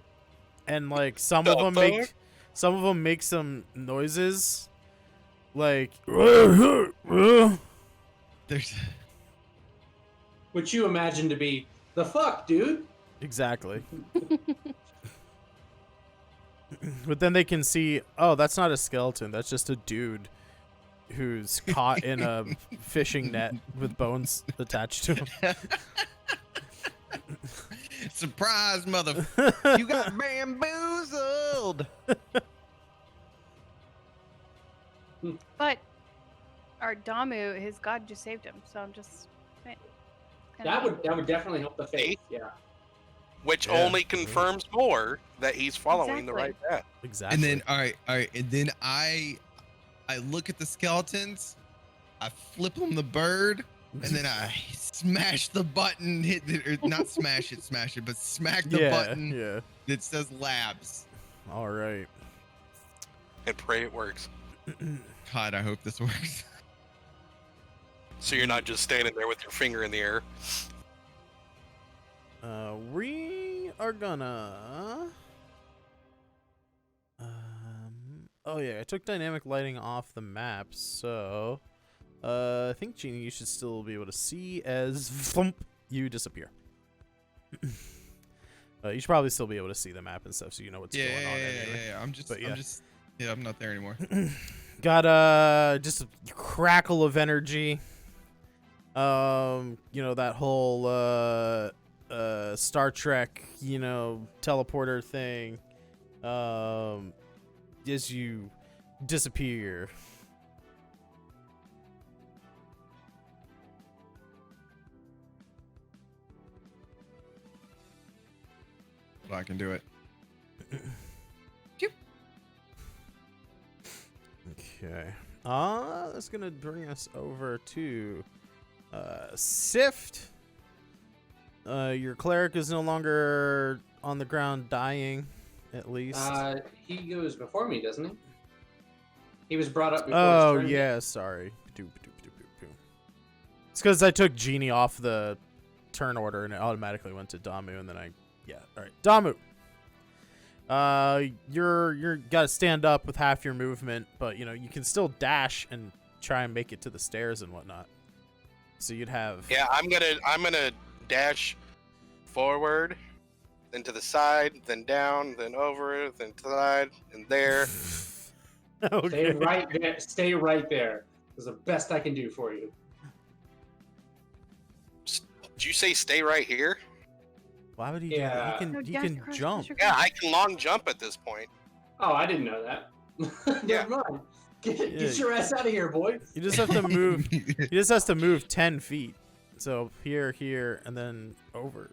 and like some of them make some noises, like There's Which you imagine to be the fuck, dude. exactly. But then they can see, oh, that's not a skeleton. That's just a dude who's caught in a fishing net with bones attached to him. surprise, mother. You got bamboozled. But our Damu, his god just saved him, so I'm just. That would definitely help the faith. Yeah. Which Yeah. only confirms more that he's following the right path. Exactly. And then all right, and then I look at the skeletons, I flip them the bird, and then I smash the button, not smash it, but smack the button Yeah. that says labs. All right. And pray it works. God, I hope this works. So you're not just standing there with your finger in the air. We are gonna. Oh yeah, I took dynamic lighting off the map, so I think Jeannie, you should still be able to see as thump, you disappear. You should probably still be able to see the map and stuff, so you know what's going on. Anyway. Yeah. I'm not there anymore. Got just a crackle of energy. You know, that whole Star Trek, teleporter thing. As you disappear. Well, I can do it. Okay. That's gonna bring us over to Sift. Your cleric is no longer on the ground dying, at least. He goes before me, doesn't he? He was brought up before. Oh his turn. yeah, sorry. It's because I took Genie off the turn order and it automatically went to Damu, and then all right, Damu. You're gotta stand up with half your movement, but you can still dash and try and make it to the stairs and whatnot. So you'd have. Yeah, I'm gonna dash forward, then to the side, then down, then over, then to the side, and there. Okay. Stay right there. Stay right there. It's the best I can do for you. Did you say stay right here? Why would he? Yeah. Do that? He can jump. Yeah, I can long jump at this point. Oh, I didn't know that. Yeah. Never mind. Get your ass out of here, boy. You just have to move. He just has to move 10 feet. So here, and then over.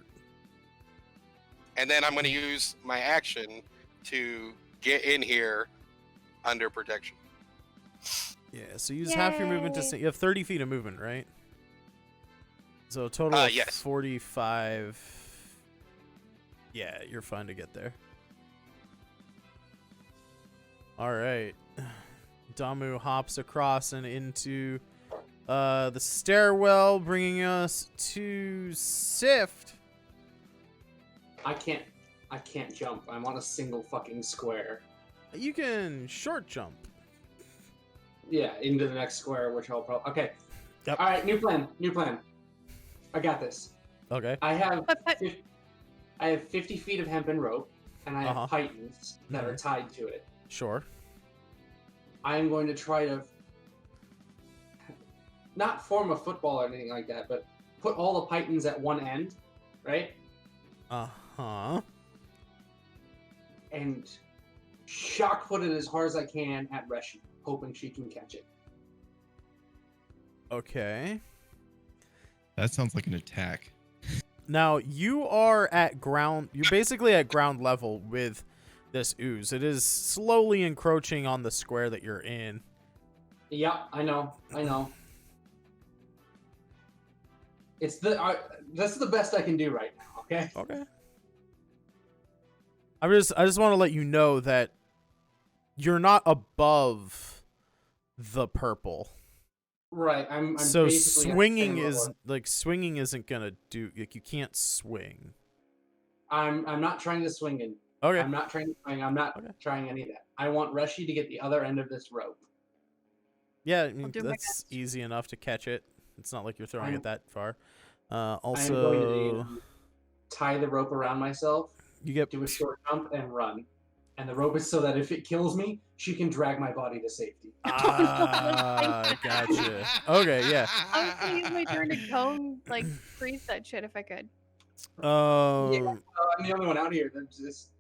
And then I'm going to use my action to get in here under protection. Yeah, so use half your movement to Yay. stay. You have 30 feet of movement, right? So a total of yes. 45. Yeah, you're fine to get there. All right. Damu hops across and into the stairwell, bringing us to Sift. I can't jump. I'm on a single fucking square. You can short jump. Yeah, into the next square, which I'll probably. Okay. Yep. All right, new plan. I got this. Okay. I have But- 50 feet of hempen rope, and I have Uh-huh. pythons that are tied to it. Sure. I am going to try to not form a football or anything like that, but put all the pythons at one end, right? Uh-huh. And shock put it as hard as I can at Reshi, hoping she can catch it. Okay. That sounds like an attack. Now you are at ground. You're basically at ground level with this ooze. It is slowly encroaching on the square that you're in. Yeah, I know. It's this is the best I can do right now. Okay. Okay. I just want to let you know that you're not above the purple. Right. I'm So basically swinging at the is same level. swinging isn't gonna do, like, you can't swing. I'm not trying to swing in. Okay. I'm not trying to swing. I'm not Okay. trying any of that. I want Rushy to get the other end of this rope. Yeah, I mean, do my that's best. easy enough to catch it. It's not like you're throwing I'm- it that far. I'm going Also, to tie the rope around myself, you get do a short jump, and run. And the rope is so that if it kills me, she can drag my body to safety. Gotcha. Okay, yeah. I was gonna use my turn to cone, like, freeze that shit if I could. Um, I'm the only one out here that just.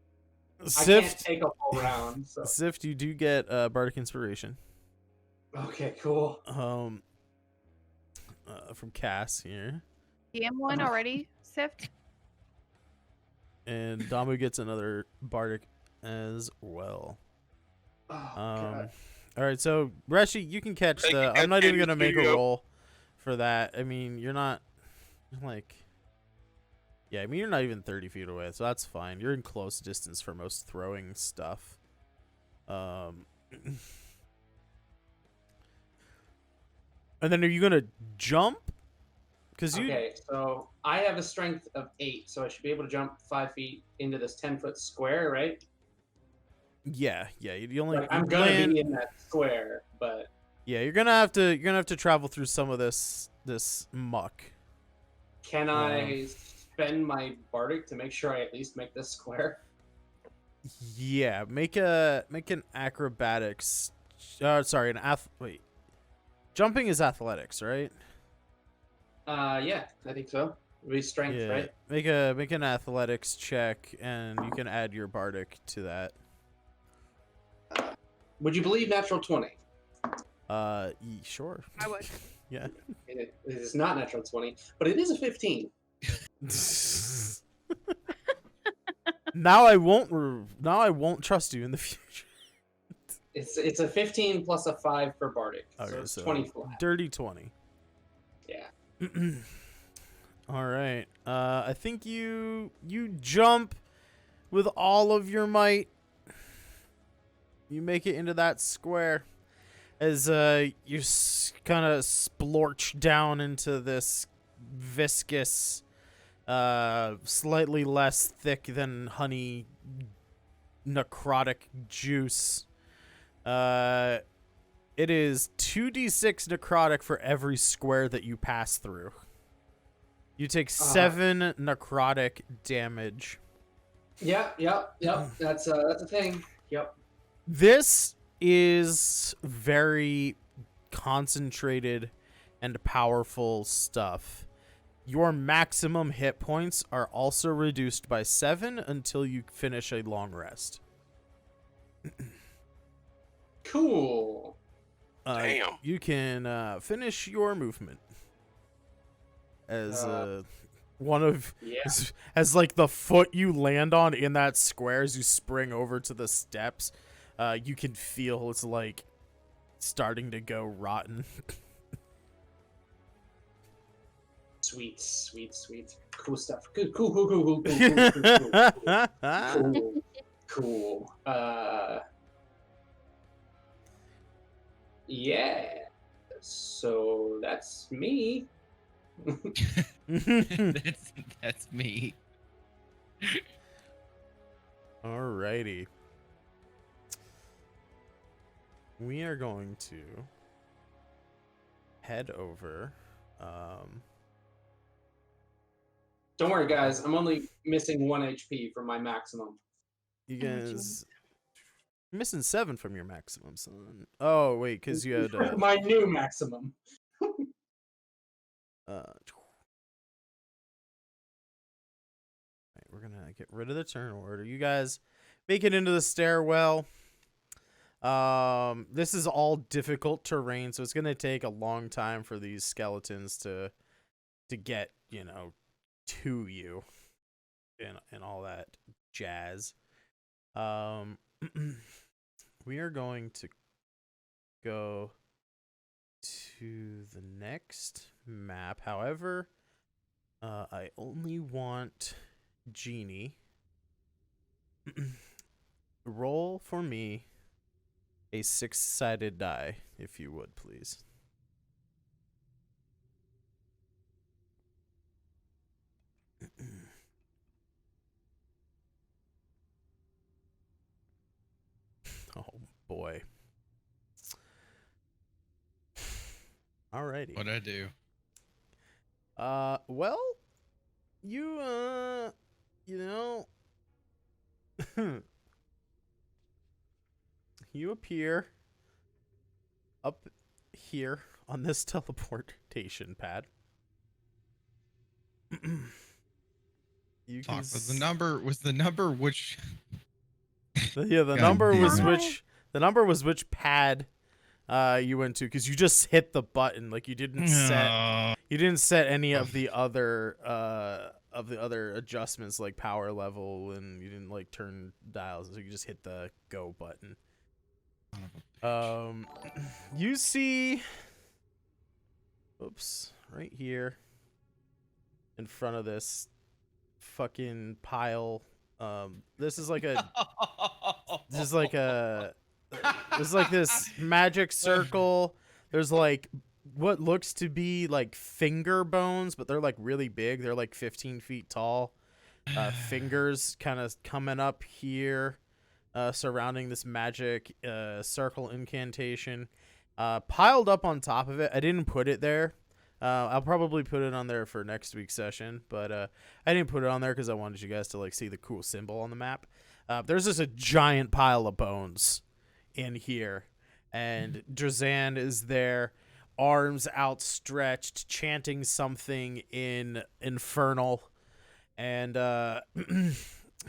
I can't Sift, take a whole round. So. Sift, you do get bardic inspiration. Okay, cool. From Cass here, DM1 already, Sift? and Damu gets another bardic as well. Oh, God. All right, so Reshi, you can catch Thank the. you, I'm not even Captain gonna make a Studio. roll for that. I mean, you're not like. Yeah, I mean you're not even 30 feet away, so that's fine. You're in close distance for most throwing stuff. And then are you gonna jump? Because you. Okay, so I have a strength of 8, so I should be able to jump 5 feet into this 10-foot square, right? Yeah. You only. Like, I'm you gonna land- be in that square, but Yeah, you're gonna have to travel through some of this muck. can I spend my bardic to make sure I at least make this square? Yeah, make an acrobatics. Sorry, wait. Jumping is athletics, right? Yeah, I think so. It'll be strength, Yeah. right? Make an athletics check, and you can add your bardic to that. Would you believe natural 20? Sure. I would. Yeah. It is not natural 20, but it is a 15. Now I won't trust you in the future. It's a 15 plus a 5 for bardic, so Okay, it's so 20 flat. dirty 20. Yeah. All right. I think you jump with all of your might. You make it into that square as you kind of splorch down into this viscous, slightly less thick than honey necrotic juice. It is 2d6 necrotic for every square that you pass through. You take 7 necrotic damage. Yep. That's a thing. Yep. This is very concentrated and powerful stuff. Your maximum hit points are also reduced by 7 until you finish a long rest. Cool. Damn. You can finish your movement as one of Yeah. as like the foot you land on in that square as you spring over to the steps. You can feel it's like starting to go rotten. Sweet. Cool stuff. Cool. Cool. Yeah. So that's me. That's me. Alrighty. We are going to head over. Don't worry, guys. I'm only missing 1 HP from my maximum. You guys you're missing 7 from your maximum, son. Oh wait, because you had my new maximum. Alright, we're gonna get rid of the turn order. You guys make it into the stairwell. This is all difficult terrain, so it's gonna take a long time for these skeletons to to get, to you and all that jazz. We are going to go to the next map. However, I only want Genie. Roll for me a 6-sided die, if you would, please. Oh boy. Alrighty. What'd I do? Well, you you appear up here on this teleportation pad. You Fuck, can was the number which yeah, the God number damn was it. which pad you went to, because you just hit the button. Like you didn't set any of the other adjustments like power level, and you didn't like turn dials, so you just hit the go button. You see, oops, right here in front of this fucking pile. This is like this magic circle. There's like what looks to be like finger bones, but they're like really big. They're like 15 feet tall. Fingers kind of coming up here, surrounding this magic circle incantation. Piled up on top of it. I didn't put it there. I'll probably put it on there for next week's session, but I didn't put it on there because I wanted you guys to like see the cool symbol on the map. There's just a giant pile of bones in here, and Drazan is there, arms outstretched, chanting something in Infernal, and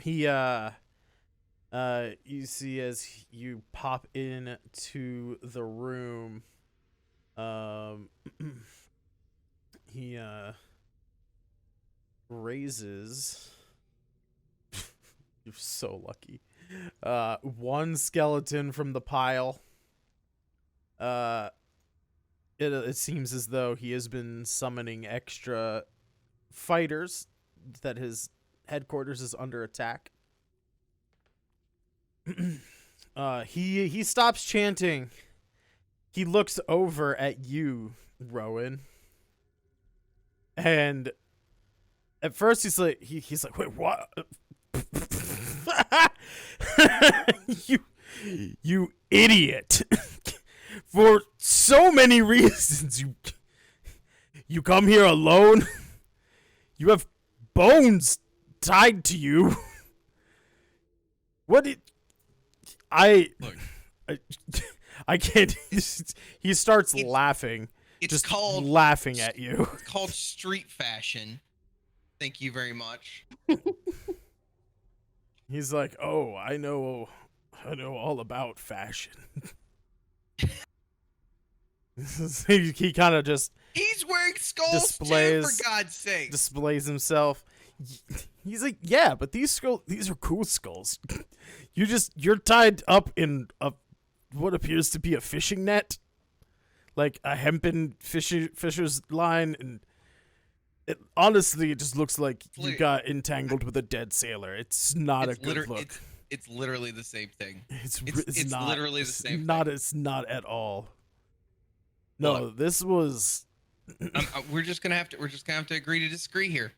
he you see as you pop into the room, he raises you're so lucky one skeleton from the pile. It seems as though he has been summoning extra fighters, that his headquarters is under attack. He stops chanting. He looks over at you, Rowan. And at first he's like, wait, what? you idiot! For so many reasons, you come here alone. You have bones tied to you. What did I can't. He starts laughing. It's just called laughing at you. It's called street fashion. Thank you very much. He's like, "Oh, I know all about fashion." He kind of just He's wearing skulls too, for God's sake. Displays himself. He's like, "Yeah, but these are cool skulls. You're tied up in what appears to be a fishing net, like a hempen fisher's line, and it just looks like you got entangled with a dead sailor. It's not a good look. It's literally the same thing. It's not, literally the same thing. Thing. It's not at all. No, look, this was. We're just gonna have to agree to disagree here.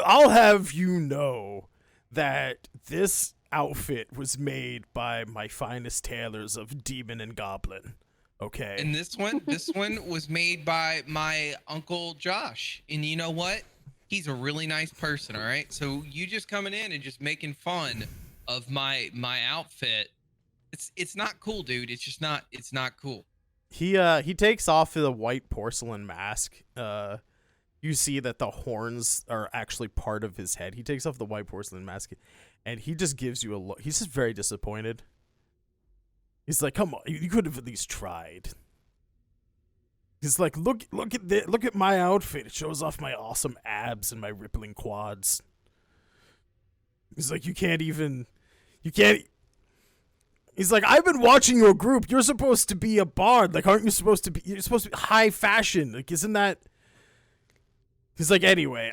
I'll have you know that this outfit was made by my finest tailors of demon and goblin. Okay. And this one was made by my uncle Josh. And you know what? He's a really nice person, all right? So you just coming in and just making fun of my outfit. It's not cool, dude. It's not cool. He takes off the white porcelain mask. You see that the horns are actually part of his head. He takes off the white porcelain mask, and he just gives you a look. He's just very disappointed. He's like, "Come on, you could have at least tried." He's like, look at my outfit. It shows off my awesome abs and my rippling quads. He's like, you can't. He's like, I've been watching your group. You're supposed to be a bard. Like, aren't you supposed to be? You're supposed to be high fashion. Like, isn't that? He's like, anyway,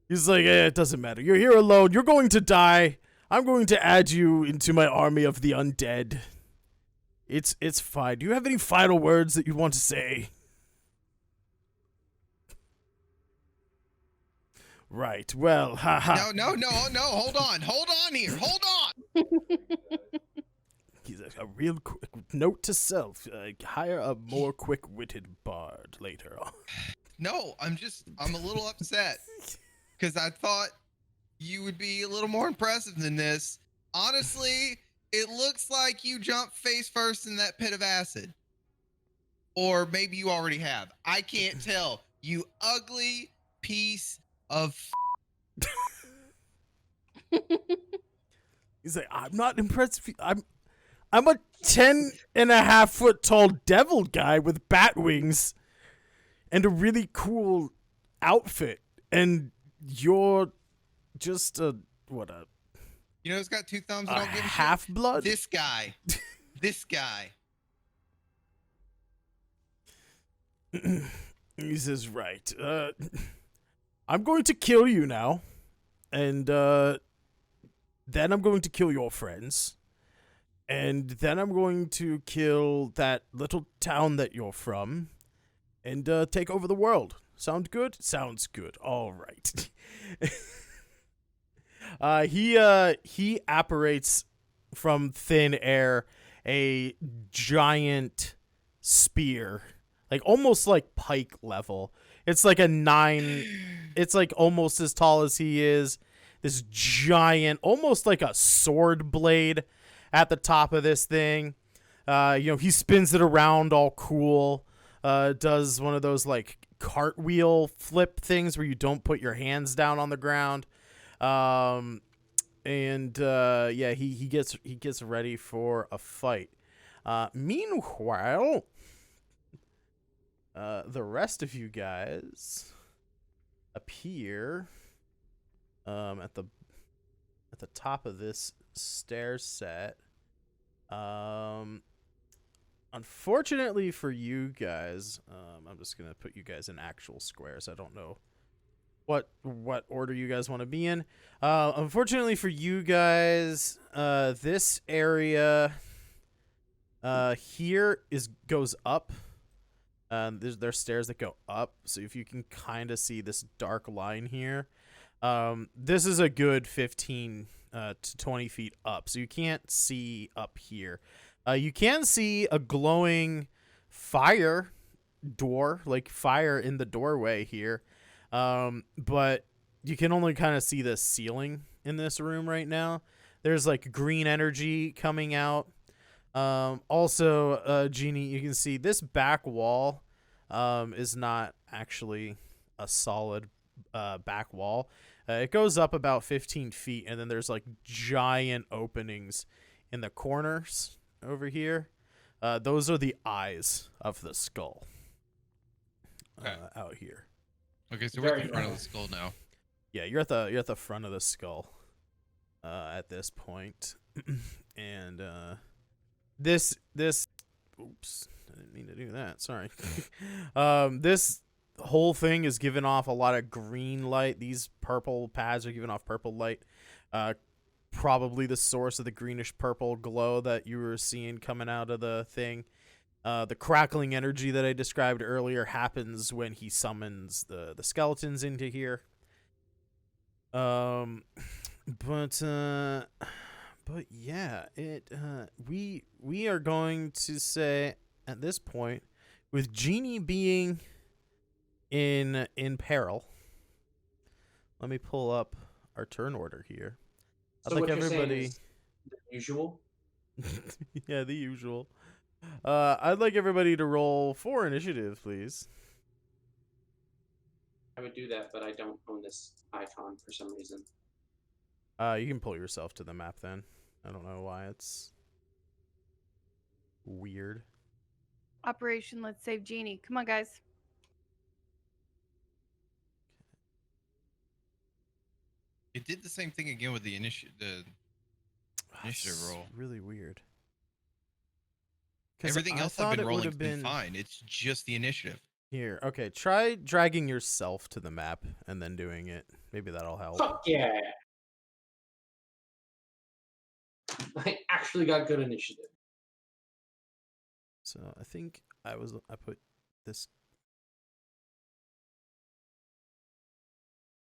He's like, it doesn't matter. You're here alone. You're going to die. I'm going to add you into my army of the undead. It's fine. Do you have any final words that you want to say? Right. Well, haha. No. Hold on here. Hold on. He's a real quick note to self. Hire a more quick-witted bard later on. No, I'm a little upset because I thought you would be a little more impressive than this. Honestly, it looks like you jumped face first in that pit of acid. Or maybe you already have. I can't tell. You ugly piece of He's like, I'm not impressed. I'm a 10.5-foot tall devil guy with bat wings and a really cool outfit. And you're just what a... You know who's got two thumbs and don't give a shit? Half-blood? This guy. This guy. He says, right. I'm going to kill you now. And then I'm going to kill your friends. And then I'm going to kill that little town that you're from. And take over the world. Sound good? Sounds good. All right. He apparates from thin air a giant spear, like almost like pike level. It's like a 9. It's like almost as tall as he is. This giant, almost like a sword blade at the top of this thing. He spins it around all cool. Does one of those like cartwheel flip things where you don't put your hands down on the ground. He gets ready for a fight. Meanwhile, the rest of you guys appear at the top of this stair set. Unfortunately for you guys, I'm just gonna put you guys in actual squares. I don't know what order you guys want to be in. Unfortunately for you guys, this area here goes up. There's stairs that go up, so if you can kind of see this dark line here, this is a good 15 to 20 feet up, so you can't see up here. You can see a glowing fire door, like fire in the doorway here. But you can only kind of see the ceiling in this room right now. There's like green energy coming out. Also, Jeannie, you can see this back wall is not actually a solid back wall. It goes up about 15 feet, and then there's like giant openings in the corners over here. Those are the eyes of the skull out here. Okay, so we're at the front of the skull now. Yeah, you're at the front of the skull at this point. And this oops, I didn't mean to do that. Sorry. This whole thing is giving off a lot of green light. These purple pads are giving off purple light. Probably the source of the greenish purple glow that you were seeing coming out of the thing. The crackling energy that I described earlier happens when he summons the skeletons into here. But yeah, we are going to say at this point, with Jeannie being in peril. Let me pull up our turn order here. So I'd like what you're saying everybody. is the usual. Yeah, the usual. I'd like everybody to roll 4 initiative, please. I would do that, but I don't own this icon for some reason. You can pull yourself to the map then. I don't know why it's weird. Operation Let's Save Genie. Come on, guys. It did the same thing again with the initiative It's roll. really weird. 'Cause Everything I else I've thought been it would rolling have has been been fine. It's just the initiative. here. Okay, try dragging yourself to the map and then doing it. Maybe that'll help. Fuck yeah! I actually got good initiative. So I think I put this.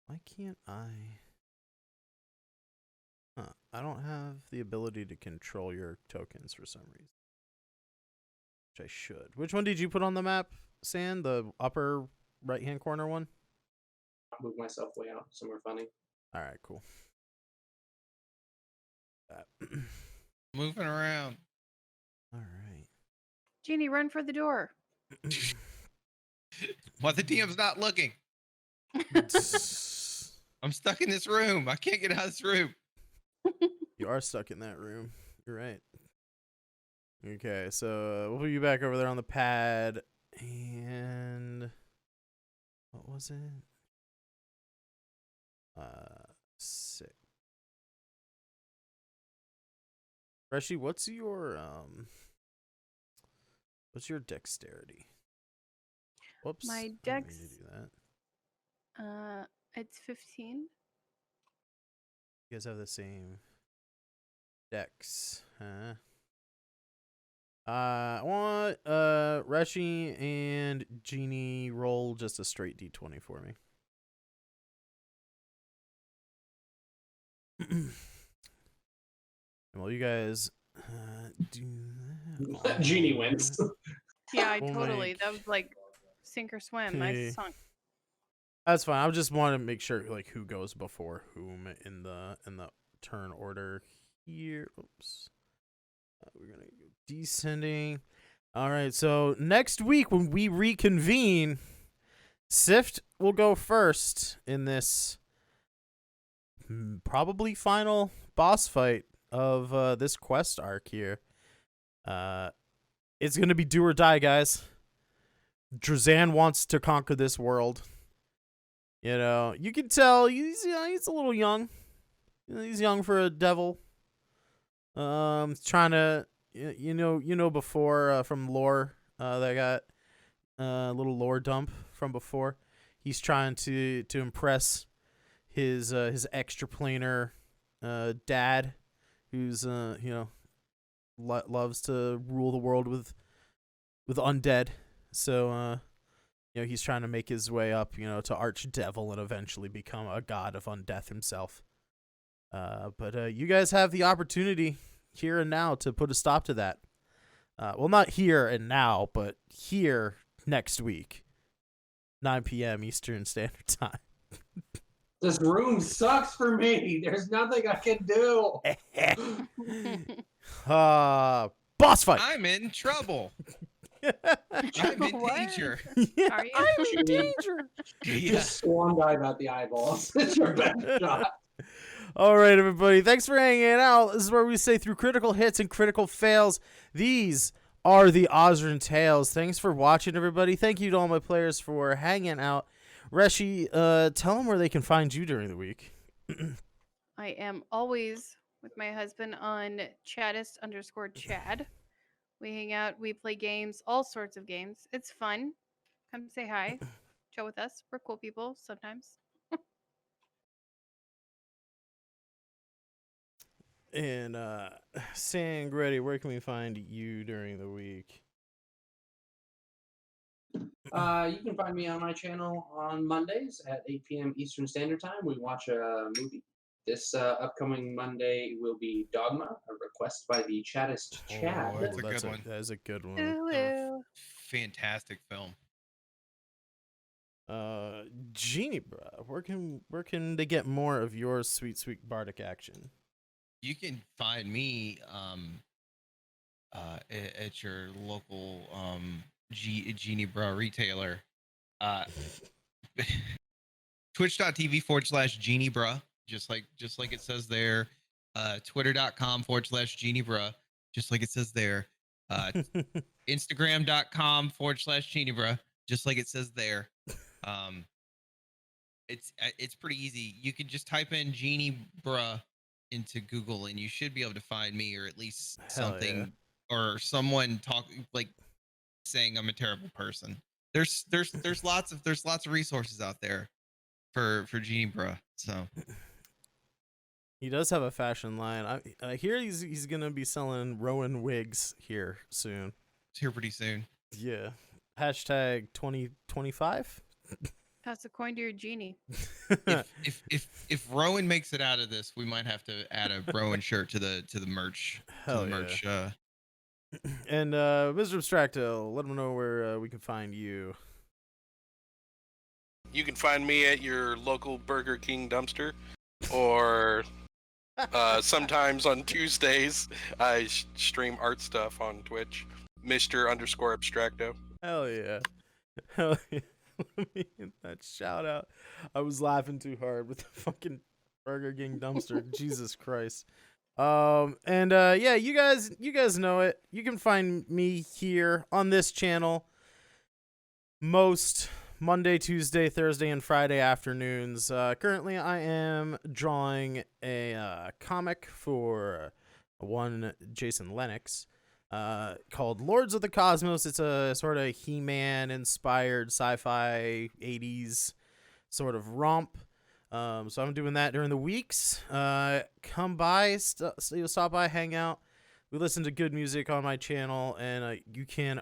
Why can't I? Huh, I don't have the ability to control your tokens for some reason. Which I should. Which one did you put on the map, San? The upper right-hand corner one? I'll move myself way out somewhere funny. All right, cool. That. Moving around. All right. Genie, run for the door. Why the DM's not looking? I'm stuck in this room. I can't get out of this room. You are stuck in that room. You're right. Okay, so we'll put you back over there on the pad. And what was it? 6. Reshi, what's your dexterity? Whoops. My I didn't mean dex- to do that. It's 15. You guys have the same dex, huh? I want Reshi and Genie roll just a straight d20 for me. And while you guys do that, Genie wins. Yeah, I We'll totally. make- That was like sink or swim. Okay. Nice sunk. That's fine. I just want to make sure like who goes before whom in the turn order here. Oops. We're gonna go descending. All right. So next week when we reconvene, Sift will go first in this probably final boss fight of this quest arc here. It's gonna be do or die, guys. Drazan wants to conquer this world. You know, you can tell he's a little young. He's young for a devil. Trying to before from lore that got a little lore dump from before. He's trying to impress his extraplanar dad, who's loves to rule the world with undead. So he's trying to make his way up, to archdevil and eventually become a god of undeath himself. But you guys have the opportunity here and now to put a stop to that. Well, not here and now, but here next week, 9 p.m. Eastern Standard Time. This room sucks for me. There's nothing I can do. Boss fight. I'm in trouble. I'm in What? danger. Are you? I'm in danger. Yeah. Just swan dive at the eyeballs. It's your best shot. All right, everybody. Thanks for hanging out. This is where we say through critical hits and critical fails, these are the Osrynn Tales. Thanks for watching, everybody. Thank you to all my players for hanging out. Reshi, tell them where they can find you during the week. I am always with my husband on Chaddist_Chad. We hang out, we play games, all sorts of games. It's fun. Come say hi. Chill with us. We're cool people sometimes. And Sangretti, where can we find you during the week? You can find me on my channel on Mondays at 8 p.m. Eastern Standard Time. We watch a movie. This upcoming Monday will be Dogma, a request by the Chaddist Chad. Oh, that's a good one. That is a good one. Ooh, ooh. Fantastic film. Genie, bro, where can they get more of your sweet bardic action? You can find me at your local Genie Bra retailer. Twitch.tv/Genie Bra, just like it says there. Twitter.com/Genie Bra, just like it says there. Instagram.com/Genebra, just like it says there. It's pretty easy. You can just type in Genebra into Google and you should be able to find me, or at least Hell something or someone like saying I'm a terrible person. There's lots of resources out there for Genebra. So He does have a fashion line. I hear he's gonna be selling Rowan wigs here soon. it's here pretty soon. Yeah. Hashtag 2025. Pass a coin to your genie. If Rowan makes it out of this, we might have to add a Rowan shirt to the merch. Hell to the yeah. merch. And Mr. Abstracto, let them know where we can find you. You can find me at your local Burger King dumpster, or sometimes on Tuesdays I stream art stuff on Twitch, Mr._Abstracto. Hell yeah. Hell yeah. Let me get that shout out. I was laughing too hard with the fucking Burger King dumpster. Jesus Christ. Yeah, you guys know it. You can find me here on this channel most Monday, Tuesday, Thursday, and Friday afternoons. Currently I am drawing a comic for one Jason Lennox called Lords of the Cosmos. It's a sort of He-Man inspired sci-fi 80s sort of romp. So I'm doing that during the weeks. Come by, stop by, hang out. We listen to good music on my channel, and you can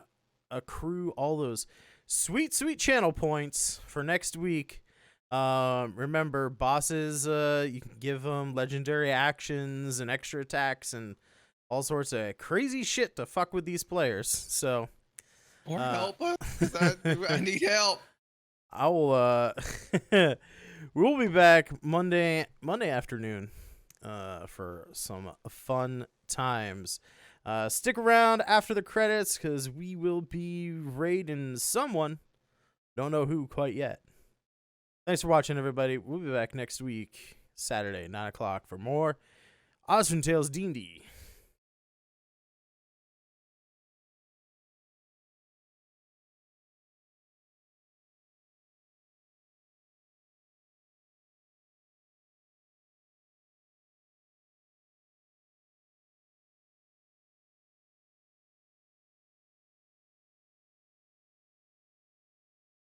accrue all those sweet channel points for next week. Remember, bosses, you can give them legendary actions and extra attacks and all sorts of crazy shit to fuck with these players. So, Or help us. I need help. I will. We'll be back Monday afternoon, for some fun times. Stick around after the credits because we will be raiding someone. Don't know who quite yet. Thanks for watching, everybody. We'll be back next week, Saturday, 9 o'clock, for more Osrynn Tales D&D.